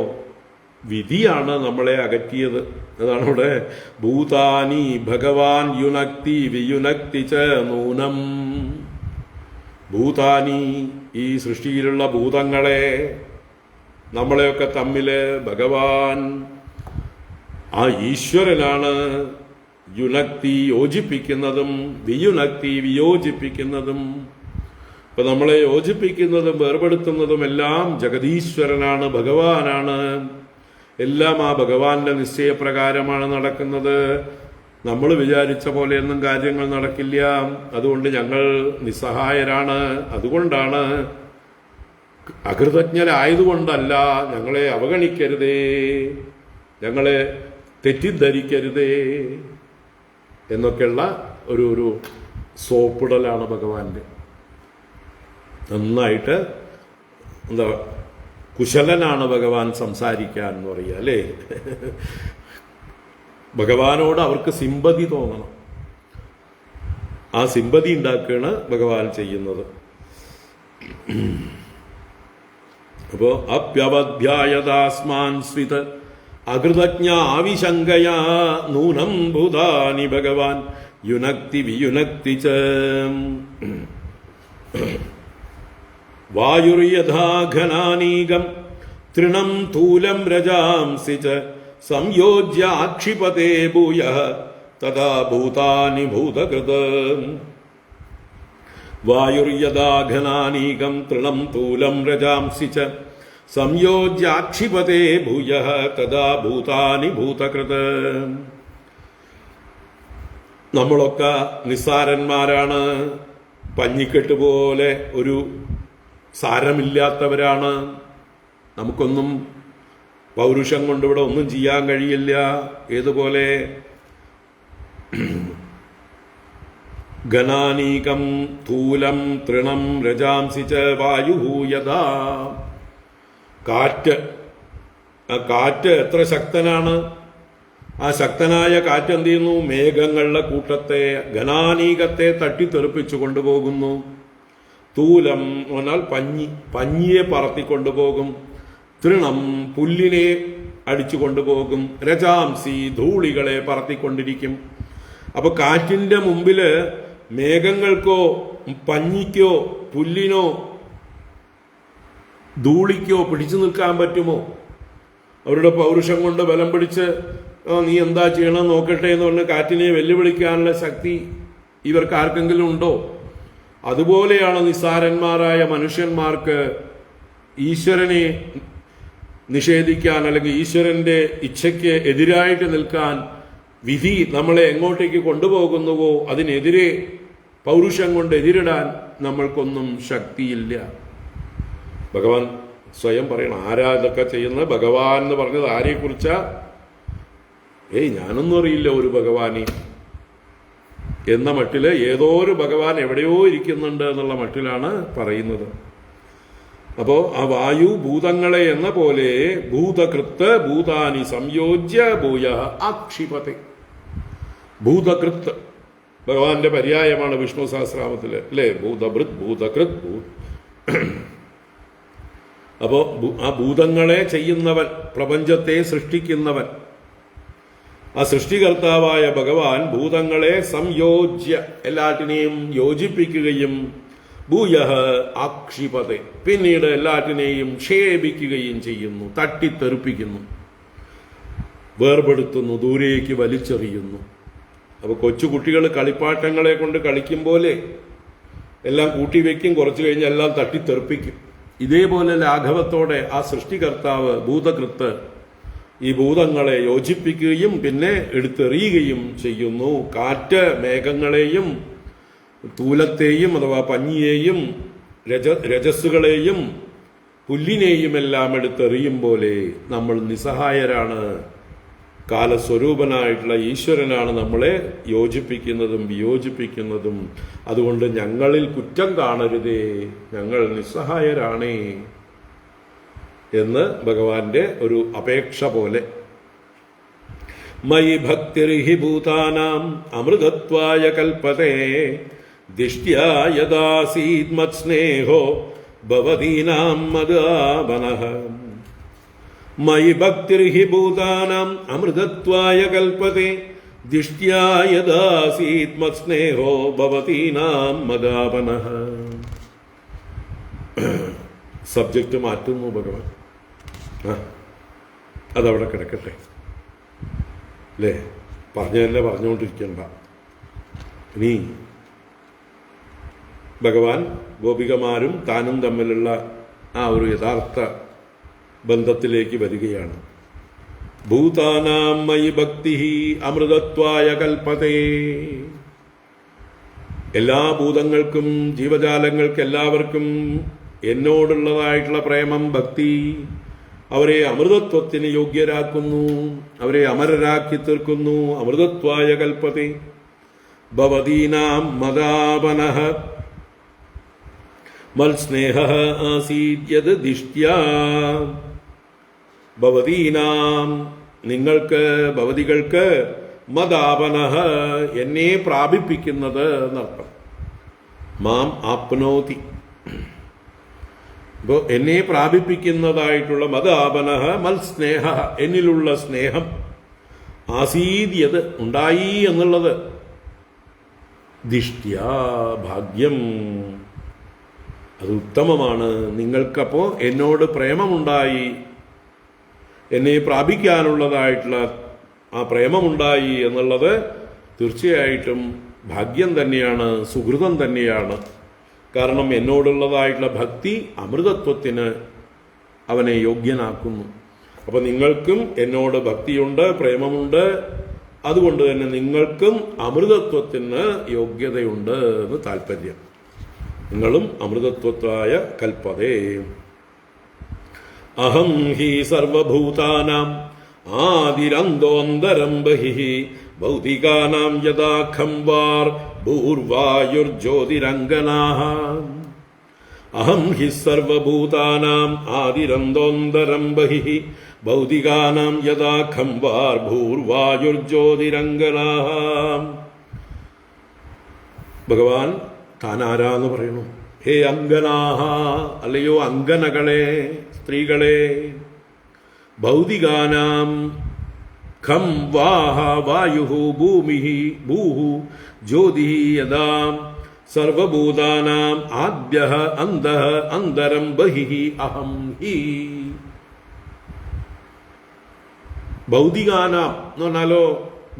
വിധിയാണ് നമ്മളെ അകറ്റിയത്. അതാണ് ഇവിടെ ഭൂതാനി ഭഗവാൻ യുനക്തി വിയുനക്തി ച നൂനം. ഭൂതാനി, ഈ സൃഷ്ടിയിലുള്ള ഭൂതങ്ങളെ, നമ്മളെയൊക്കെ തമ്മില് ഭഗവാൻ, ആ ഈശ്വരനാണ് യുനക്തി യോജിപ്പിക്കുന്നതും വിയുനക്തി വിയോജിപ്പിക്കുന്നതും. ഇപ്പൊ നമ്മളെ യോജിപ്പിക്കുന്നതും വേർപെടുത്തുന്നതും എല്ലാം ജഗതീശ്വരനാണ്, ഭഗവാനാണ്. എല്ലാം ആ ഭഗവാന്റെ നിശ്ചയപ്രകാരമാണ് നടക്കുന്നത്. നമ്മൾ വിചാരിച്ച പോലെയൊന്നും കാര്യങ്ങൾ നടക്കില്ല. അതുകൊണ്ട് ഞങ്ങൾ നിസ്സഹായരാണ്. അതുകൊണ്ടാണ്, അകൃതജ്ഞരായതുകൊണ്ടല്ല. ഞങ്ങളെ അവഗണിക്കരുതേ, ഞങ്ങളെ തെറ്റിദ്ധരിക്കരുതേ എന്നൊക്കെയുള്ള ഒരു സോപ്പിടലാണ് ഭഗവാന്റെ. നന്നായിട്ട് എന്താ കുശലനാണ് ഭഗവാൻ സംസാരിക്കാൻ എന്ന് പറയുക അല്ലേ. ഭഗവാനോട് അവർക്ക് സിമ്പതി തോന്നണം. ആ സിമ്പതി ഉണ്ടാക്കുകയാണ് ഭഗവാൻ ചെയ്യുന്നത്. അപ്പോ അപ്യവധ്യായതാസ്മാൻ സ്വിത അകൃതജ്ഞ ആവിശങ്കയാ നൂനം ഭൂതാനി ഭഗവാൻ യുനക്തി വിയുനക്തി ച. വായുർയഥാ ഘനാനീകം തൃണം തൂലം രജാംസി ച സംയോജ്യ ആക്ഷിപതേ ഭൂയഃ തഥാ ഭൂതാനി ഭൂതകൃത. വായുർയഥാ ഘനാനീകം തൃണം തൂലം രജാംസി ച സംയോജ്യ ആക്ഷിപതേ ഭൂയഃ തഥാ ഭൂതാനി ഭൂതകൃത. നമ്മളൊക്കെ നിസ്സാരന്മാരാണ്, പഞ്ഞിക്കെട്ട് പോലെ ഒരു സാരമില്ലാത്തവരാണ്. നമുക്കൊന്നും പൗരുഷം കൊണ്ട് ഇവിടെ ഒന്നും ചെയ്യാൻ കഴിയില്ല. ഏതുപോലെ ഘനാനീകം തൂലം തൃണം രജാംസി ച വായുഹു യഥാ. കാറ്റ്, ആ കാറ്റ് എത്ര ശക്തനാണ്! ആ ശക്തനായ കാറ്റ് എന്ത് ചെയ്യുന്നു? മേഘങ്ങളുടെ കൂട്ടത്തെ, ഘനാനീകത്തെ തട്ടിത്തെറിപ്പിച്ചു കൊണ്ടുപോകുന്നു. തൂലം എന്നാൽ പഞ്ഞിയെ പറത്തിക്കൊണ്ടുപോകും. തൃണം പുല്ലിനെ അടിച്ചു കൊണ്ടുപോകും. രജാംസി ധൂളികളെ പറത്തിക്കൊണ്ടിരിക്കും. അപ്പൊ കാറ്റിന്റെ മുമ്പില് മേഘങ്ങൾക്കോ പഞ്ഞിക്കോ പുല്ലിനോ ധൂളിക്കോ പിടിച്ചു നിൽക്കാൻ പറ്റുമോ? അവരുടെ പൗരുഷം കൊണ്ട് ബലം പിടിച്ച് നീ എന്താ ചെയ്യണം നോക്കട്ടെ എന്ന് പറഞ്ഞ് കാറ്റിനെ വെല്ലുവിളിക്കാനുള്ള ശക്തി ഇവർക്ക് ആർക്കെങ്കിലും ഉണ്ടോ? അതുപോലെയാണ് നിസ്സാരന്മാരായ മനുഷ്യന്മാർക്ക് ഈശ്വരനെ നിഷേധിക്കാൻ, അല്ലെങ്കിൽ ഈശ്വരന്റെ ഇച്ഛയ്ക്ക് എതിരായിട്ട് നിൽക്കാൻ വിധി നമ്മളെ എങ്ങോട്ടേക്ക് കൊണ്ടുപോകുന്നുവോ അതിനെതിരെ പൗരുഷം കൊണ്ട് എതിരിടാൻ നമ്മൾക്കൊന്നും ശക്തിയില്ല. ഭഗവാൻ സ്വയം പറയണം. ആരാ ഇതൊക്കെ ചെയ്യുന്നത്? ഭഗവാൻ എന്ന് പറഞ്ഞത് ആരെക്കുറിച്ചാ? ഞാനൊന്നും അറിയില്ല ഒരു ഭഗവാനെ എന്ന മട്ടില്, ഏതോ ഒരു ഭഗവാൻ എവിടെയോ ഇരിക്കുന്നുണ്ട് എന്നുള്ള മട്ടിലാണ് പറയുന്നത്. അപ്പോ ആ വായു ഭൂതങ്ങളെ എന്ന പോലെ ഭൂതകൃത്ത് ഭൂതാനി സംയോജ്യ ഭൂയഃ ആക്ഷിപതേ. ഭൂതകൃത്ത് ഭഗവാന്റെ പര്യായമാണ് വിഷ്ണു സഹസ്രനാമത്തില് അല്ലേ? ഭൂതഭൃത് ഭൂതകൃത് അപ്പോ ആ ഭൂതങ്ങളെ ചെയ്യുന്നവൻ, പ്രപഞ്ചത്തെ സൃഷ്ടിക്കുന്നവൻ, ആ സൃഷ്ടികർത്താവായ ഭഗവാൻ ഭൂതങ്ങളെ സംയോജ്യ എല്ലാറ്റിനെയും യോജിപ്പിക്കുകയും ഭൂയഃ ആക്ഷിപതെ പിന്നീട് എല്ലാറ്റിനെയും ക്ഷേപിക്കുകയും ചെയ്യുന്നു, തട്ടിത്തെറിപ്പിക്കുന്നു, വേർപെടുത്തുന്നു, ദൂരേക്ക് വലിച്ചെറിയുന്നു. അപ്പൊ കൊച്ചുകുട്ടികൾ കളിപ്പാട്ടങ്ങളെ കൊണ്ട് കളിക്കും പോലെ എല്ലാം കൂട്ടിവെക്കും, കുറച്ചു കഴിഞ്ഞ് എല്ലാം തട്ടിത്തെറിപ്പിക്കും. ഇതേപോലെ ലാഘവത്തോടെ ആ സൃഷ്ടികർത്താവ് ഭൂതകൃത്ത് ഈ ഭൂതങ്ങളെ യോജിപ്പിക്കുകയും പിന്നെ എടുത്തെറിയുകയും ചെയ്യുന്നു. കാറ്റ് മേഘങ്ങളെയും തൂലത്തെയും അഥവാ പഞ്ഞിയെയും രജസ്സുകളെയും പുല്ലിനെയുമെല്ലാം എടുത്തെറിയും പോലെ നമ്മൾ നിസ്സഹായരാണ്. കാലസ്വരൂപനായിട്ടുള്ള ഈശ്വരനാണ് നമ്മളെ യോജിപ്പിക്കുന്നതും വിയോജിപ്പിക്കുന്നതും. അതുകൊണ്ട് ഞങ്ങളിൽ കുറ്റം കാണരുതേ, ഞങ്ങൾ നിസ്സഹായരാണേ എന്ന് ഭഗവാന്റെ ഒരു അപേക്ഷ പോലെ. മയി ഭക്തിർഹി ഭൂതാനാം അമൃതത്വായ കൽപ്പതേ ദിഷ്ട്യാ യദാസീത് മത്സ്നേഹോ ഭവതീനാം മദാവനഃ. മയി ഭക്തിർഹി ഭൂതാനാം അമൃതത്വായ കൽപ്പതേ ദിഷ്ട്യാ യദാസീത് മത്സ്നേഹോ ഭവതീനാം മദാവനഃ. സബ്ജക്റ്റ് മാറ്റുന്നു ഭഗവാൻ. അതവിടെ കിടക്കട്ടെ അല്ലേ, പറഞ്ഞതല്ലേ പറഞ്ഞുകൊണ്ടിരിക്കണ്ട. ഇനി ഭഗവാൻ ഗോപികമാരും താനും തമ്മിലുള്ള ആ ഒരു യഥാർത്ഥ ബന്ധത്തിലേക്ക് വരികയാണ്. ഭൂതാനാം മയി ഭക്തി അമൃതത്വായ കൽപ്പതേ. എല്ലാ ഭൂതങ്ങൾക്കും ജീവജാലങ്ങൾക്ക് എല്ലാവർക്കും എന്നോടുള്ളതായിട്ടുള്ള പ്രേമം, ഭക്തി അവരെ അമൃതത്വത്തിന് യോഗ്യരാക്കുന്നു, അവരെ അമരരാക്കി തീർക്കുന്നു. അമൃതത്വായ കൽപ്പതേ ഭവതീനാം മദാപനഃ മത്സ്നേഹഃ ആസീദ്യത് ദിഷ്ട്യാ. ഭവതീനാം നിങ്ങൾക്ക്, ഭവതികൾക്ക്, മദാപനഃ എന്നെ പ്രാപിപ്പിക്കുന്നത് എന്നർത്ഥം. മാം ആപ്നോതി, ഇപ്പോ എന്നെ പ്രാപിപ്പിക്കുന്നതായിട്ടുള്ള മദാപനഃ മത്സ്നേഹ എന്നിലുള്ള സ്നേഹം, ആസീദ്യത് ഉണ്ടായി എന്നുള്ളത്, ദിഷ്ട്യാ ഭാഗ്യം അത് ഉത്തമമാണ്. നിങ്ങൾക്കപ്പോ എന്നോട് പ്രേമമുണ്ടായി, എന്നെ പ്രാപിക്കാനുള്ളതായിട്ടുള്ള ആ പ്രേമമുണ്ടായി എന്നുള്ളത് തീർച്ചയായിട്ടും ഭാഗ്യം തന്നെയാണ്, സുഹൃതം തന്നെയാണ്. കാരണം എന്നോടുള്ളതായിട്ടുള്ള ഭക്തി അമൃതത്വത്തിന് അവനെ യോഗ്യനാക്കുന്നു. അപ്പൊ നിങ്ങൾക്കും എന്നോട് ഭക്തിയുണ്ട്, പ്രേമമുണ്ട്, അതുകൊണ്ട് തന്നെ നിങ്ങൾക്കും അമൃതത്വത്തിന് യോഗ്യതയുണ്ട് എന്ന് താല്പര്യം. നിങ്ങളും അമൃതത്വത്തായ കൽപ്പതേ. അഹം ഹി സർവഭൂതാനാം ആദിരന്തോന്തരം ബഹിഃ ഭൗതികാനാം യഥാഖം വാർ ഭൂർവായുർജ്യോതിരംഗനാഃ. അഹം ഹി സർവഭൂതാനാം ആദിരന്തോന്തരം ബഹിഃ ഭൗതികാനാം യഥാഖം വാർ ഭൂർവായുർജ്യോതിരംഗനാഃ. ഭഗവാൻ താനാരാന്ന് പറയണു. ഹേ അംഗനാഹ, അല്ലയോ അംഗനകളെ, സ്ത്രീകളെ, ഭൗതികാനാം ഖം വാഹ വായുഃ ഭൂമിഃ ഭൂഃ ജ്യോതിഃ യദാം സർവഭൂതാനാം ആദ്യഃ അന്തഃ അന്തരം ബഹിഃ അഹം ഹി. ഭൗതികാനാം എന്ന് പറഞ്ഞാലോ,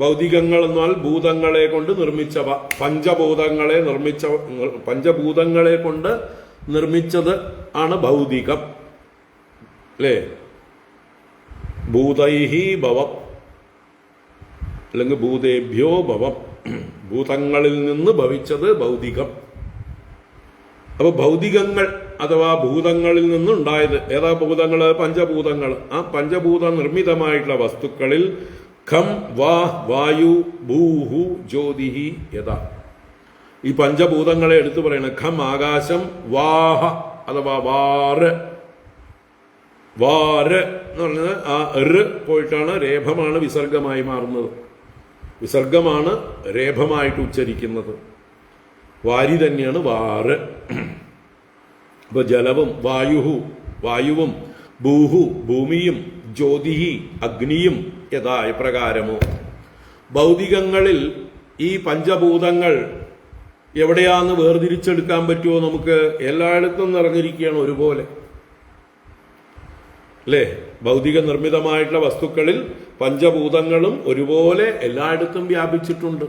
ഭൗതികങ്ങൾ എന്നാൽ ഭൂതങ്ങളെ കൊണ്ട് നിർമ്മിച്ചവ, പഞ്ചഭൂതങ്ങളെ കൊണ്ട് നിർമ്മിച്ചത് ആണ് ഭൗതികം അല്ലേ. ഭൂതൈഹി ഭവം അല്ലെങ്കിൽ ഭൂതേഭ്യോ ഭവം, ഭൂതങ്ങളിൽ നിന്ന് ഭവിച്ചത് ഭൗതികം. അപ്പൊ ഭൗതികങ്ങൾ അഥവാ ഭൂതങ്ങളിൽ നിന്നുണ്ടായത് ഏതാ ഭൂതങ്ങള്? പഞ്ചഭൂതങ്ങൾ. ആ പഞ്ചഭൂത നിർമ്മിതമായിട്ടുള്ള വസ്തുക്കളിൽ ഖം വാ വായു ഭൂഹു ജ്യോതിഹി യഥാ. ഈ പഞ്ചഭൂതങ്ങളെ എടുത്തു പറയണം. ഖം ആകാശം, വാഹ അഥവാ വാറ്, വാര് എന്ന് പറഞ്ഞത് ആ എറ് പോയിട്ടാണ് രേഭമാണ് വിസർഗമായി മാറുന്നത്. വിസർഗമാണ് രേഭമായിട്ട് ഉച്ചരിക്കുന്നത്. വാരി തന്നെയാണ് വാറ്. ഇപ്പൊ ജലവും വായുവും ഭൂഹു ഭൂമിയും ജ്യോതിഹി അഗ്നിയും യഥാ പ്രകാരമോ. ഭൗതികങ്ങളിൽ ഈ പഞ്ചഭൂതങ്ങൾ എവിടെയാന്ന് വേർതിരിച്ചെടുക്കാൻ പറ്റുമോ? നമുക്ക് എല്ലായിടത്തും നിറഞ്ഞിരിക്കുകയാണ് ഒരുപോലെ, അല്ലേ? ഭൗതിക നിർമ്മിതമായിട്ടുള്ള വസ്തുക്കളിൽ പഞ്ചഭൂതങ്ങളും ഒരുപോലെ എല്ലായിടത്തും വ്യാപിച്ചിട്ടുണ്ട്.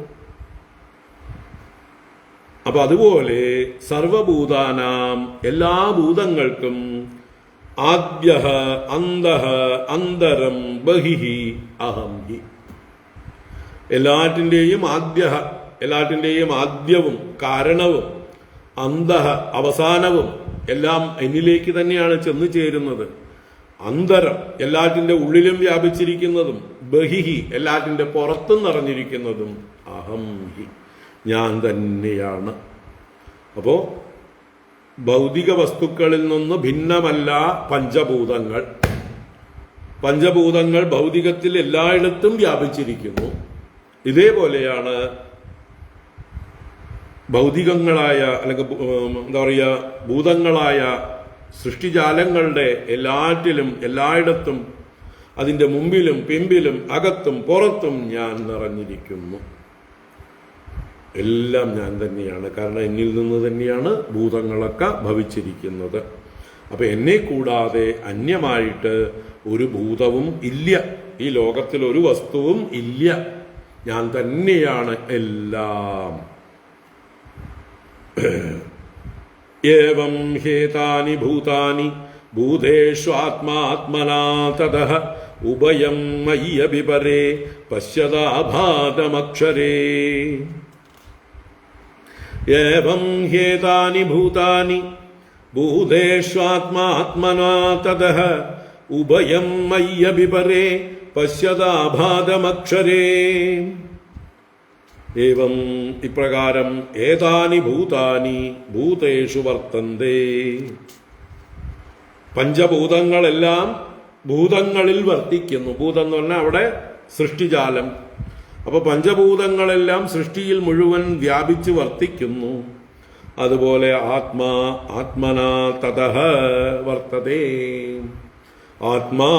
അപ്പൊ അതുപോലെ സർവഭൂതാനാം, എല്ലാ ഭൂതങ്ങൾക്കും ആദ്യഃ അന്തഃ അന്തരം ബഹിഃ അഹം ഹി, എല്ലാറ്റിൻ്റെയും ആദ്യഃ, എല്ലാറ്റിൻ്റെയും ആദ്യവും കാരണവും, അന്തഃ അവസാനവും എല്ലാം എന്നിലേക്ക് തന്നെയാണ് ചെന്നു ചേരുന്നത്. അന്തരം എല്ലാറ്റിൻ്റെ ഉള്ളിലും വ്യാപിച്ചിരിക്കുന്നതും, ബഹിഹി എല്ലാറ്റിൻ്റെ പുറത്തും നിറഞ്ഞിരിക്കുന്നതും, അഹം ഹി ഞാൻ തന്നെയാണ്. അപ്പോ ഭൗതിക വസ്തുക്കളിൽ നിന്ന് ഭിന്നമല്ല പഞ്ചഭൂതങ്ങൾ. പഞ്ചഭൂതങ്ങൾ ഭൗതികത്തിൽ എല്ലായിടത്തും വ്യാപിച്ചിരിക്കുന്നു. ഇതേപോലെയാണ് ഭൗതികങ്ങളായ അല്ലെങ്കിൽ എന്താ പറയുക ഭൂതങ്ങളായ സൃഷ്ടിജാലങ്ങളുടെ എല്ലാറ്റിലും എല്ലായിടത്തും അതിൻ്റെ മുമ്പിലും പിമ്പിലും അകത്തും പുറത്തും ഞാൻ നിറഞ്ഞിരിക്കുന്നു. എല്ലാം ഞാൻ തന്നെയാണ്. കാരണം എന്നിൽ നിന്ന് തന്നെയാണ് ഭൂതങ്ങളൊക്കെ ഭവിച്ചിരിക്കുന്നത്. അപ്പൊ എന്നെ കൂടാതെ അന്യമായിട്ട് ഒരു ഭൂതവും ഇല്ല, ഈ ലോകത്തിൽ ഒരു വസ്തുവും ഇല്ല. ഞാൻ തന്നെയാണ് എല്ലാം. ഏവം ഹേതാനി ഭൂതാനി ഭൂതേഷ്വാത്മാത്മനാ തതഃ ഉഭയം മയ്യപി പരേ പശ്യതാഭാതമക്ഷരേ. ഏവം ഹേതാനി ഭൂതാനി ഭൂതേഷ്വാത്മാത്മനാ തതഃ ഉഭയം മയ്യപി പരേ പശ്യതാഭാതമക്ഷരേ. ഏവം ഇപ്രകാരം ഏതാനി ഭൂതാനി ഭൂതേഷു വർത്തന്തേ, പഞ്ചഭൂതങ്ങളെല്ലാം ഭൂതങ്ങളിൽ വർത്തിക്കുന്നു. ഭൂതം എന്ന് പറഞ്ഞാൽ അവിടെ സൃഷ്ടിജാലം. അപ്പൊ പഞ്ചഭൂതങ്ങളെല്ലാം സൃഷ്ടിയിൽ മുഴുവൻ വ്യാപിച്ച് വർത്തിക്കുന്നു. അതുപോലെ ആത്മാ ആത്മനാ തതഃ വർത്തതേ. ആത്മാ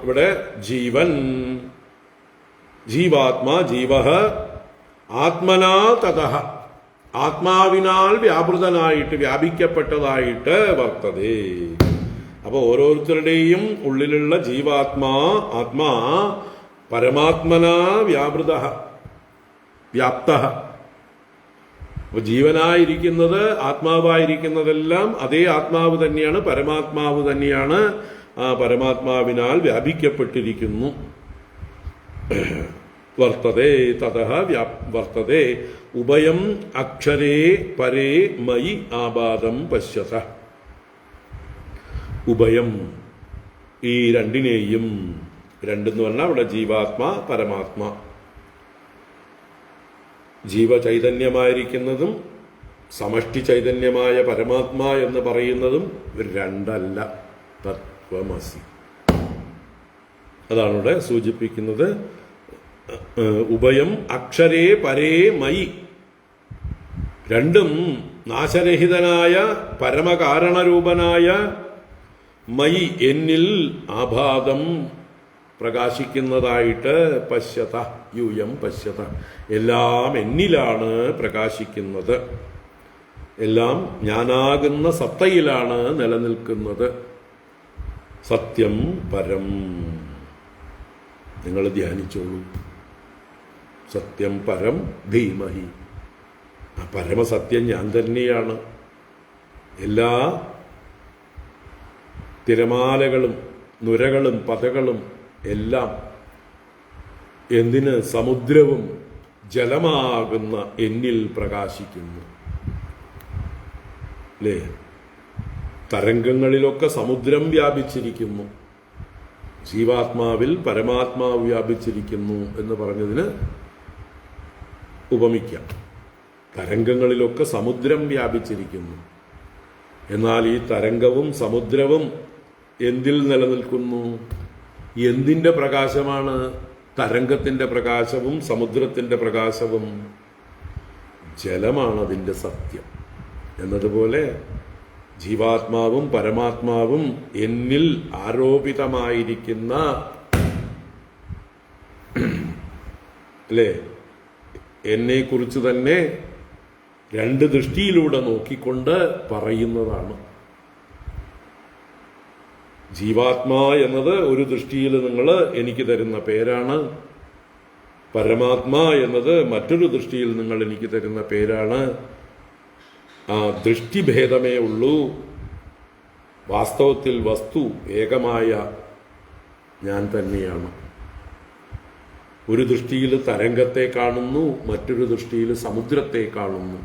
ഇവിടെ ജീവൻ, ജീവാത്മാ ജീവഃ ആത്മനാ തതഃ ആത്മാവിനാൽ വ്യാപൃതനായിട്ട് വ്യാപിക്കപ്പെട്ടതായിട്ട് വർത്തതേ. അപ്പൊ ഓരോരുത്തരുടെയും ഉള്ളിലുള്ള ജീവാത്മാ ആത്മാ പരമാത്മനാ വ്യാപൃതഃ വ്യാപ്തഃ. അപ്പൊ ജീവനായിരിക്കുന്നത് ആത്മാവായിരിക്കുന്നതെല്ലാം അതേ ആത്മാവ് തന്നെയാണ്, പരമാത്മാവ് തന്നെയാണ്. ആ പരമാത്മാവിനാൽ വ്യാപിക്കപ്പെട്ടിരിക്കുന്നു. വർത്തതേ തതഃ വർത്തതേ ഉഭയം അക്ഷരേ പരേ മയി ആബാധം പശ്യതഃ. ഉഭയം ഈ രണ്ടിനെയും, രണ്ടെന്ന് പറഞ്ഞാൽ അവിടെ ജീവാത്മാ പരമാത്മാ, ജീവചൈതന്യമായിരിക്കുന്നതും സമഷ്ടി ചൈതന്യമായ പരമാത്മാ എന്ന് പറയുന്നതും രണ്ടല്ല, തത്വമസി. അതാണ് ഇവിടെ സൂചിപ്പിക്കുന്നത്. ഉഭയം അക്ഷരേ പരേ മയി, രണ്ടും നാശരഹിതനായ പരമകാരണരൂപനായ മയി എന്നിൽ ആഭാതം പ്രകാശിക്കുന്നതായിട്ട് പശ്യത യൂയം പശ്യത, എല്ലാം എന്നിലാണ് പ്രകാശിക്കുന്നത്, എല്ലാം ഞാനാകുന്ന സത്തയിലാണ് നിലനിൽക്കുന്നത്. സത്യം പരം, നിങ്ങൾ ധ്യാനിച്ചോളൂ. സത്യം പരം ധീമഹി, ആ പരമസത്യം ഞാൻ തന്നെയാണ്. എല്ലാ തിരമാലകളും നുരകളും പതകളും എല്ലാം എന്തിന് സമുദ്രവും ജലമാകുന്ന എന്നിൽ പ്രകാശിക്കുന്നു. അല്ലേ? തരംഗങ്ങളിലൊക്കെ സമുദ്രം വ്യാപിച്ചിരിക്കുന്നു, ജീവാത്മാവിൽ പരമാത്മാവ് വ്യാപിച്ചിരിക്കുന്നു എന്ന് പറഞ്ഞതിന് ഉപമിക്കാം. തരംഗങ്ങളിലൊക്കെ സമുദ്രം വ്യാപിച്ചിരിക്കുന്നു. എന്നാൽ ഈ തരംഗവും സമുദ്രവും എന്തിൽ നിലനിൽക്കുന്നു? എന്തിൻ്റെ പ്രകാശമാണ്? തരംഗത്തിൻ്റെ പ്രകാശവും സമുദ്രത്തിൻ്റെ പ്രകാശവും ജലമാണ് അതിൻ്റെ സത്യം. എന്നതുപോലെ ജീവാത്മാവും പരമാത്മാവും എന്നിൽ ആരോപിതമായിരിക്കുന്ന അല്ലേ? എന്നെക്കുറിച്ച് തന്നെ രണ്ട് ദൃഷ്ടിയിലൂടെ നോക്കിക്കൊണ്ട് പറയുന്നതാണ്. ജീവാത്മാ എന്നത് ഒരു ദൃഷ്ടിയിൽ നിങ്ങൾ എനിക്ക് തരുന്ന പേരാണ്. പരമാത്മാ എന്നത് മറ്റൊരു ദൃഷ്ടിയിൽ നിങ്ങൾ എനിക്ക് തരുന്ന പേരാണ്. ആ ദൃഷ്ടിഭേദമേ ഉള്ളൂ. വാസ്തവത്തിൽ വസ്തു ഏകമായ ഞാൻ തന്നെയാണ്. ഒരു ദൃഷ്ടിയിൽ തരംഗത്തെ കാണുന്നു, മറ്റൊരു ദൃഷ്ടിയിൽ സമുദ്രത്തെ കാണുന്നു.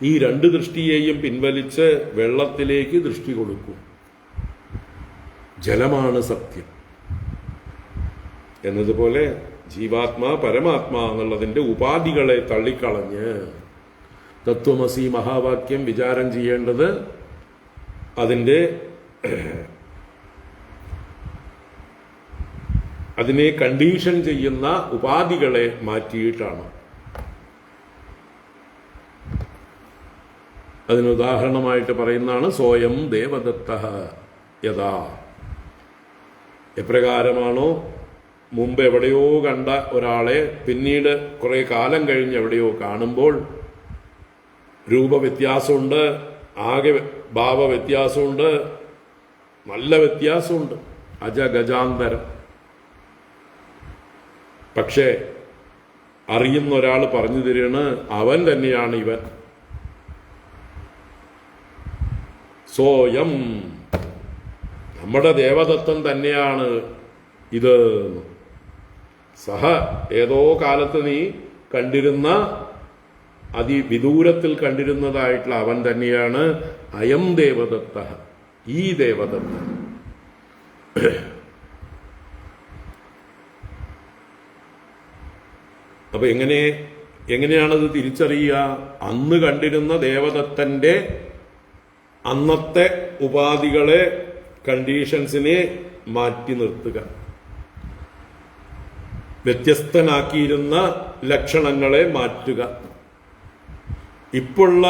ഈ രണ്ട് ദൃഷ്ടിയെയും പിൻവലിച്ച് വെള്ളത്തിലേക്ക് ദൃഷ്ടി കൊടുക്കും. ജലമാണ് സത്യം എന്നതുപോലെ ജീവാത്മാ പരമാത്മാ എന്നുള്ളതിൻ്റെ ഉപാധികളെ തള്ളിക്കളഞ്ഞ് തത്വമസി മഹാവാക്യം വിചാരം ചെയ്യേണ്ടത് അതിനെ കണ്ടീഷൻ ചെയ്യുന്ന ഉപാധികളെ മാറ്റിയിട്ടാണ്. അതിനുദാഹരണമായിട്ട് പറയുന്നതാണ് സോയം ദേവദത്തഃ യഥാ. എപ്രകാരമാണോ മുമ്പ് എവിടെയോ കണ്ട ഒരാളെ പിന്നീട് കുറെ കാലം കഴിഞ്ഞ് എവിടെയോ കാണുമ്പോൾ രൂപവ്യത്യാസമുണ്ട്, ആകെ ഭാവവ്യത്യാസമുണ്ട്, നല്ല വ്യത്യാസമുണ്ട്, അജഗജാന്തരം. പക്ഷേ അറിയുന്ന ഒരാൾ പറഞ്ഞു തരുകയാണ്, അവൻ തന്നെയാണ് ഇവൻ. സോയം, നമ്മുടെ ദേവദത്തൻ തന്നെയാണ് ഇത്. സഹ, ഏതോ കാലത്ത് നീ കണ്ടിരുന്ന അതിവിദൂരത്തിൽ കണ്ടിരുന്നതായിട്ടുള്ള അവൻ തന്നെയാണ് അയം ദേവദത്ത, ഈ ദേവദത്തൻ. അപ്പൊ എങ്ങനെയാണത് തിരിച്ചറിയുക? അന്ന് കണ്ടിരുന്ന ദേവദത്തന്റെ അന്നത്തെ ഉപാധികളെ, കണ്ടീഷൻസിനെ മാറ്റി നിർത്തുക. വ്യത്യസ്തനാക്കിയിരുന്ന ലക്ഷണങ്ങളെ മാറ്റുക. ഇപ്പോഴുള്ള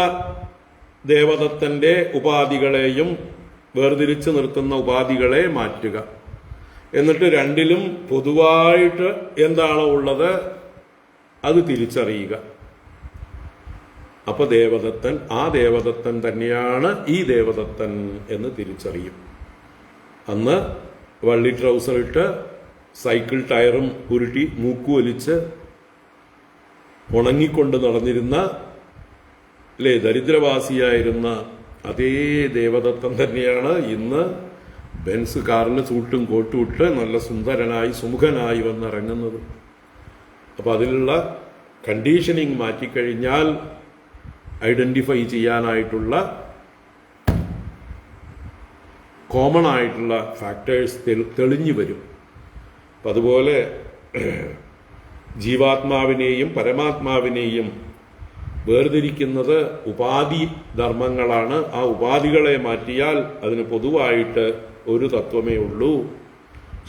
ദേവദത്തന്റെ ഉപാധികളെയും വേർതിരിച്ച് നിർത്തുന്ന ഉപാധികളെ മാറ്റുക. എന്നിട്ട് രണ്ടിലും പൊതുവായിട്ട് എന്താണോ ഉള്ളത് അത് തിരിച്ചറിയുക. അപ്പൊ ദേവദത്തൻ, ആ ദേവദത്തൻ തന്നെയാണ് ഈ ദേവദത്തൻ എന്ന് തിരിച്ചറിയും. അന്ന് വള്ളി ട്രൗസർ ഇട്ട് സൈക്കിൾ ടയറും ഉരുട്ടി മൂക്കുവലിച്ച് ഉണങ്ങിക്കൊണ്ട് നടന്നിരുന്ന, അല്ലേ, ദരിദ്രവാസിയായിരുന്ന അതേ ദേവദത്തൻ തന്നെയാണ് ഇന്ന് ബെൻസ് കാറിൽ സൂട്ടും കോട്ടും ഇട്ട് നല്ല സുന്ദരനായി സുമുഖനായി വന്നിറങ്ങുന്നത്. അപ്പൊ അതിലുള്ള കണ്ടീഷനിങ് മാറ്റിക്കഴിഞ്ഞാൽ ഐഡന്റിഫൈ ചെയ്യാനായിട്ടുള്ള കോമൺ ആയിട്ടുള്ള ഫാക്ടേഴ്സ് തെളിഞ്ഞു വരും. അപ്പം അതുപോലെ ജീവാത്മാവിനെയും പരമാത്മാവിനെയും വേർതിരിക്കുന്നത് ഉപാധി ധർമ്മങ്ങളാണ്. ആ ഉപാധികളെ മാറ്റിയാൽ അതിന് പൊതുവായിട്ട് ഒരു തത്വമേ ഉള്ളൂ,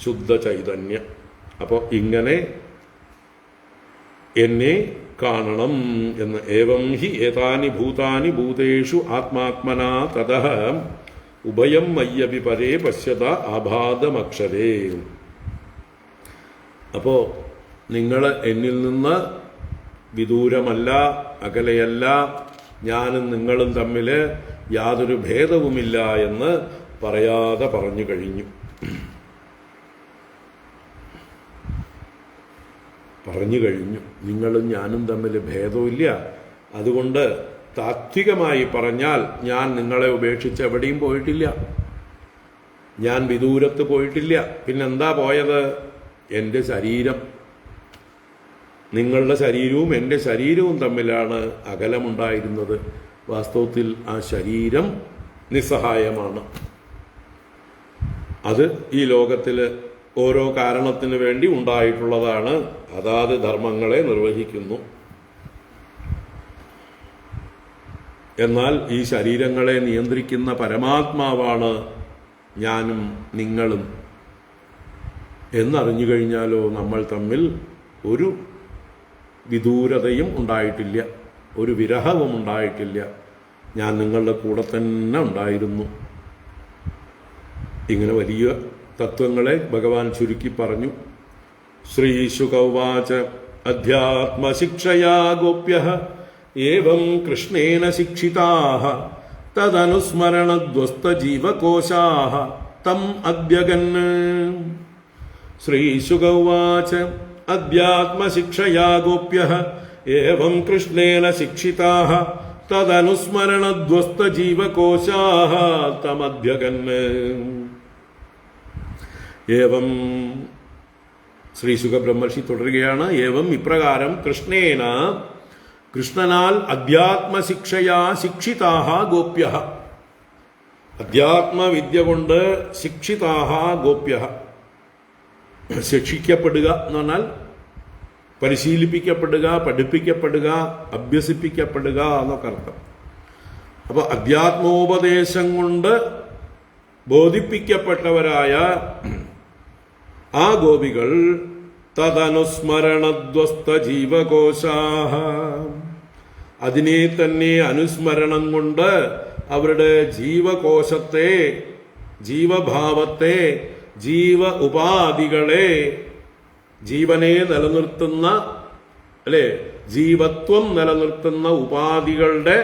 ശുദ്ധ ചൈതന്യം. അപ്പോൾ ഇങ്ങനെ എന്നെ കാണണം എന്ന്. ഏവം ഹി ഏതാനി ഭൂതാനി ഭൂതേഷു ആത്മാത്മനാ തതഃ ഉഭയം മയ്യപി പരേ പശ്യത ആഭാതമക്ഷരേ. അപ്പോൾ നിങ്ങൾ എന്നിൽ നിന്ന് വിദൂരമല്ല, അകലെയല്ല, ഞാനും നിങ്ങളും തമ്മിൽ യാതൊരു ഭേദവുമില്ല എന്ന് പറയാതെ പറഞ്ഞു കഴിഞ്ഞു. നിങ്ങളും ഞാനും തമ്മിൽ ഭേദമില്ല. അതുകൊണ്ട് താത്വികമായി പറഞ്ഞാൽ ഞാൻ നിങ്ങളെ ഉപേക്ഷിച്ച് എവിടെയും പോയിട്ടില്ല, ഞാൻ വിദൂരത്ത് പോയിട്ടില്ല. പിന്നെന്താ പോയത്? എൻ്റെ ശരീരം. നിങ്ങളുടെ ശരീരവും എൻ്റെ ശരീരവും തമ്മിലാണ് അകലമുണ്ടായിരുന്നത്. വാസ്തവത്തിൽ ആ ശരീരം നിസ്സഹായമാണ്. അത് ഈ ലോകത്തിൽ ഓരോ കാരണത്തിന് വേണ്ടി ഉണ്ടായിട്ടുള്ളതാണ്. അതാത് ധർമ്മങ്ങളെ നിർവഹിക്കുന്നു. എന്നാൽ ഈ ശരീരങ്ങളെ നിയന്ത്രിക്കുന്ന പരമാത്മാവാണ് ഞാനും നിങ്ങളും എന്നറിഞ്ഞു കഴിഞ്ഞാലോ നമ്മൾ തമ്മിൽ ഒരു വിദൂരതയും ഉണ്ടായിട്ടില്ല, ഒരു വിരഹവും ഉണ്ടായിട്ടില്ല. ഞാൻ നിങ്ങളുടെ കൂടെ തന്നെ ഉണ്ടായിരുന്നു. ഇങ്ങനെ വലിയ തത്വങ്ങളെ ഭഗവാൻ ചുരുക്കി പറഞ്ഞു. ശ്രീശുക ഉവാച അധ്യാത്മശിക്ഷയാ ഗോപ്യഃ ഏവം കൃഷ്ണേന ശിക്ഷിതാഃ തദനുസ്മരണധ്വസ്തജീവകോശാഃ തം അഭ്യഗൻ. ശ്രീശുക ഉവാച അധ്യാത്മശിക്ഷയാ ഗോപ്യഃ ഏവം കൃഷ്ണേന ശിക്ഷിതാഃ തദനുസ്മരണധ്വസ്തജീവകോശാഃ തമഭ്യഗൻ. ഏവം ശ്രീശുക ബ്രഹ്മർഷി തുടരുകയാണ്. ഏവം ഇപ്രകാരം കൃഷ്ണേന കൃഷ്ണനാൽ അധ്യാത്മശിക്ഷയാ ശിക്ഷിതാഃ ഗോപ്യഃ, അധ്യാത്മവിദ്യ കൊണ്ട് ശിക്ഷിതാഃ ഗോപ്യഃ, ശിക്ഷിക്കപ്പെടുക എന്ന് പറഞ്ഞാൽ പരിശീലിപ്പിക്കപ്പെടുക, പഠിപ്പിക്കപ്പെടുക, അഭ്യസിപ്പിക്കപ്പെടുക എന്നൊക്കെ അർത്ഥം. അപ്പൊ അധ്യാത്മോപദേശം കൊണ്ട് ബോധിപ്പിക്കപ്പെട്ടവരായ ആ ഗോപികൾ തദനുസ്മരണധ്വസ്ത ജീവകോശാഃ, അതിനെ തന്നെ അനുസ്മരണം കൊണ്ട് അവരുടെ ജീവകോശത്തെ, ജീവഭാവത്തെ, ജീവ ഉപാധികളെ, ജീവനെ നിലനിർത്തുന്ന അല്ലെ ജീവത്വം നിലനിർത്തുന്ന ഉപാധികളുടെ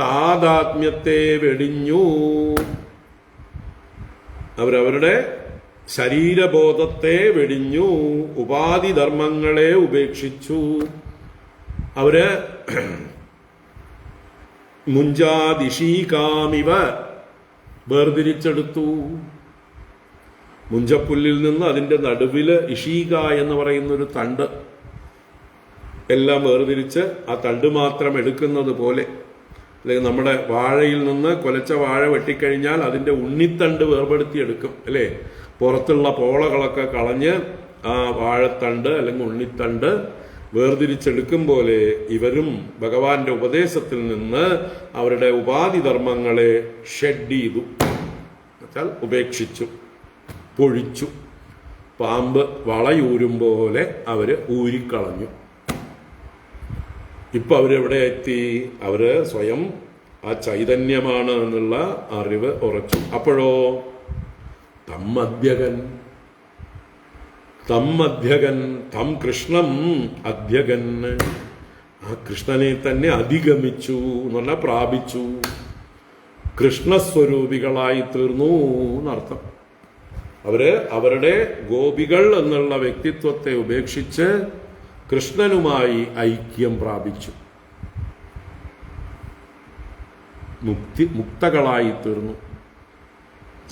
താദാത്മ്യത്തെ വെടിഞ്ഞു. അവരവരുടെ ശരീരബോധത്തെ വെടിഞ്ഞു, ഉപാധിധർമ്മങ്ങളെ ഉപേക്ഷിച്ചു. അവര് മുഞ്ചാദിശീകാമിവ വേർതിരിച്ചെടുത്തു. മുഞ്ചപ്പുല്ലിൽ നിന്ന് അതിന്റെ നടുവില് ഇഷീക എന്ന് പറയുന്നൊരു തണ്ട് എല്ലാം വേർതിരിച്ച് ആ തണ്ട് മാത്രം എടുക്കുന്നത് പോലെ, അല്ലെങ്കിൽ നമ്മുടെ വാഴയിൽ നിന്ന് കൊലച്ച വാഴ വെട്ടിക്കഴിഞ്ഞാൽ അതിന്റെ ഉണ്ണിത്തണ്ട് വേർപെടുത്തിയെടുക്കും അല്ലേ, പുറത്തുള്ള പോളകളൊക്കെ കളഞ്ഞ് ആ വാഴത്തണ്ട് അല്ലെങ്കിൽ ഉണ്ണിത്തണ്ട് വേർതിരിച്ചെടുക്കും പോലെ ഇവരും ഭഗവാന്റെ ഉപദേശത്തിൽ നിന്ന് അവരുടെ ഉപാധിധർമ്മങ്ങളെ ഷെഡ് ചെയ്തു, എന്നുവെച്ചാൽ ഉപേക്ഷിച്ചു, പൊഴിച്ചു. പാമ്പ് വളയൂരും പോലെ അവര് ഊരിക്കളഞ്ഞു. ഇപ്പൊ അവരെവിടെ എത്തി? അവര് സ്വയം ആ ചൈതന്യമാണ് എന്നുള്ള അറിവ് ഉറച്ചു. അപ്പോഴോ തമ്മഭ്യഗൻ, തമ്മഭ്യഗൻ, തം കൃഷ്ണം അഭ്യഗൻ, ആ കൃഷ്ണനെ തന്നെ അധിഗമിച്ചു എന്നുള്ള പ്രാപിച്ചു, കൃഷ്ണസ്വരൂപികളായി തീർന്നു എന്നർത്ഥം. അവര് അവരുടെ ഗോപികൾ എന്നുള്ള വ്യക്തിത്വത്തെ ഉപേക്ഷിച്ച് കൃഷ്ണനുമായി ഐക്യം പ്രാപിച്ചു, മുക്തകളായി തീർന്നു,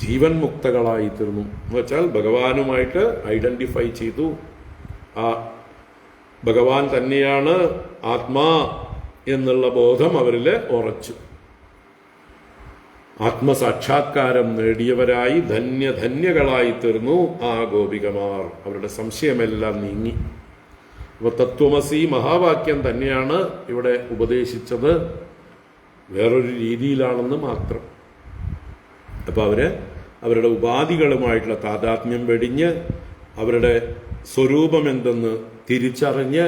ജീവൻ മുക്തകളായി തീർന്നു എന്ന് വെച്ചാൽ ഭഗവാനുമായിട്ട് ഐഡന്റിഫൈ ചെയ്തു. ആ ഭഗവാൻ തന്നെയാണ് ആത്മാ എന്നുള്ള ബോധം അവരിൽ ഉറച്ചു. ആത്മസാക്ഷാത്കാരം നേടിയവരായി ധന്യകളായി തീർന്നു ആ ഗോപികമാർ. അവരുടെ സംശയമെല്ലാം നീങ്ങി. അപ്പൊ തത്വമസി മഹാവാക്യം തന്നെയാണ് ഇവിടെ ഉപദേശിച്ചത്, വേറൊരു രീതിയിലാണെന്ന് മാത്രം. അപ്പൊ അവരുടെ ഉപാധികളുമായിട്ടുള്ള താദാത്മ്യം വെടിഞ്ഞ് അവരുടെ സ്വരൂപം എന്തെന്ന് തിരിച്ചറിഞ്ഞ്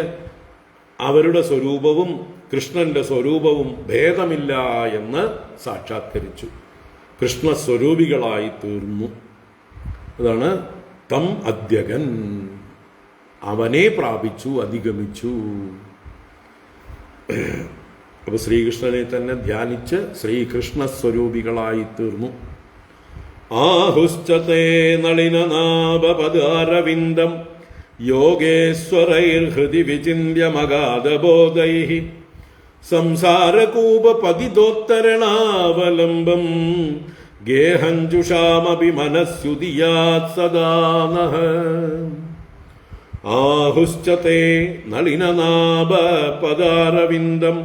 അവരുടെ സ്വരൂപവും കൃഷ്ണന്റെ സ്വരൂപവും ഭേദമില്ല എന്ന് സാക്ഷാത്കരിച്ചു, കൃഷ്ണസ്വരൂപികളായി തീർന്നു. അതാണ് തം അദ്യഗൻ, അവനെ പ്രാപിച്ചു, അധിഗമിച്ചു. അപ്പൊ ശ്രീകൃഷ്ണനെ തന്നെ ധ്യാനിച്ച് ശ്രീകൃഷ്ണസ്വരൂപികളായി തീർന്നു. ആഹുശ്ചതേ നളിനനാഭപദാരവിന്ദം യോഗേശ്വരൈർഹൃദി വിചിന്യമഗാധബോധൈഃ സംസാരകൂപപതിതോത്തരണാവലംബം ഗേഹഞ്ജുഷാമപി മനസ്സുദിയാത് സദാ നഃ. ആഹുശ്ചതേ നളിനനാഭപദാരവിന്ദം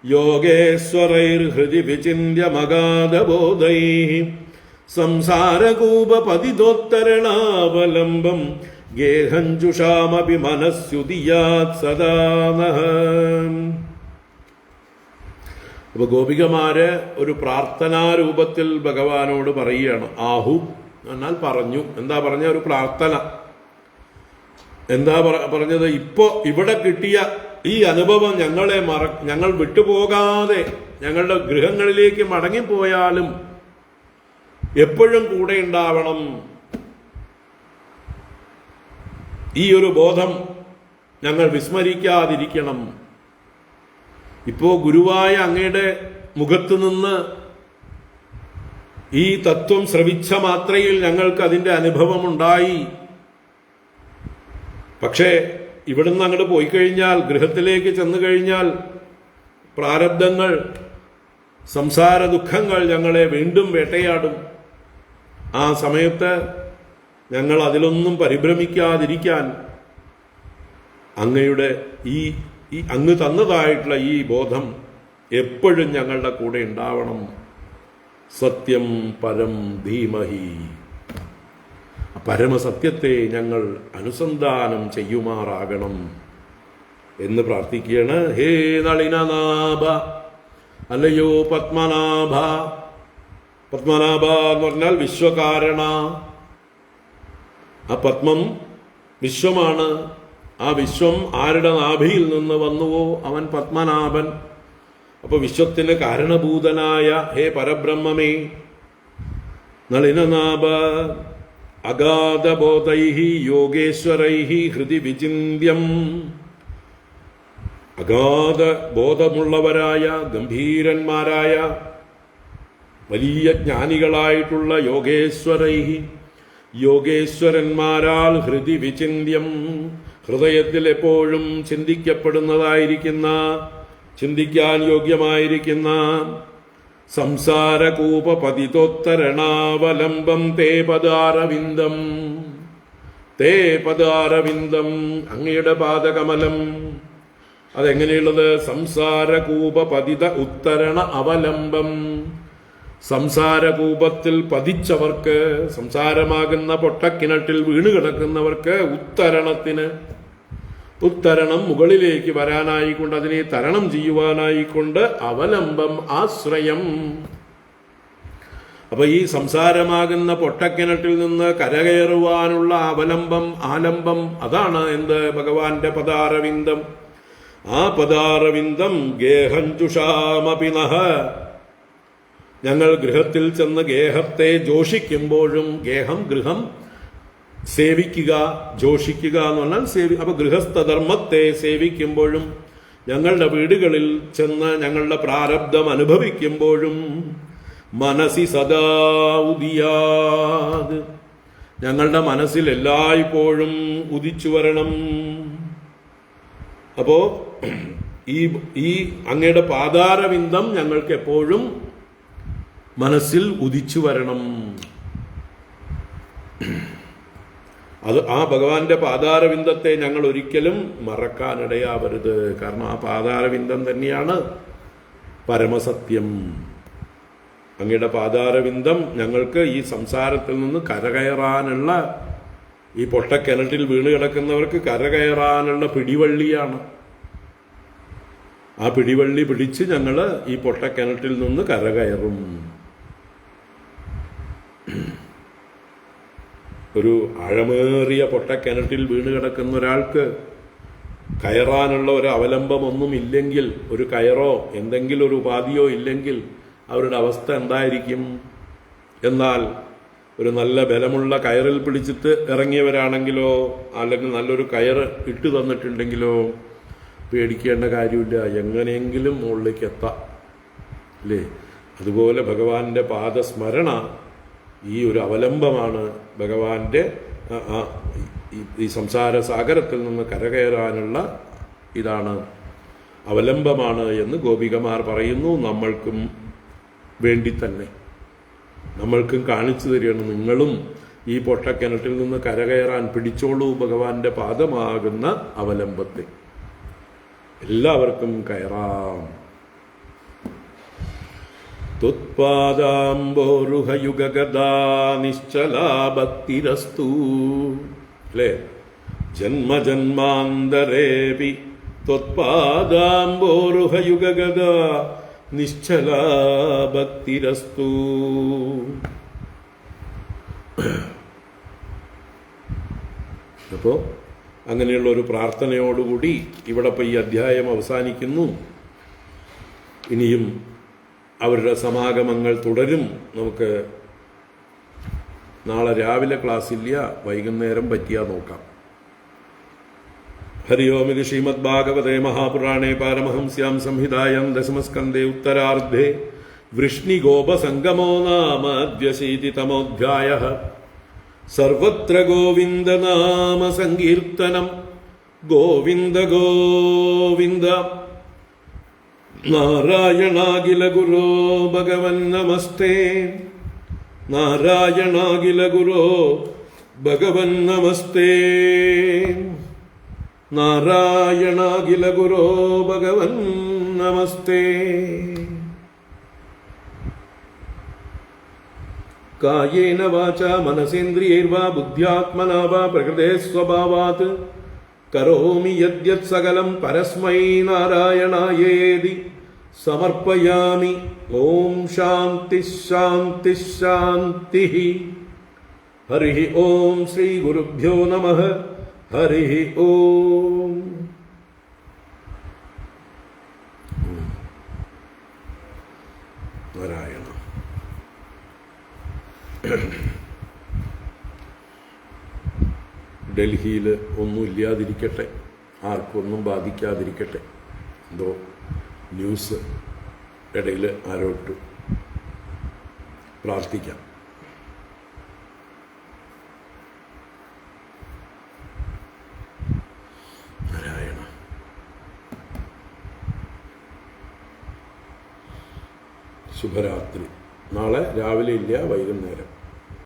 യോഗേശ്വരൈർഹൃദി വിചിന്യമഗാധബോധൈഃ സംസാരകൂപപതിതോത്തരണാവലംബം ഗേഹഞ്ജുഷാമപി മനസ്സുദിയാത് സദാ നഃ. അപ്പൊ ഗോപികമാര് ഒരു പ്രാർത്ഥനാരൂപത്തിൽ ഭഗവാനോട് പറയുകയാണ്. ആഹു എന്നാൽ പറഞ്ഞു. എന്താ പറഞ്ഞ? ഒരു പ്രാർത്ഥന. എന്താ പറഞ്ഞത്? ഇപ്പോ ഇവിടെ കിട്ടിയ ഈ അനുഭവം ഞങ്ങൾ വിട്ടുപോകാതെ ഞങ്ങളുടെ ഗൃഹങ്ങളിലേക്ക് മടങ്ങിപ്പോയാലും എപ്പോഴും കൂടെ ഉണ്ടാവണം. ഈ ഒരു ബോധം ഞങ്ങൾ വിസ്മരിക്കാതിരിക്കണം. ഇപ്പോ ഗുരുവായ അങ്ങയുടെ മുഖത്ത് നിന്ന് ഈ തത്വം ശ്രവിച്ച മാത്രയിൽ ഞങ്ങൾക്ക് അതിൻ്റെ അനുഭവമുണ്ടായി. പക്ഷേ ഇവിടുന്ന് അങ്ങോട്ട് പോയി കഴിഞ്ഞാൽ, ഗൃഹത്തിലേക്ക് ചെന്നു കഴിഞ്ഞാൽ പ്രാരബ്ധങ്ങൾ, സംസാര ദുഃഖങ്ങൾ ഞങ്ങളെ വീണ്ടും വേട്ടയാടും. ആ സമയത്ത് ഞങ്ങൾ അതിലൊന്നും പരിഭ്രമിക്കാതിരിക്കാൻ അങ്ങയുടെ ഈ അങ്ങ് തന്നതായിട്ടുള്ള ഈ ബോധം എപ്പോഴും ഞങ്ങളുടെ കൂടെ ഉണ്ടാവണം. സത്യം പരം ധീമഹി, പരമസത്യത്തെ ഞങ്ങൾ അനുസന്ധാനം ചെയ്യുമാറാകണം എന്ന് പ്രാർത്ഥിക്കുകയാണ്. ഹേ നളിനനാഭ, അല്ലയോ പത്മനാഭ. പത്മനാഭ എന്ന് പറഞ്ഞാൽ വിശ്വകാരണ. ആ പത്മം വിശ്വമാണ്. ആ വിശ്വം ആരുടെ നാഭിയിൽ നിന്ന് വന്നുവോ അവൻ പത്മനാഭൻ. അപ്പൊ വിശ്വത്തിന് കാരണഭൂതനായ ഹേ പരബ്രഹ്മമേ, നളിനനാഭ, അഗാധബോധൈഹി യോഗേശ്വരൈഹി ഹൃദി വിചിന്യം. അഗാധ ബോധമുള്ളവരായ ഗംഭീരന്മാരായ വലിയ ജ്ഞാനികളായിട്ടുള്ള യോഗേശ്വരൈഹി, യോഗേശ്വരന്മാരാൽ ഹൃദി വിചിന്യം, ഹൃദയത്തിൽ എപ്പോഴും ചിന്തിക്കപ്പെടുന്നതായിരിക്കുന്ന, ചിന്തിക്കാൻ യോഗ്യമായിരിക്കുന്ന സംസാരകൂപപതിതോത്തരണാവലംബം തേ പദാരവിന്ദം. തേ പദാരവിന്ദം, അങ്ങയുടെ പാദകമലം. അതെങ്ങനെയുള്ളത്? സംസാരകൂപപതിത ഉത്തരണ അവലംബം. സംസാരകൂപത്തിൽ പതിച്ചവർക്ക്, സംസാരമാകുന്ന പൊട്ടക്കിണറ്റിൽ വീണുകിടക്കുന്നവർക്ക് ഉത്തരണം മുകളിലേക്ക് വരാനായിക്കൊണ്ട്, അതിനെ തരണം ചെയ്യുവാനായിക്കൊണ്ട് അവലംബം, ആശ്രയം. അപ്പൊ ഈ സംസാരമാകുന്ന പൊട്ടക്കിണറ്റിൽ നിന്ന് കരകയറുവാനുള്ള അവലംബം, ആലംബം, അതാണ് എന്ത്? ഭഗവാന്റെ പദാരവിന്ദം. ആ പദാരവിന്ദം ഗേഹഞ്ജുഷാമപിനഃ, ഞങ്ങൾ ഗൃഹത്തിൽ ചെന്ന് ഗേഹത്തെ ജോഷിക്കുമ്പോഴും, ഗേഹം ഗൃഹം സേവിക്കുക, ജോഷിക്കുക എന്ന് പറഞ്ഞാൽ അപ്പൊ ഗൃഹസ്ഥധർമ്മത്തെ സേവിക്കുമ്പോഴും, ഞങ്ങളുടെ വീടുകളിൽ ചെന്ന് ഞങ്ങളുടെ പ്രാരബ്ധം അനുഭവിക്കുമ്പോഴും, മനസ്സി സദാ ഉദിയാത്, ഞങ്ങളുടെ മനസ്സിൽ എല്ലായ്പ്പോഴും ഉദിച്ചു വരണം. അപ്പോ ഈ അങ്ങയുടെ പാതാരവിന്ദം ഞങ്ങൾക്ക് എപ്പോഴും മനസ്സിൽ ഉദിച്ചു വരണം. അത് ആ ഭഗവാന്റെ പാതാരവിന്ദത്തെ ഞങ്ങൾ ഒരിക്കലും മറക്കാനിടയാവരുത്. കാരണം ആ പാതാരവിന്ദം തന്നെയാണ് പരമസത്യം. അങ്ങയുടെ പാതാരവിന്ദം ഞങ്ങൾക്ക് ഈ സംസാരത്തിൽ നിന്ന് കരകയറാനുള്ള, ഈ പൊട്ടക്കിണറ്റിൽ വീണ് കിടക്കുന്നവർക്ക് കരകയറാനുള്ള പിടിവള്ളിയാണ്. ആ പിടിവള്ളി പിടിച്ച് ഞങ്ങൾ ഈ പൊട്ടക്കിണറ്റിൽ നിന്ന് കരകയറും. ഒരു ആഴമേറിയ പൊട്ടക്കിണറ്റിൽ വീണ് കിടക്കുന്ന ഒരാൾക്ക് കയറാനുള്ള ഒരു അവലംബമൊന്നും ഇല്ലെങ്കിൽ, ഒരു കയറോ എന്തെങ്കിലും ഒരു ഉപാധിയോ ഇല്ലെങ്കിൽ അവരുടെ അവസ്ഥ എന്തായിരിക്കും? എന്നാൽ ഒരു നല്ല ബലമുള്ള കയറിൽ പിടിച്ചിട്ട് ഇറങ്ങിയവരാണെങ്കിലോ, അല്ലെങ്കിൽ നല്ലൊരു കയറ് ഇട്ടു തന്നിട്ടുണ്ടെങ്കിലോ പേടിക്കേണ്ട കാര്യമില്ല, എങ്ങനെയെങ്കിലും മുകളിലേക്ക് എത്താം, അല്ലേ? അതുപോലെ ഭഗവാന്റെ പാദസ്മരണ ഈ ഒരു അവലംബമാണ്. ഭഗവാന്റെ ഈ സംസാര സാഗരത്തിൽ നിന്ന് കരകയറാനുള്ള ഇതാണ്, അവലംബമാണ് എന്ന് ഗോപികമാർ പറയുന്നു. നമ്മൾക്കും വേണ്ടി തന്നെ, നമ്മൾക്കും കാണിച്ചു തരികയാണ്. നിങ്ങളും ഈ പൊട്ടക്കിണറ്റിൽ നിന്ന് കരകയറാൻ പിടിച്ചോളൂ ഭഗവാന്റെ പാദമാകുന്ന അവലംബത്തെ. എല്ലാവർക്കും കയറാം. ത്വത്പാദാംബോരുഹയുഗഗദാ നിശ്ചലാ ഭക്തിരസ്തു, അല്ലേ? ജന്മജന്മാന്തരേപി ത്വത്പാദാംബോരുഹയുഗഗദാ നിശ്ചലാ ഭക്തിരസ്തു. അപ്പോൾ അങ്ങനെയുള്ള ഒരു പ്രാർത്ഥനയോടുകൂടി ഇവിടെ ഇപ്പോൾ ഈ അധ്യായം അവസാനിക്കുന്നു. ഇനിയും അവരുടെ സമാഗമങ്ങൾ തുടരും. നമുക്ക് നാളെ രാവിലെ ക്ലാസ് ഇല്ല, വൈകുന്നേരം പറ്റിയാൽ നോക്കാം. ഹരി ഓം. ഇത് ശ്രീമദ്ഭാഗവതേ മഹാപുരാണേ പാരമഹംസ്യാം സംഹിതായാം ദശമസ്കന്ധേ ഉത്തരാർദ്ധേ വൃഷ്ണിഗോപസംഗമോ നാമ ദ്വ്യശീതിതമോऽധ്യായഃ. സർവത്ര ഗോവിന്ദനാമ സങ്കീർത്തനം. ഗോവിന്ദ ഗോവിന്ദ. നാരായണാഖില ഗുരോ ഭഗവൻ നമസ്തേ. നാരായണാഖില ഗുരോ ഭഗവൻ നമസ്തേ. നാരായണാഖില ഗുരോ ഭഗവൻ നമസ്തേ. കായേന വാചാ മനസേന്ദ്രിയൈർവാ ബുദ്ധ്യാത്മനാ വാ പ്രകൃതേ സ്വഭാവാത് കരോമി യദ്യത് സകലം പരസ്മൈ നാരായണായേതി സമർപ്പയാമി. ഓം ശാന്തി ശാന്തി ശാന്തി. ഹരി ഓം. ശ്രീ ഗുരുഭ്യോ നമഃ. ഹരി ഓം. നാരായണ. ഡൽഹിയിൽ ഒന്നും ഇല്ലാതിരിക്കട്ടെ, ആർക്കൊന്നും ബാധിക്കാതിരിക്കട്ടെ. എന്തോ ന്യൂസ് ഇടയിൽ ആരോട്ടു. പ്രാർത്ഥിക്കാം. നാരായണ. ശുഭരാത്രി. നാളെ രാവിലെ ഇല്ല, വൈകുന്നേരം.